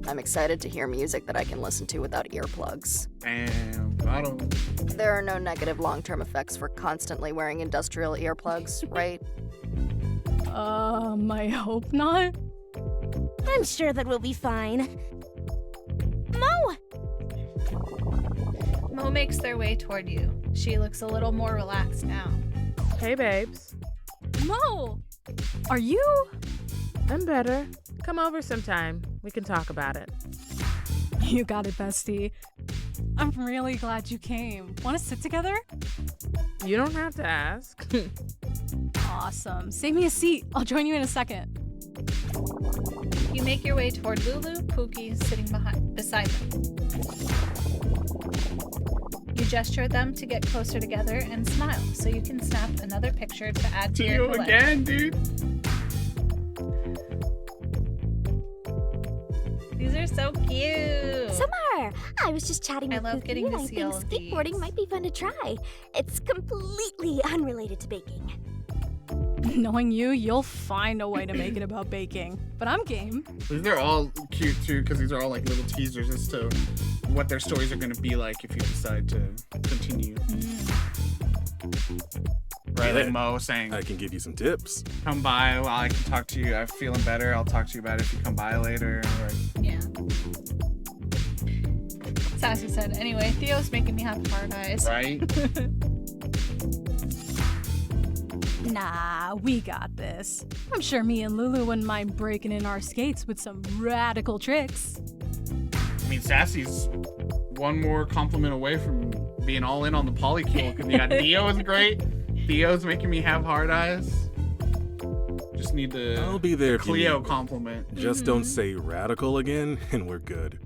I'm excited to hear music that I can listen to without earplugs. Damn, got him. There are no negative long-term effects for constantly wearing industrial earplugs, right? I hope not. I'm sure that we'll be fine. Mo! Mo makes their way toward you. She looks a little more relaxed now. Hey, babes. Mo! Are you? I'm better. Come over sometime. We can talk about it. You got it, bestie. I'm really glad you came. Want to sit together? You don't have to ask. Awesome. Save me a seat. I'll join you in a second. You make your way toward Lulu, Pookie sitting beside them. You gesture at them to get closer together and smile so you can snap another picture to add to your collection. Again, dude. These are so cute. Samar, I was just chatting with love Pookie getting and to I see think all of skateboarding these. might be fun to try. It's completely unrelated to baking. Knowing you, you'll find a way to make it about baking. But I'm game. These are all cute too, because these are all like little teasers as to what their stories are going to be like if you decide to continue. Right, like Mo saying, I can give you some tips. come by while I can talk to you. I'm feeling better. I'll talk to you about it if you come by later. Like, Yeah. Sassy said, anyway, Theo's making me have hard eyes. right? Nah, we got this. I'm sure me and Lulu wouldn't mind breaking in our skates with some radical tricks. I mean, Sassy's one more compliment away from being all in on the polycule, because you got Theo is great. Theo's making me have hard eyes. Just need the I'll be there if you Cleo need me. compliment. Just don't say radical again, and we're good.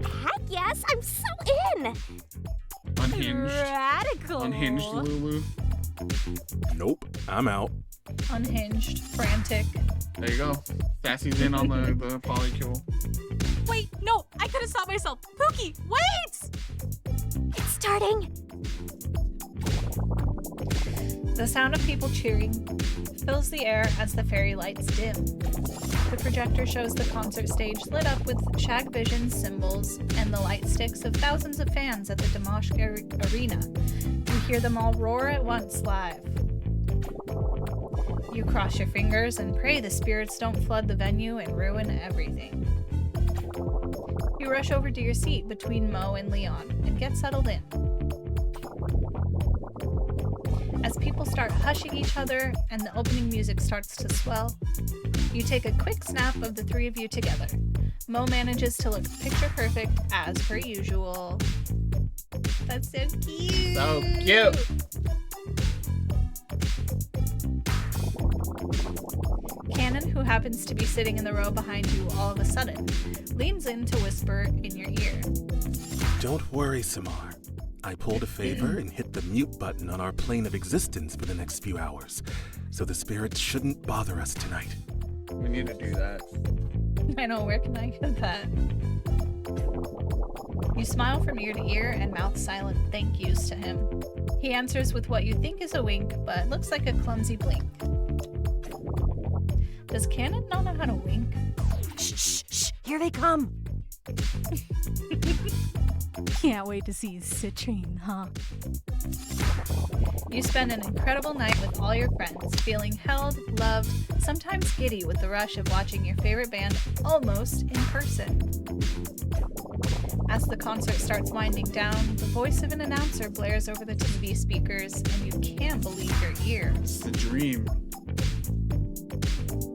Heck yes, I'm so in! Unhinged. Radical. Unhinged Lulu. Nope, I'm out. Unhinged, frantic. There you go. Sassy's in on the polycule. Wait, no, I couldn't stop myself. Pookie, wait! It's starting! The sound of people cheering fills the air as the fairy lights dim. The projector shows the concert stage lit up with Shag Vision symbols and the light sticks of thousands of fans at the Dimash Arena. You hear them all roar at once live. You cross your fingers and pray the spirits don't flood the venue and ruin everything. You rush over to your seat between Mo and Leon and get settled in. As people start hushing each other and the opening music starts to swell, you take a quick snap of the three of you together. Mo manages to look picture perfect as per usual. That's so cute. So cute. Cannon, who happens to be sitting in the row behind you all of a sudden, leans in to whisper in your ear. Don't worry, Samar. I pulled a favor and hit the mute button on our plane of existence for the next few hours, so the spirits shouldn't bother us tonight. We need to do that. I know, where can I get that? You smile from ear to ear and mouth silent thank yous to him. He answers with what you think is a wink, but looks like a clumsy blink. Does Cannon not know how to wink? Shh, shh, shh. Here they come. Can't wait to see Citrine, huh? You spend an incredible night with all your friends, feeling held, loved, sometimes giddy with the rush of watching your favorite band almost in person. As the concert starts winding down, the voice of an announcer blares over the TV speakers, and you can't believe your ears. It's a dream.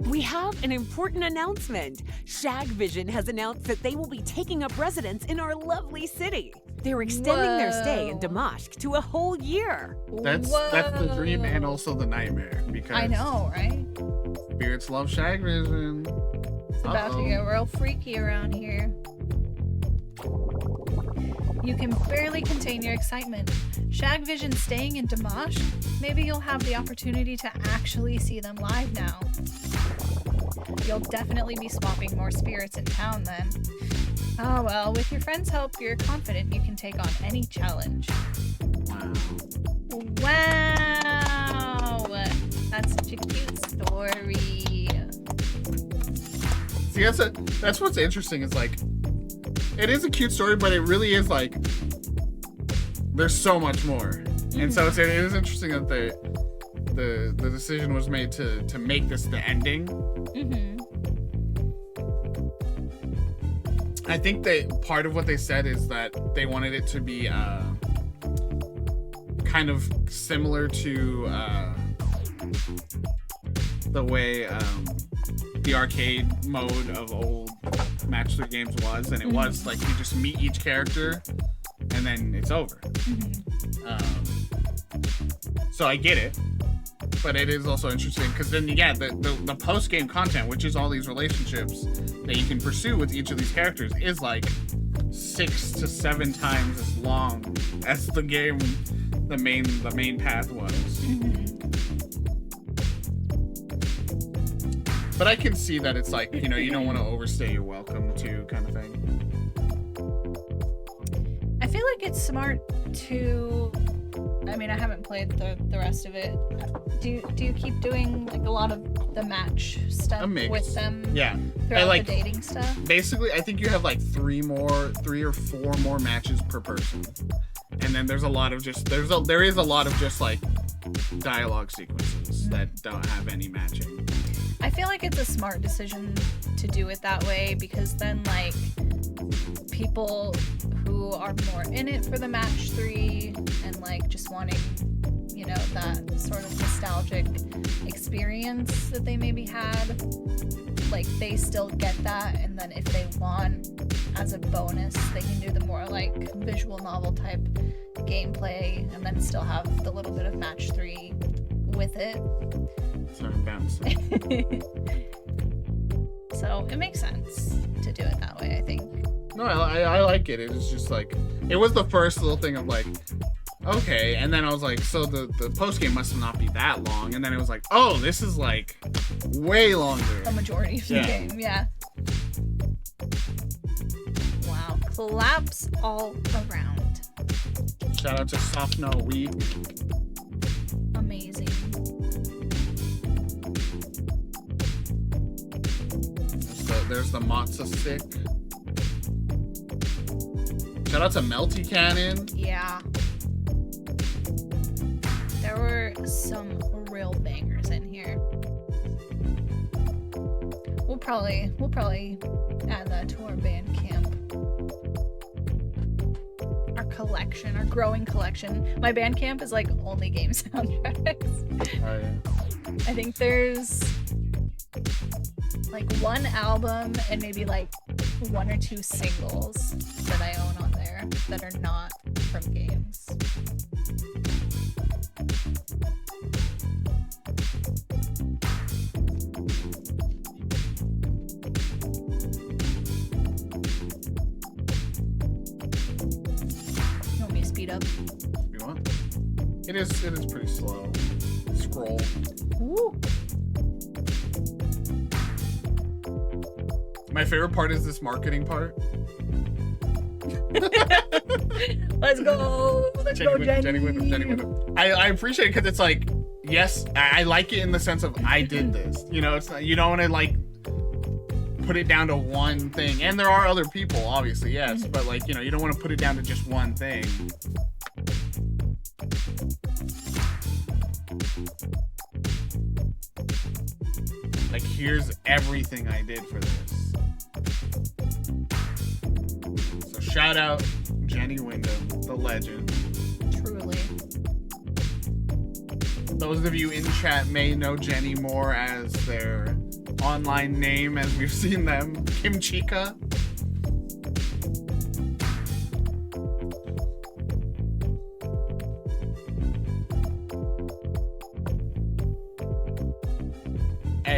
We have an important announcement. Shag Vision has announced that they will be taking up residence in our lovely city. They're extending their stay in Damashq to a whole year. That's the dream and also the nightmare, because I know, right? spirits love shag vision. It's about to get real freaky around here. You can barely contain your excitement. Shag Vision staying in Damashq? Maybe you'll have the opportunity to actually see them live now. You'll definitely be swapping more spirits in town then. Oh well, with your friends' help, you're confident you can take on any challenge. Wow! That's such a cute story. See, that's what's interesting, is like, it is a cute story, but it really is like, there's so much more. And so it is interesting that the decision was made to make this the ending. I think that part of what they said is that they wanted it to be kind of similar to the way the arcade mode of old Match 3 games was, and it was like you just meet each character and then it's over. So I get it, but it is also interesting because then the post-game content, which is all these relationships that you can pursue with each of these characters, is like 6 to 7 times as long as the game, the main path was. But I can see that it's like, you don't want to overstay your welcome to kind of thing. I feel like it's smart to, I mean, I haven't played the rest of it. Do you keep doing like a lot of the match stuff with them? Yeah. Throughout the dating stuff? Basically, I think you have like 3 or 4 more matches per person. And then there's a lot of just, there is a lot of just like dialogue sequences that don't have any matching. I feel like it's a smart decision to do it that way, because then like people who are more in it for the match 3 and like just wanting, that sort of nostalgic experience that they maybe had, like they still get that, and then if they want as a bonus, they can do the more like visual novel type gameplay and then still have the little bit of match 3 with it. Sorry, I'm bouncing. So it makes sense to do it that way, I think. No, I like it. It was just like, it was the first little thing of like, okay, and then I was like, so the post game must not be that long, and then it was like, oh, this is like way longer. The majority of the game, yeah. Wow, claps all around. Shout out to Sophno Week. Amazing. There's the matzo stick. Shout out to Melty Cannon. Yeah. There were some real bangers in here. We'll probably add that to our Bandcamp. Our collection, our growing collection. My Bandcamp is like only game soundtracks. Oh yeah. I think there's like 1 album and maybe like 1 or 2 singles that I own on there that are not from games. You want me to speed up? You want? It is pretty slow. Scroll. Woo. My favorite part is this marketing part. Let's go. Let's go, Jenny. Jenny Wyndham. I appreciate it because it's like, yes, I like it in the sense of I did this. It's not, you don't want to like put it down to one thing. And there are other people, obviously, yes, but like, you don't want to put it down to just one thing. Like, here's everything I did for this. So shout out Jenny Wyndham, the legend. Truly. Those of you in chat may know Jenny more as their online name, as we've seen them, Kim Chica.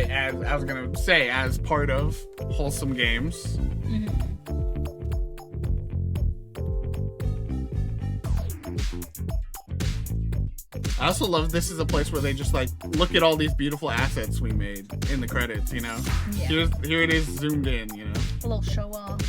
as I was gonna say, as part of wholesome games. I also love this is a place where they just like look at all these beautiful assets we made in the credits, you know. Yeah. Here it is zoomed in, you know. A little show off.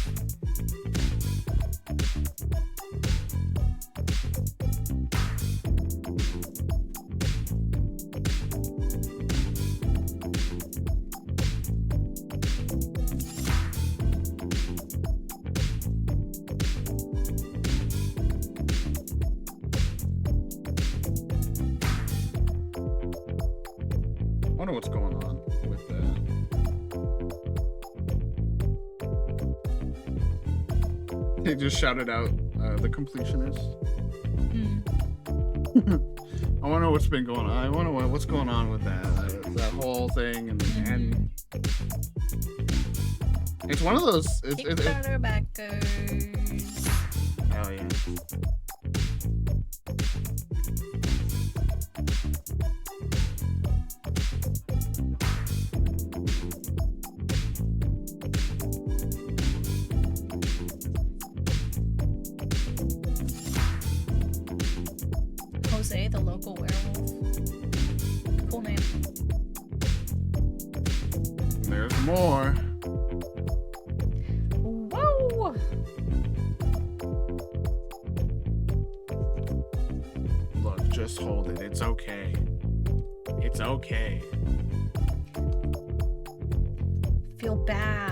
I wonder what's going on with that. They just shouted out the completionist. I wonder what's been going on. I wonder what's going on with that whole thing, and it's one of those. Kickstarter backers. Oh yeah. Jose, the local werewolf. Cool name. There's more. Whoa! Look, just hold it. It's okay. It's okay. Feel bad.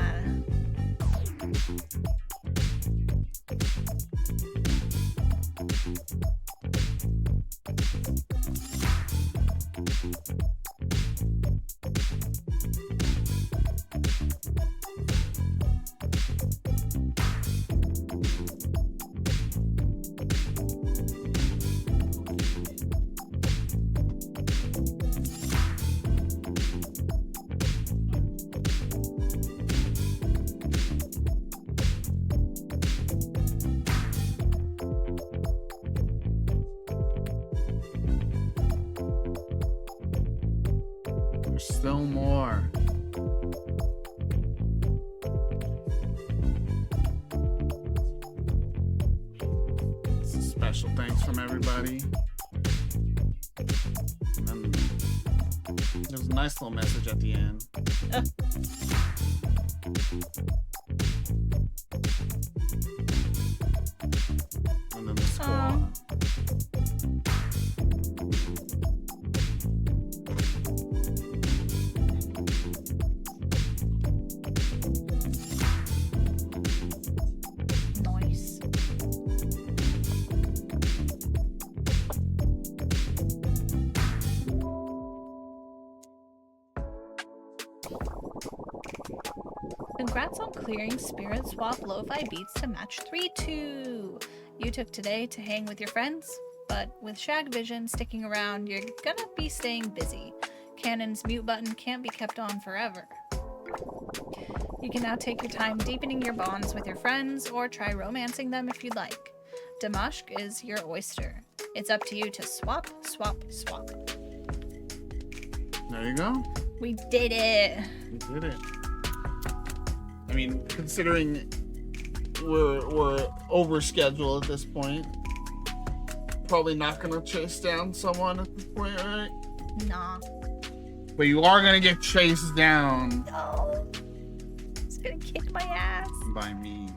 There's still more. Special thanks from everybody. And then there's a nice little message at the end. And then the squad. Nice. Congrats on clearing Spirit Swap Lo-Fi Beats to match 3-2. You took today to hang with your friends, but with Shag Vision sticking around, you're gonna be staying busy. Canon's mute button can't be kept on forever. You can now take your time deepening your bonds with your friends or try romancing them if you'd like. Damashq is your oyster. It's up to you to swap, swap, swap. There you go. We did it! We did it. I mean, considering we're over schedule at this point, probably not gonna chase down someone at this point, right? Nah. But you are gonna get chased down No! It's gonna kick my ass. by me.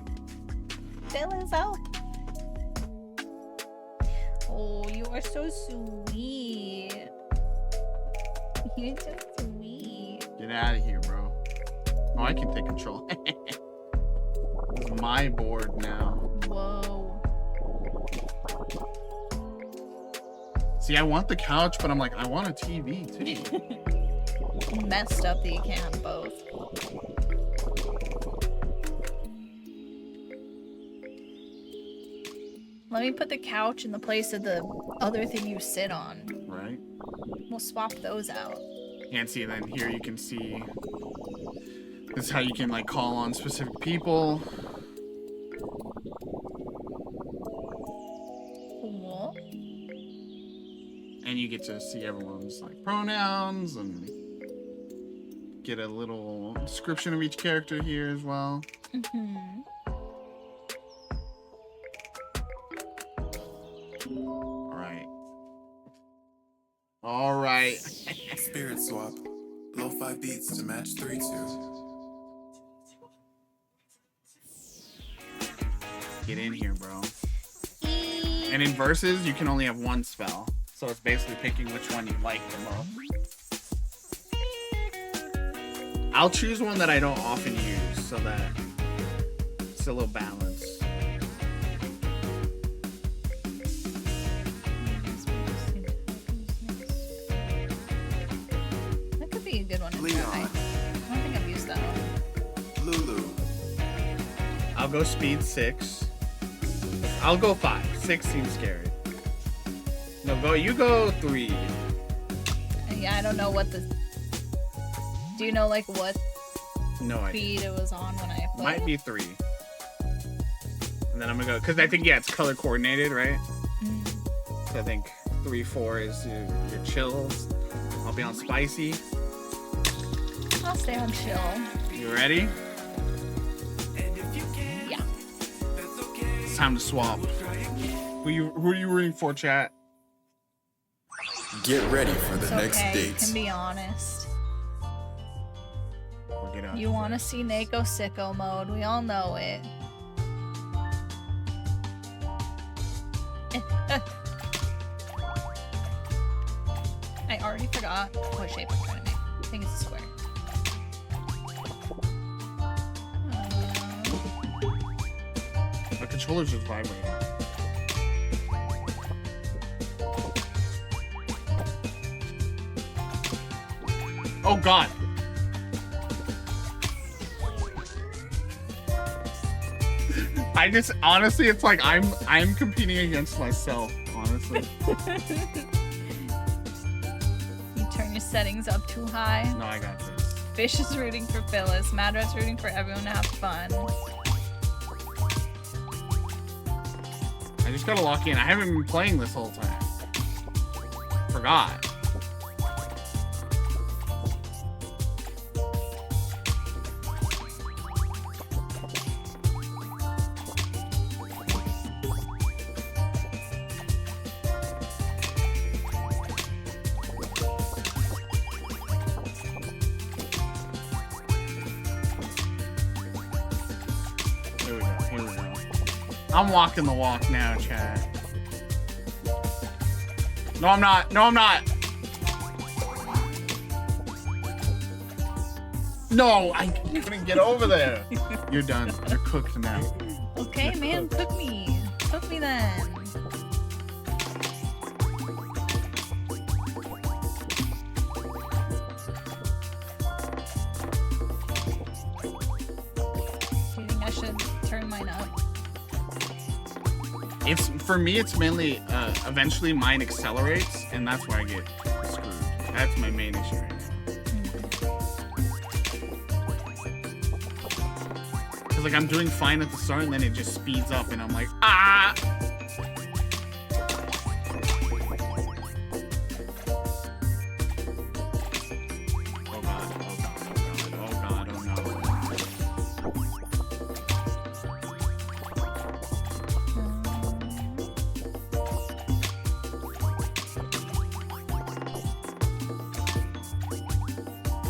Dylan's help. Oh, you are so sweet. You're so sweet. Get out of here, bro. Oh, I can take control. It's my board now. Whoa. See, I want the couch, but I'm like, I want a TV too. Messed up that you can't have both. Let me put the couch in the place of the other thing you sit on. Right? We'll swap those out. And see, then here you can see. This is how you can like call on specific people. Cool. And you get to see everyone's like pronouns and get a little description of each character here as well. Mm-hmm. All right. Spirit swap. Lo-fi beats to match 3-2. Get in here, bro. And in verses, you can only have one spell. So it's basically picking which one you like the most. I'll choose one that I don't often use so that it's a little balanced. That could be a good one to Leon. try. I don't think I've used that one. Lulu. I'll go speed 6. I'll go 5. 6 seems scary. No, you go 3. Yeah, I don't know what the... Do you know, like, what No idea. speed it was on when I played? Might be 3. And then I'm gonna go, because I think, yeah, it's color coordinated, right? So I think 3, 4 is your chills. I'll be on spicy. I'll stay on chill. You ready? Yeah. It's time to swap. Who are you rooting for, chat? Get ready for the It's next okay, date. can be honest. We'll get out. You want to see Neko sicko mode. We all know it. I already forgot what shape I'm trying to make. I think it's a square. My controller's just vibrating. Oh god. I just honestly, it's like I'm competing against myself, honestly. You turn your settings up too high. No, I got this. Fish is rooting for Phyllis. Madrat's rooting for everyone to have fun. I just gotta lock in. I haven't been playing this whole time. Forgot. Here we go. Here we go. I'm walking the walk now, chat. No, I'm not. No, I'm not. No, I couldn't get over there. You're done. You're cooked now. Okay, man, cook me. Cook me then. Do you think I should turn mine up? It's for me. It's mainly eventually mine accelerates, and that's where I get screwed. That's my main issue right now. Cause like I'm doing fine at the start, and then it just speeds up, and I'm like, ah. Oh god! Oh god! Oh god! Oh god! Oh no!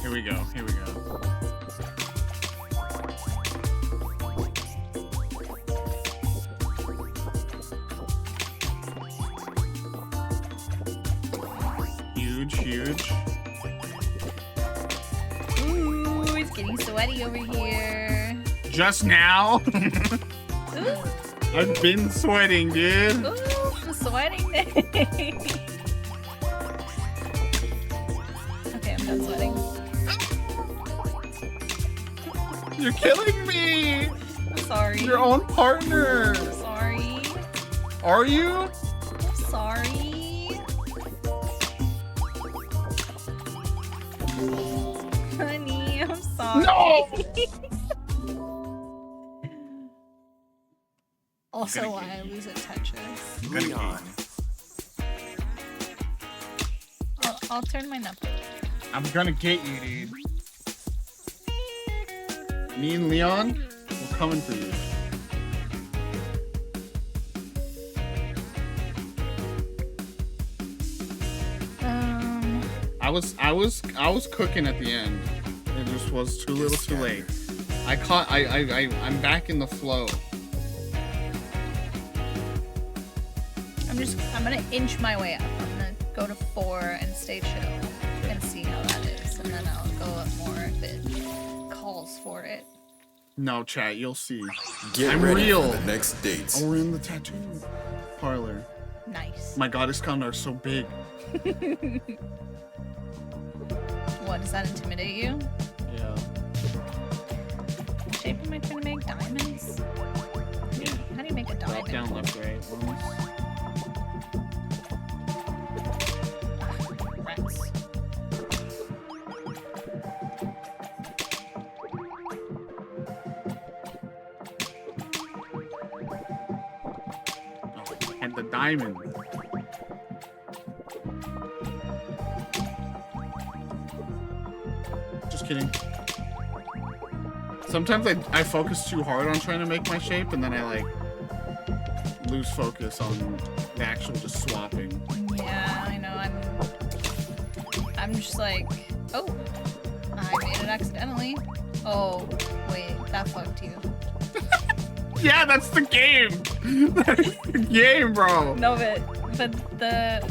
Here we go. Here we go. Huge, huge. Ooh, it's getting sweaty over here. Just now? Ooh, I've been sweating, dude. ooh, the sweating day. Okay, I'm done sweating. You're killing me. I'm sorry. Your own partner. I'm sorry. Are you? I'm sorry. Honey, I'm sorry. No! Also, Gonna why I lose at Tetris. Leon. I'll turn mine up. I'm gonna get you, dude. Me and Leon, we're coming for you. I was cooking at the end. It just was too little, too late. I'm back in the flow. I'm gonna inch my way up. I'm gonna go to 4 and stay chill and see how that is, and then I'll go up more if it calls for it. No, chat, you'll see. Get I'm ready real. for the next date. Oh, we're in the tattoo parlor. Nice. My goddess counter is so big. What, does that intimidate you? Yeah. What shape am I trying to make? Diamonds? Yeah. How do you make a diamond? Up, down, left, right. Rats. Oh, and the diamond. Just kidding. Sometimes I focus too hard on trying to make my shape, and then I like lose focus on the actual just swapping. Yeah, I know. I'm just like, oh, I made it accidentally. Oh, wait, that fucked you. Yeah, that's the game. That's the game, bro. No, but the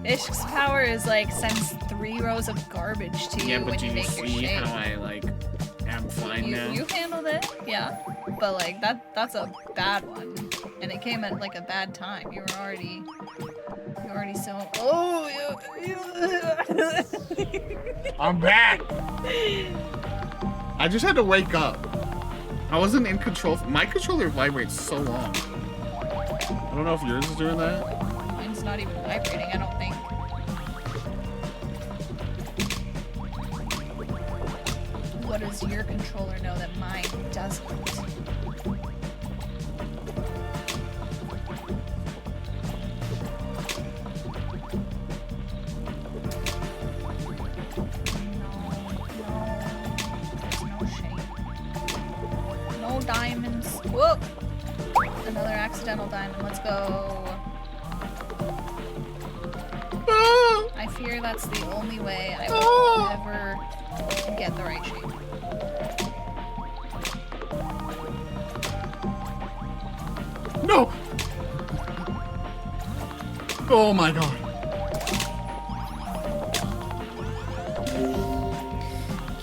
Ishq's power is like sends 3 rows of garbage to you Yeah, but when do you you make your see shape. how I like am fine now? You handled it, yeah. But like that's a bad one, and it came at like a bad time. You were already so. Oh, I'm back. I just had to wake up. I wasn't in control. My controller vibrates so long. I don't know if yours is doing that. Mine's not even vibrating, I don't think. What does your controller know that mine doesn't? No diamonds. Whoa! Another accidental diamond. Let's go. I fear that's the only way I will ever get the right shape. No! Oh my god.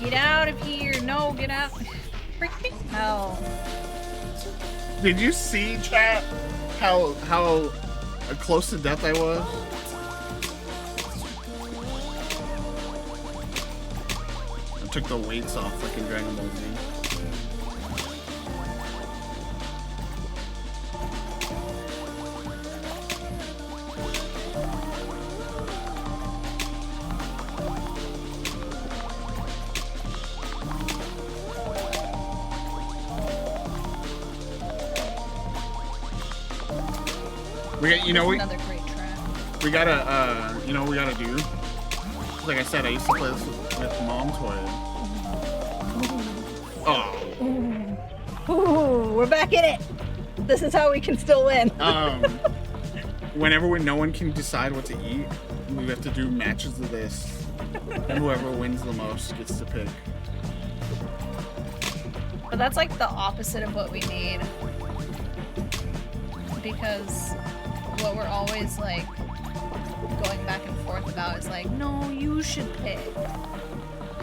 Get out of here! No, get out! Freaking hell! Did you see, chat, how close to death I was? I took the weights off like in Dragon Ball Z. Another great track. We gotta, you know what we gotta do? Like I said, I used to play this with Mom Toy. Oh. Ooh, we're back in it! This is how we can still win. Whenever no one can decide what to eat, we have to do matches of this. And whoever wins the most gets to pick. But that's like the opposite of what we need. Because what we're always like going back and forth about is like, no, you should pick.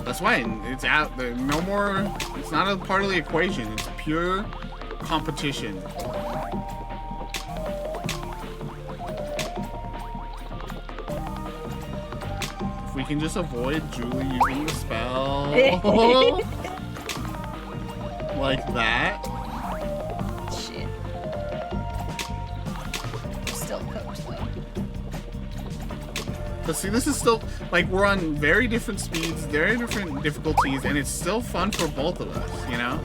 That's why it's out there. No more. It's not a part of the equation. It's pure competition. If we can just avoid Julie using the spell like that. Shit. Still cooked though. But see, this is still, like, we're on very different speeds, very different difficulties, and it's still fun for both of us, you know?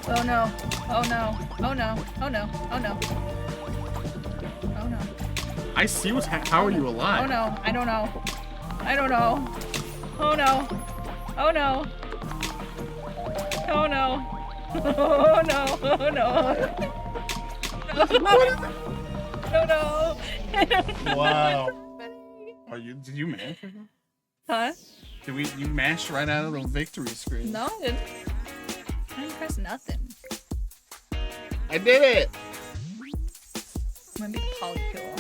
Oh no. Oh no. Oh no. Oh no. Oh no. Oh no. I see what's how are you alive? Oh no, I don't know. I don't know. Oh no. Oh no. Oh no. Oh no. Oh no. Oh no. I don't know. Wow. Did you mash? Huh? You mashed right out of the victory screen? No, I didn't press nothing. I did it! I'm gonna be the polycule.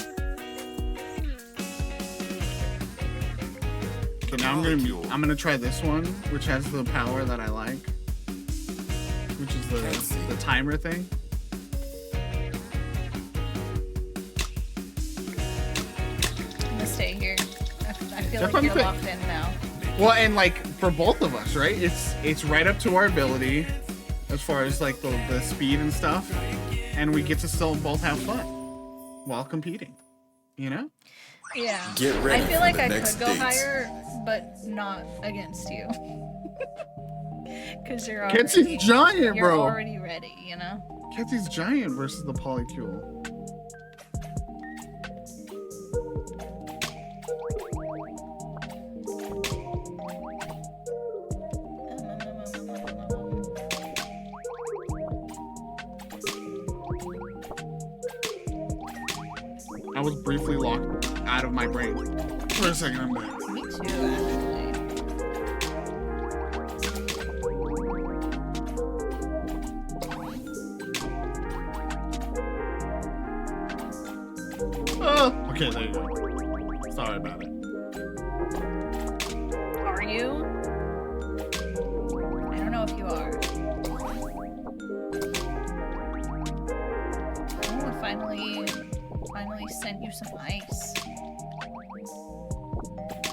Okay, now I'm gonna try this one, which has the power that I like. Which is the timer thing. I'm gonna stay here. I feel That's like you're unfair. locked in now. Well, and like for both of us, right? It's right up to our ability as far as like the speed and stuff, and we get to still both have fun while competing. You know? Yeah. Get ready I feel for like the I next could go dates. higher, but not against you. Because you're already Kenzie's giant, you're bro. already ready, you know? Kenzie's giant versus the polycule. I was briefly locked out of my brain. For a second, I'm back. Me too, actually. Oh, okay, there you go. Sorry about it. Are you? I don't know if you are. Oh, I finally sent you some ice.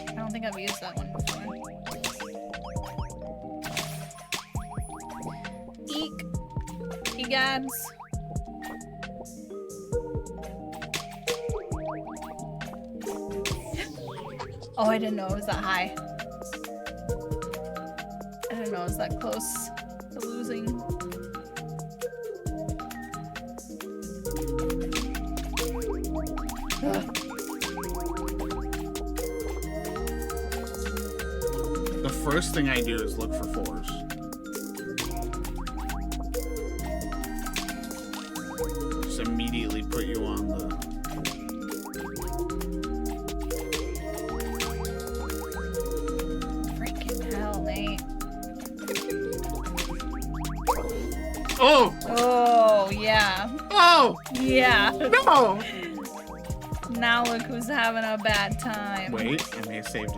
I don't think I've used that one before. Eek. Egads. Oh, I didn't know it was that high. I didn't know it was that close to losing. Ugh. The first thing I do is look for fours. Just immediately put you on the... Freaking hell, Nate. Oh! Oh, yeah. Oh! Yeah. No! Now look who's having a bad time. Wait, I may have saved it.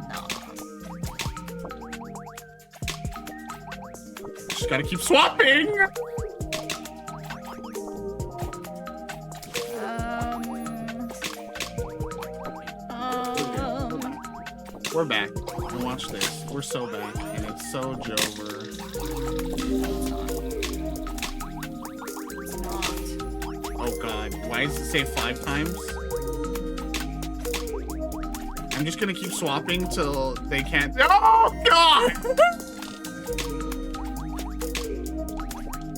No. Just gotta keep swapping! We're back. And watch this. We're so back. And it's so Jover. It's not. Oh god. Why does it say 5 times? I'm just gonna keep swapping till they can't. Oh god!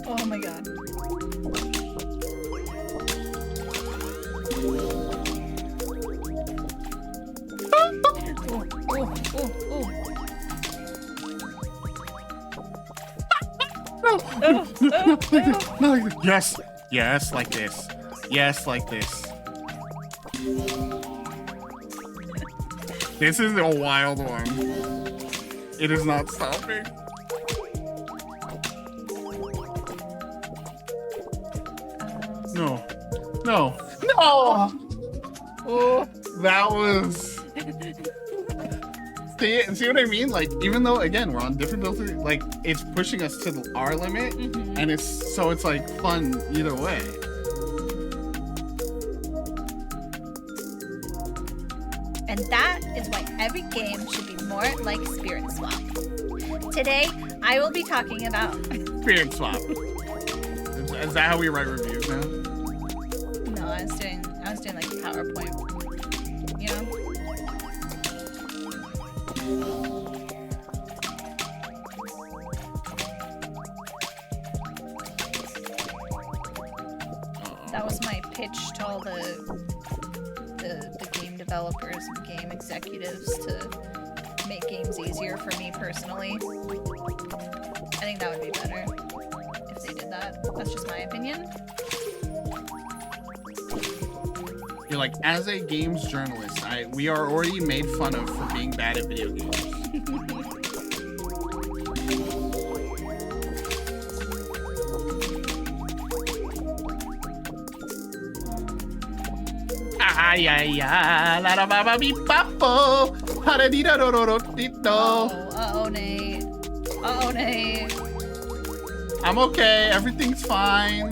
Oh my god. No, yes, yes, like this. Yes, like this. This is a wild one. It is not stopping. No. No. No! Oh, that was... See what I mean? Like, even though, again, we're on different builds, like, it's pushing us to our limit, and it's like fun either way. And that is why every game should be more like Spirit Swap. Today, I will be talking about Spirit Swap. Is that how we write reviews now? No, I was doing like a PowerPoint. You know? That was my pitch to all the game developers and game executives to make games easier for me personally. I think that would be better if they did that. That's just my opinion. You're like, as a games journalist, we are already made fun of for being bad at video games. Ay, ay, ay, la da ba ba beep papo, ha da dee da do do do dee do. Uh-oh, Nate. Uh-oh, Nate. I'm okay, everything's fine.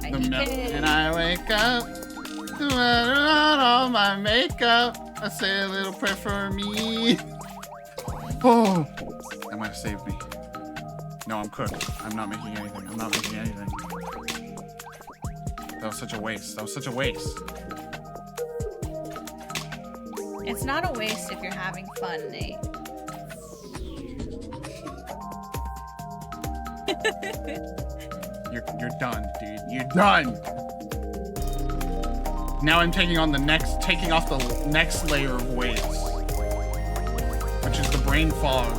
And I wake up, all my makeup. I say a little prayer for me. Oh, that might have saved me. No, I'm cooked. I'm not making anything. I'm not making anything. That was such a waste. That was such a waste. It's not a waste if you're having fun, Nate. You're done, dude. You're done. Now I'm taking off the next layer of waste, which is the brain fog.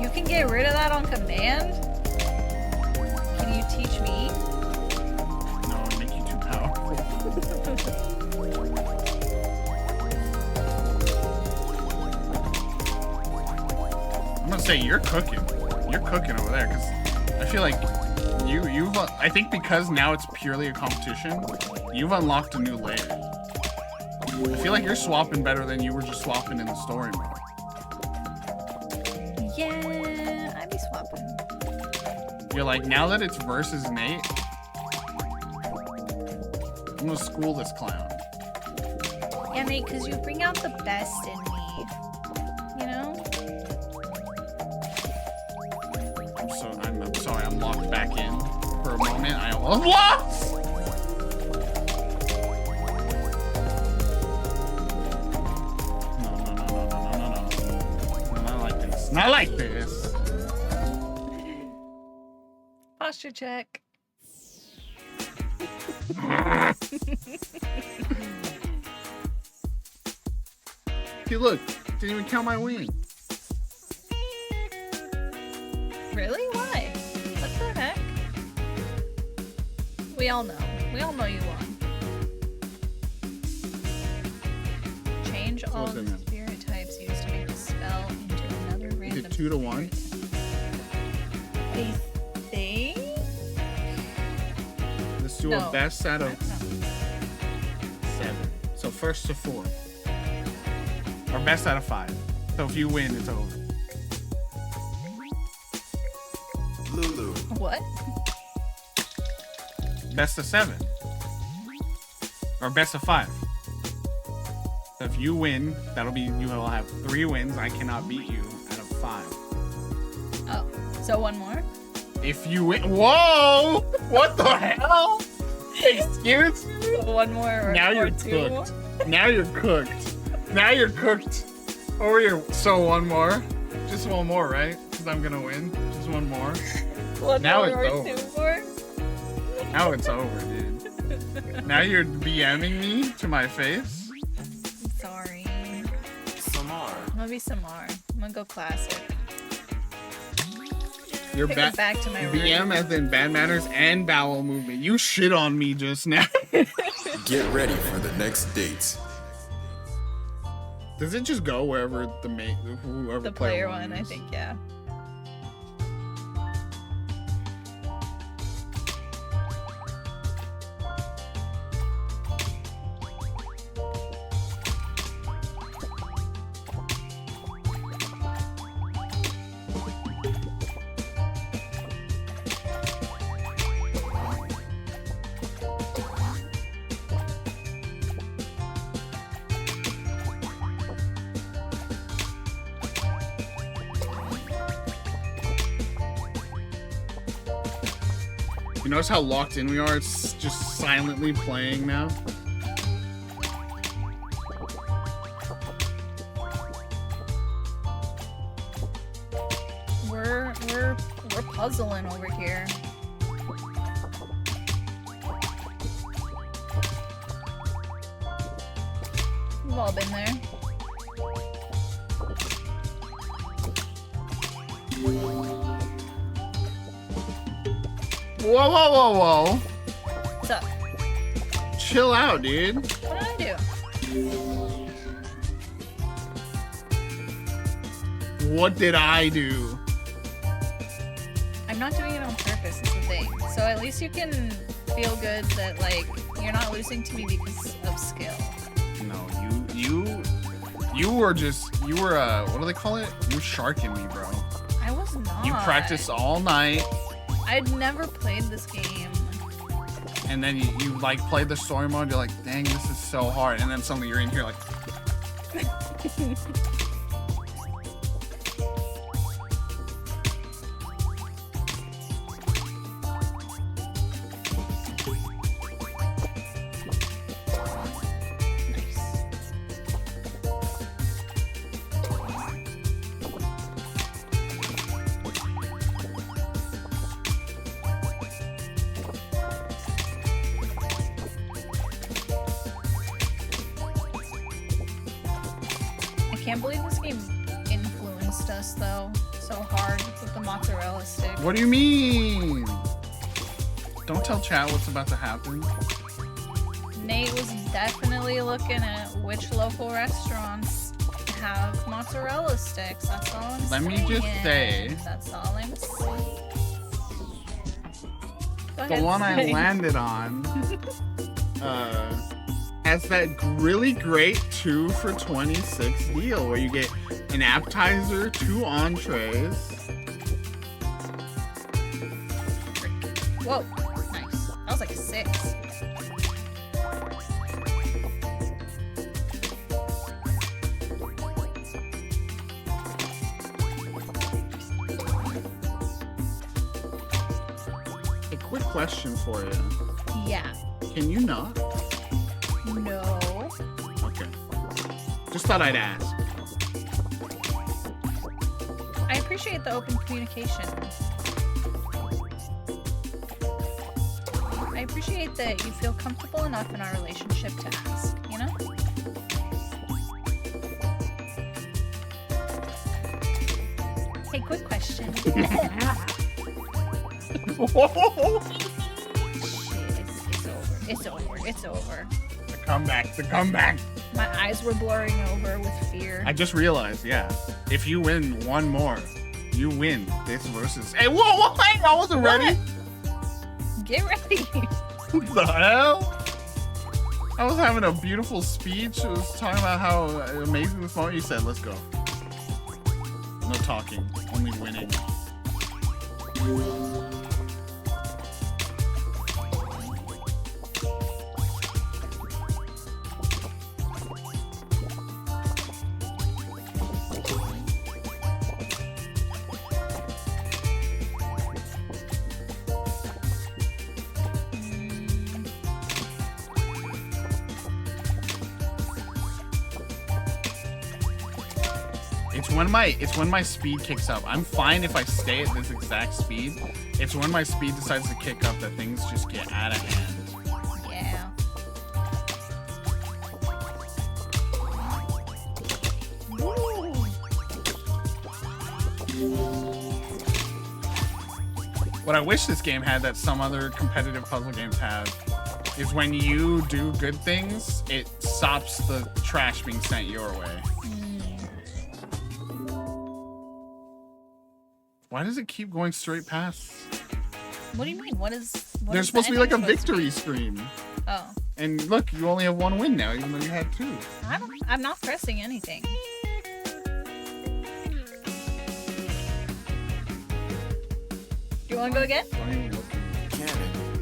You can get rid of that on command? Can you teach me? No, it'll make you too powerful. I'm gonna say you're cooking. You're cooking over there, because I feel like you've I think because now it's purely a competition, you've unlocked a new layer. I feel like you're swapping better than you were just swapping in the story mode. Yeah, I'd be swapping. You're like, now that it's versus Nate, I'm gonna school this clown. Yeah, Nate, because you bring out the best in me. You know? I'm sorry, I'm locked back in for a moment. I almost lost! No. Not like this. Not like this. Posture check. See, look. Didn't even count my win. Really? Why? What the heck? We all know. We all know you won. Change all What's the in there? spirit types used to make the spell into another Is random it 2 to 1? I think? Let's do No. a best out of No. 7. So first to 4. Or best out of 5. So if you win, it's over. Lulu. What? Best of 7. Or best of 5. So if you win, you will have 3 wins. I cannot beat you out of 5. Oh, so one more? If you win, whoa! What the hell? Excuse me? So one more or, Now or you're 2 cooked. more? Now you're cooked. Now you're cooked. Over here. So one more. Just one more, right? Because I'm gonna win. Just one more. One Now more it's or over. 2 more? Now it's over, dude. Now you're BMing me to my face. Sorry. Samar. I'm gonna be Samar. I'm gonna go classic. You're Take it back to my BM as in bad manners and bowel movement. You shit on me just now. Get ready for the next date. Does it just go wherever whoever The player one, I think, yeah. You notice how locked in we are? It's just silently playing now. We're puzzling over here. We've all been there. Whoa, whoa, whoa, whoa. What's up? Chill out, dude. What did I do? What did I do? I'm not doing it on purpose, is the thing. So at least you can feel good that, like, you're not losing to me because of skill. No, you were what do they call it? You were sharking me, bro. I was not. You practiced all night. I'd never played this game. And then you like played the story mode, you're like, dang, this is so hard. And then suddenly you're in here like I can't believe this game influenced us though so hard with the mozzarella stick. What do you mean? Don't tell chat what's about to happen. Nate was definitely looking at which local restaurants have mozzarella sticks. That's all I'm saying. Let me just say, That's all I'm saying. Go the ahead, one I say. landed on has that really great 2 for $26 deal where you get an appetizer, 2 entrees. Whoa, nice. That was like a 6. A quick question for you. Yeah. Can you not? No. Okay. Just thought I'd ask. I appreciate the open communication. I appreciate that you feel comfortable enough in our relationship to ask, you know? Hey, quick question. Whoa! Shit, it's over. It's over. The comeback. My eyes were blurring over with fear. I just realized, yeah. If you win one more, you win this versus. Hey, whoa, hang on, I wasn't ready. Get ready. What the hell? I was having a beautiful speech. It was talking about how amazing this moment. You said, let's go. No talking, only winning. It's when my speed kicks up. I'm fine if I stay at this exact speed. It's when my speed decides to kick up that things just get out of hand. Yeah. What I wish this game had that some other competitive puzzle games have is when you do good things, it stops the trash being sent your way. Why does it keep going straight past? What do you mean? What There's is supposed to be the like a ending victory screen. Oh. And look, you only have 1 win now, even though you had 2. I'm not pressing anything. You want to go again?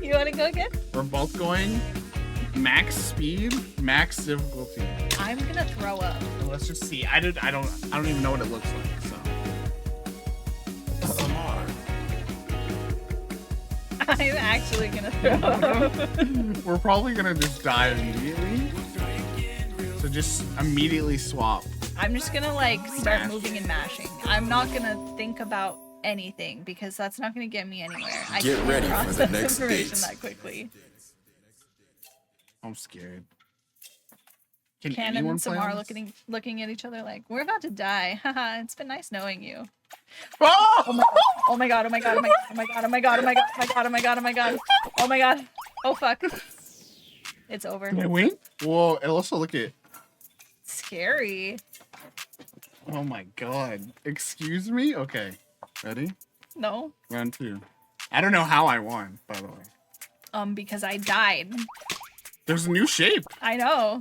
You want to go again? We're both going max speed, max difficulty. I'm gonna throw up. Let's just see. I don't even know what it looks like. So. I'm actually gonna throw up. We're probably gonna just die immediately. So just immediately swap. I'm just gonna like start moving and mashing. I'm not gonna think about anything because that's not going to get me anywhere. I Get can't ready for process the next information date. that quickly. I'm scared. Can Cannon anyone and play Samar on this? looking at each other like, we're about to die. Haha, it's been nice knowing you. Oh! Oh my god, oh my god, oh my god, oh my god, oh my god, oh my god, oh my god, oh my god, oh my god. Oh my god. Oh fuck. It's over. Can I win? Whoa, and also look at... Scary. Oh my god. Excuse me? Okay. Ready? No. Round 2. I don't know how I won, by the way. Because I died. There's a new shape. I know.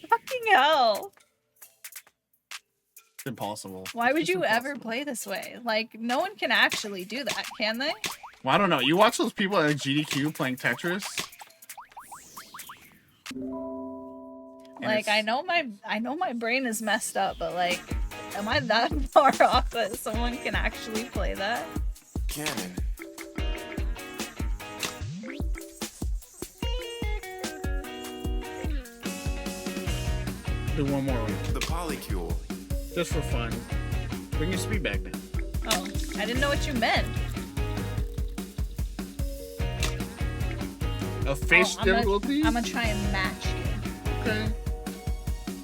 Fucking hell. It's impossible. Why would It's you just ever impossible. play this way? Like, no one can actually do that, can they? Well, I don't know. You watch those people at GDQ playing Tetris? Like, I know my brain is messed up, but like, am I that far off that someone can actually play that? Cannon. Do one more. The polycule. Just for fun. Bring your speed back down. Oh, I didn't know what you meant. A face difficulty? I'm gonna try and match you. Okay.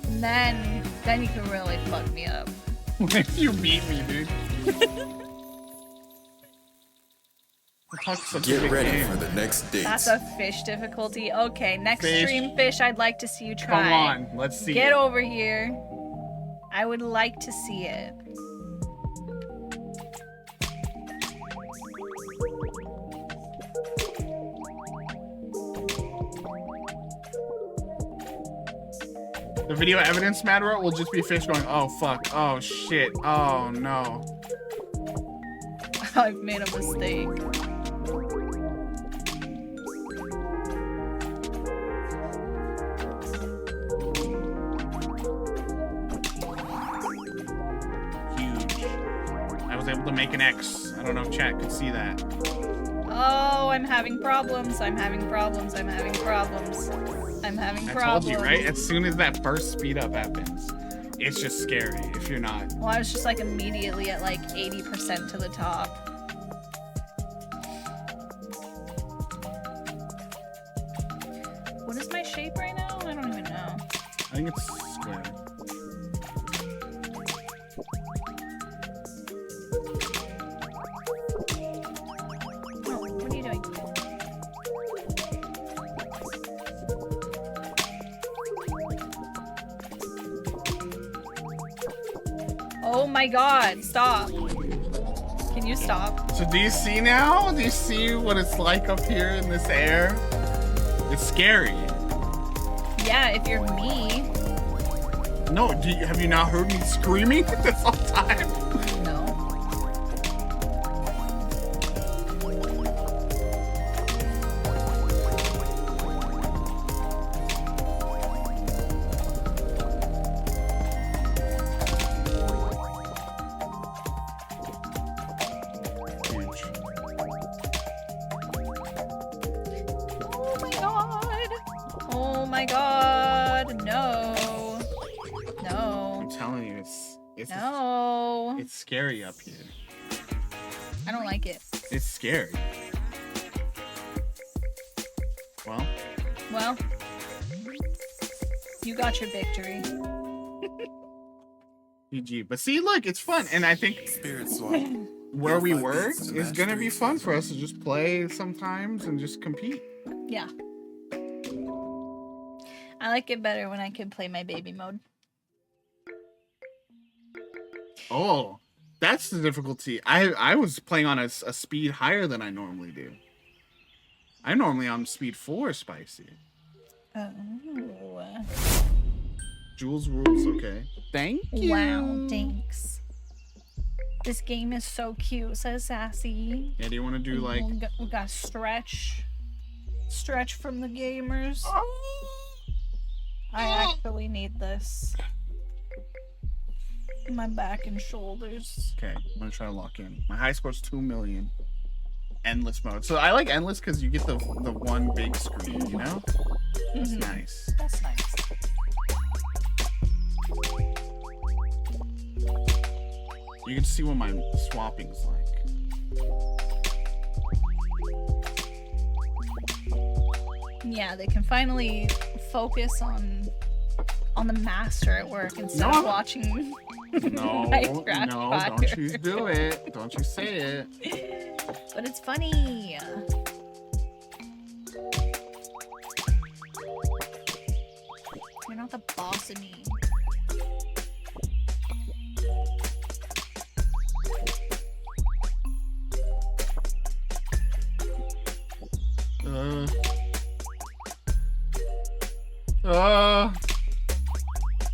And then you can really fuck me up. If you beat me, dude. Get ready for the next date. That's a fish difficulty. Okay, next Fish. stream fish I'd like to see you try. Come on, let's see Get it. over here. I would like to see it. The video evidence matter will just be fish going, oh fuck, oh shit, oh no. I've made a mistake. Huge. I was able to make an X. I don't know if chat could see that. Oh, I'm having problems. I'm having problems. I'm having problems. I'm having I problems. told you, right? As soon as that first speed up happens, it's just scary if you're not. Well, I was just like immediately at like 80% to the top. What is my shape right now? I don't even know. I think it's square. Oh, what are you doing? Oh my god, stop. Can you stop? So do you see now? Do you see what it's like up here in this air? It's scary. Yeah, if you're me. No, have you not heard me screaming this whole time? No. Huge. Oh my god. Oh my god. No. No. I'm telling you, it's No. it's scary up here. I don't like it. It's scary. Well, Well, you got your victory. GG. But see, look, it's fun, and I think Spirit swap. where we 5 were beats to is match gonna be 3 fun for us to just play sometimes and just compete. Yeah. I like it better when I can play my baby mode. Oh, that's the difficulty. I was playing on a speed higher than I normally do. I'm normally on speed 4 spicy. Oh. Jules rules, okay. Thank you. Wow, thanks. This game is so cute, says Sassy. Yeah, do you want to do like... We got stretch. Stretch from the gamers. I actually need this. My back and shoulders. Okay, I'm gonna try to lock in. My high score's 2 million. Endless mode. So I like endless because you get the one big screen, you know? That's nice. That's nice. you can see what my swapping's like. Yeah, they can finally focus on the master at work instead of watching No, Minecraft no, fire. don't you do it. Don't you say it. But it's funny. You're not the boss of me.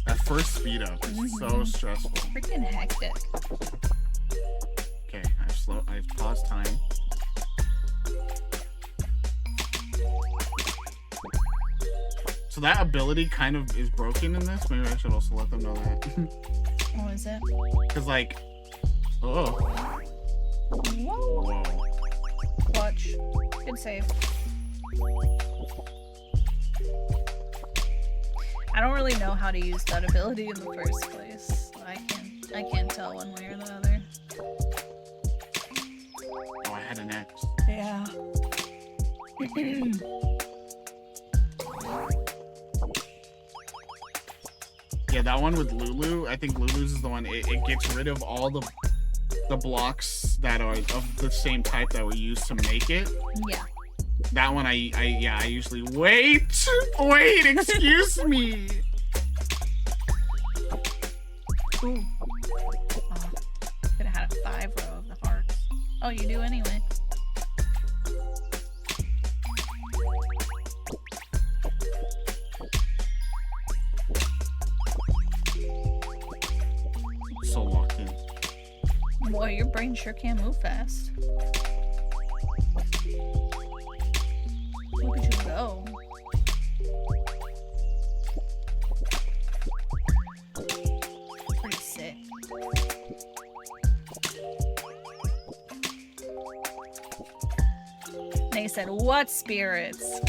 That first speed up is so stressful. Freaking hectic. Okay, I've paused time. So that ability kind of is broken in this. Maybe I should also let them know that. What is it? Cause like, oh, Whoa. whoa. Watch. Good save. I don't really know how to use that ability in the first place. I can't tell one way or the other. Oh, I had an X. Yeah. Yeah, that one with Lulu. I think Lulu's is the one. It gets rid of all the blocks that are of the same type that we use to make it. Yeah. That one, I usually wait. Excuse me. Ooh. Oh, could have had a 5-row of the hearts. Oh, you do anyway. So locked in. Boy, your brain sure can move fast. Look at you go. Pretty sick. They said, what spirits?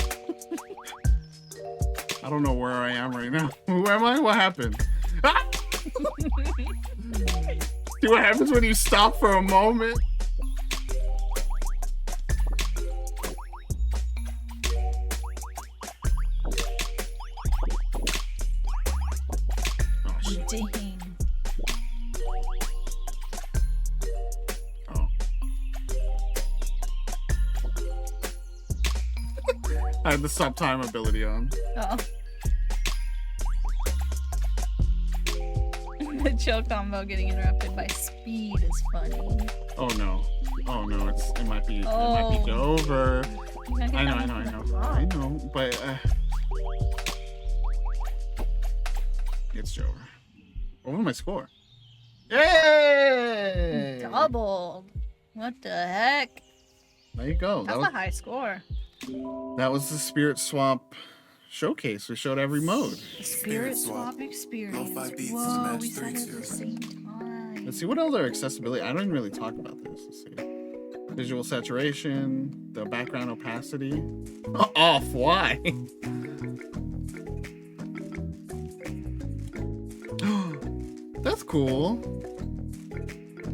I don't know where I am right now. Who am I? What happened? Ah! See what happens when you stop for a moment? Oh, shit. Dang. Oh. I had the stop time ability on. Oh. The chill combo getting interrupted by speed is funny. Oh no. Oh no, it might be Oh. over. I I know, but it's Jover. What was my score? Yay! Doubled. What the heck? There you go. That's a high score. That was the Spirit Swap showcase. We showed every mode. Spirit swap experience. Lo-fi beats to Whoa, match we said it at 3-2. the same time. Let's see what other accessibility. I don't even really talk about this. Let's see. Visual saturation, the background opacity. Off. Why? That's cool.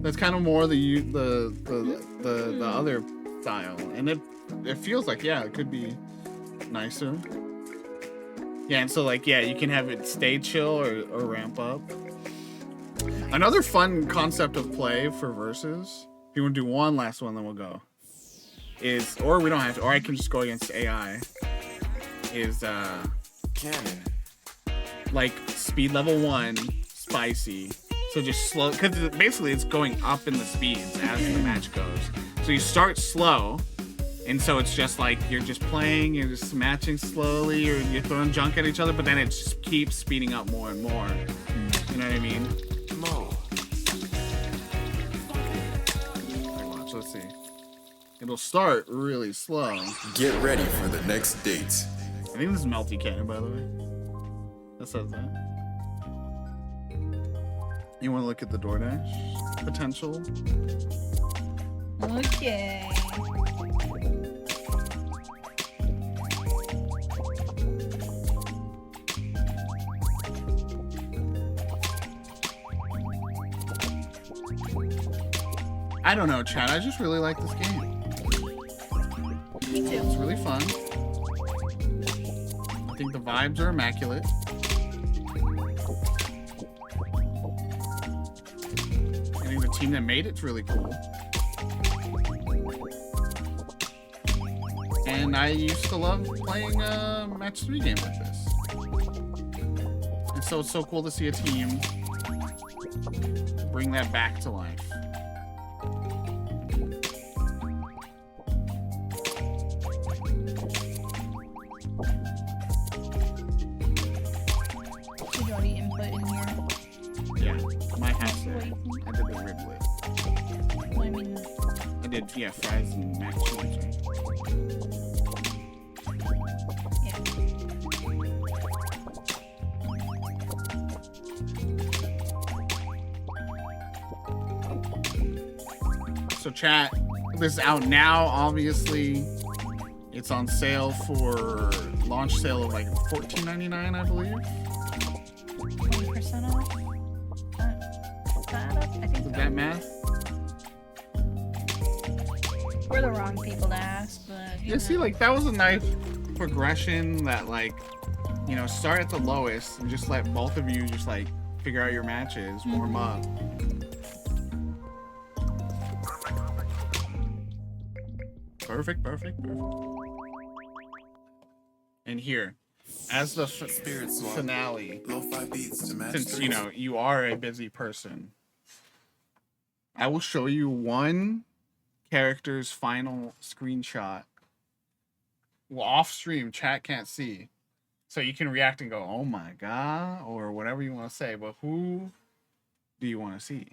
That's kind of more the other style, and it feels like, yeah, it could be nicer. Yeah, and so like, yeah, you can have it stay chill or ramp up. Another fun concept of play for versus, if you want to do one last one, then we'll go, is, or we don't have to, or I can just go against AI, is Cannon. like speed level 1, spicy. So just slow, because basically it's going up in the speeds as the match goes. So you start slow, and so it's just like you're just playing, you're just matching slowly, or you're throwing junk at each other, but then it just keeps speeding up more and more. You know what I mean? Mo. Like, watch, let's see. It'll start really slow. Get ready for the next date. I think this is Melty Cannon, by the way. That says that. You want to look at the DoorDash potential? Okay. I don't know, Chad. I just really like this game. Me too. It's really fun. I think the vibes are immaculate. I think the team that made it's really cool. And I used to love playing match 3 games like this. And so it's so cool to see a team bring that back to life. Did you already input in here? Yeah, my house there. I did the riblet. Well, I mean, I did, yeah, fries and mac and cheese. Right? So chat, this is out now, obviously. It's on sale for launch sale of like $14.99, I believe. 20% off? I think Is so. that math? We're the wrong people to ask, but Yeah, see, like, that was a nice progression that, like, you know, start at the lowest and just let both of you just, like, figure out your matches, warm up. Perfect, perfect, perfect. And here, as the Spirit swap. finale, Lo-fi beats to match since, 3 you know, you are a busy person, I will show you one character's final screenshot. Well, off stream, chat can't see. So you can react and go, oh my god, or whatever you want to say. But who do you want to see?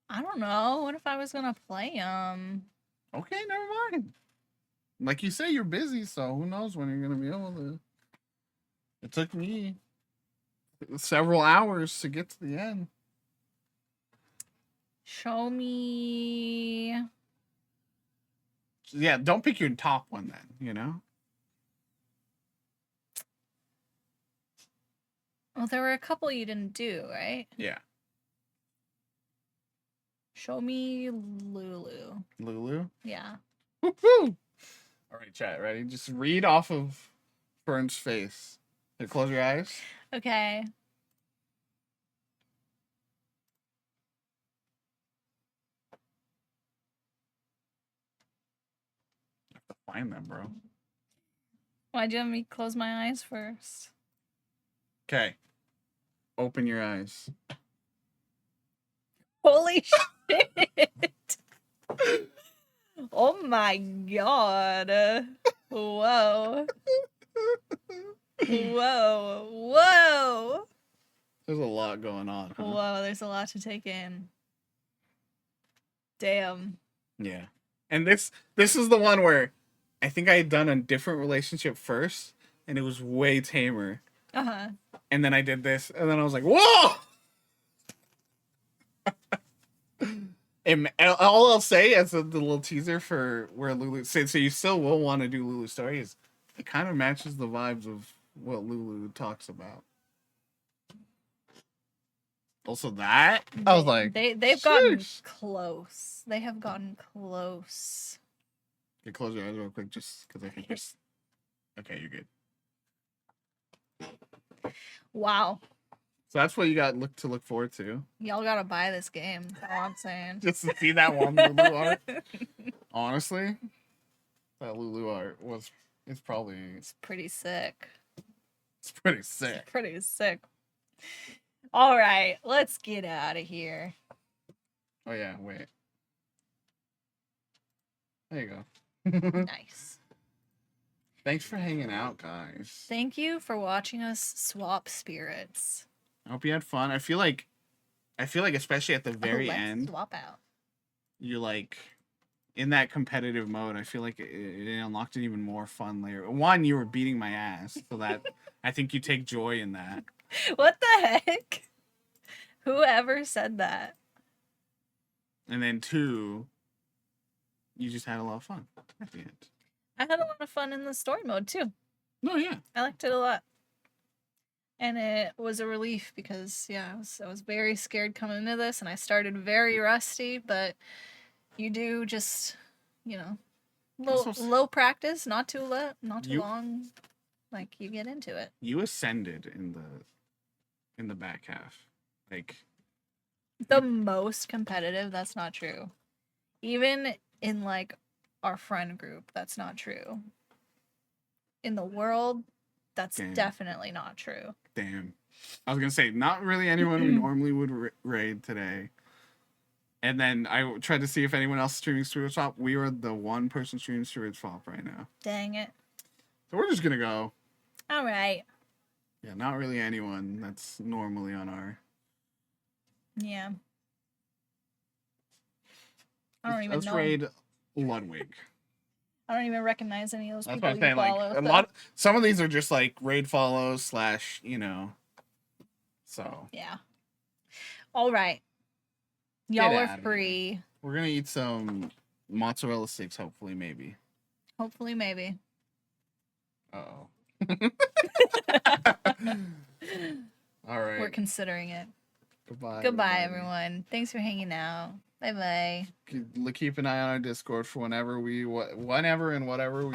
I don't know. What if I was gonna play Okay, never mind. Like you say, you're busy, so who knows when you're going to be able to. It took me several hours to get to the end. Show me. Yeah, don't pick your top one then, you know? Well, there were a couple you didn't do, right? Yeah. Show me Lulu. Lulu? Yeah. Woohoo! All right, chat, ready? Just read off of Fern's face. Here, close your eyes. Okay. Find them, bro. Why'd you have me close my eyes first? Okay. Open your eyes. Holy shit! Oh my god. Whoa. Whoa. Whoa. There's a lot going on. Huh? Whoa, there's a lot to take in. Damn. Yeah. And this is the one where I think I had done a different relationship first, and it was way tamer. Uh-huh. And then I did this, and then I was like, whoa! And all I'll say as the little teaser for where Lulu... So you still will want to do Lulu's story is it kind of matches the vibes of what Lulu talks about. Also that, I was like... They've gotten close. They have gotten close. Okay, close your eyes real quick, just because I think there's... Okay, you're good. Wow. So that's what you got to look forward to. Y'all gotta buy this game. That's all I'm saying. Just to see that one Lulu art. Honestly, that Lulu art it's probably... It's pretty sick. It's pretty sick. It's pretty sick. All right, let's get out of here. Oh yeah, wait. There you go. Nice. Thanks for hanging out, guys. Thank you for watching us swap spirits. I hope you had fun. I feel like especially at the very let's end, swap out. you're like in that competitive mode. I feel like it unlocked an even more fun layer. One, you were beating my ass, so that I think you take joy in that. What the heck? Whoever said that? And then two, you just had a lot of fun at the end. I had a lot of fun in the story mode too. No, yeah. I liked it a lot. And it was a relief because, yeah, I was very scared coming into this, and I started very rusty, but you do just, you know, low practice, not too long. Like, you get into it. You ascended in the back half. Like, The most competitive, that's not true. Even in, like, our friend group, that's not true. In the world, that's definitely not true. Damn. I was going to say, not really anyone we normally would raid today. And then I tried to see if anyone else streaming Steward's Swap. We were the one person streaming Steward's Swap right now. Dang it. So we're just going to go. All right. Yeah, not really anyone that's normally on our... Yeah. I don't even Let's know. raid Ludwig. I don't even recognize any of those That's people what I'm you saying. follow. Like, some of these are just like raid follows / you know. So. Yeah. All right. Y'all are free. We're going to eat some mozzarella sticks, hopefully, maybe. Hopefully, maybe. Uh-oh. All right. We're considering it. Goodbye. Goodbye, everyone. Thanks for hanging out. Bye-bye. Keep an eye on our Discord for whenever and whatever we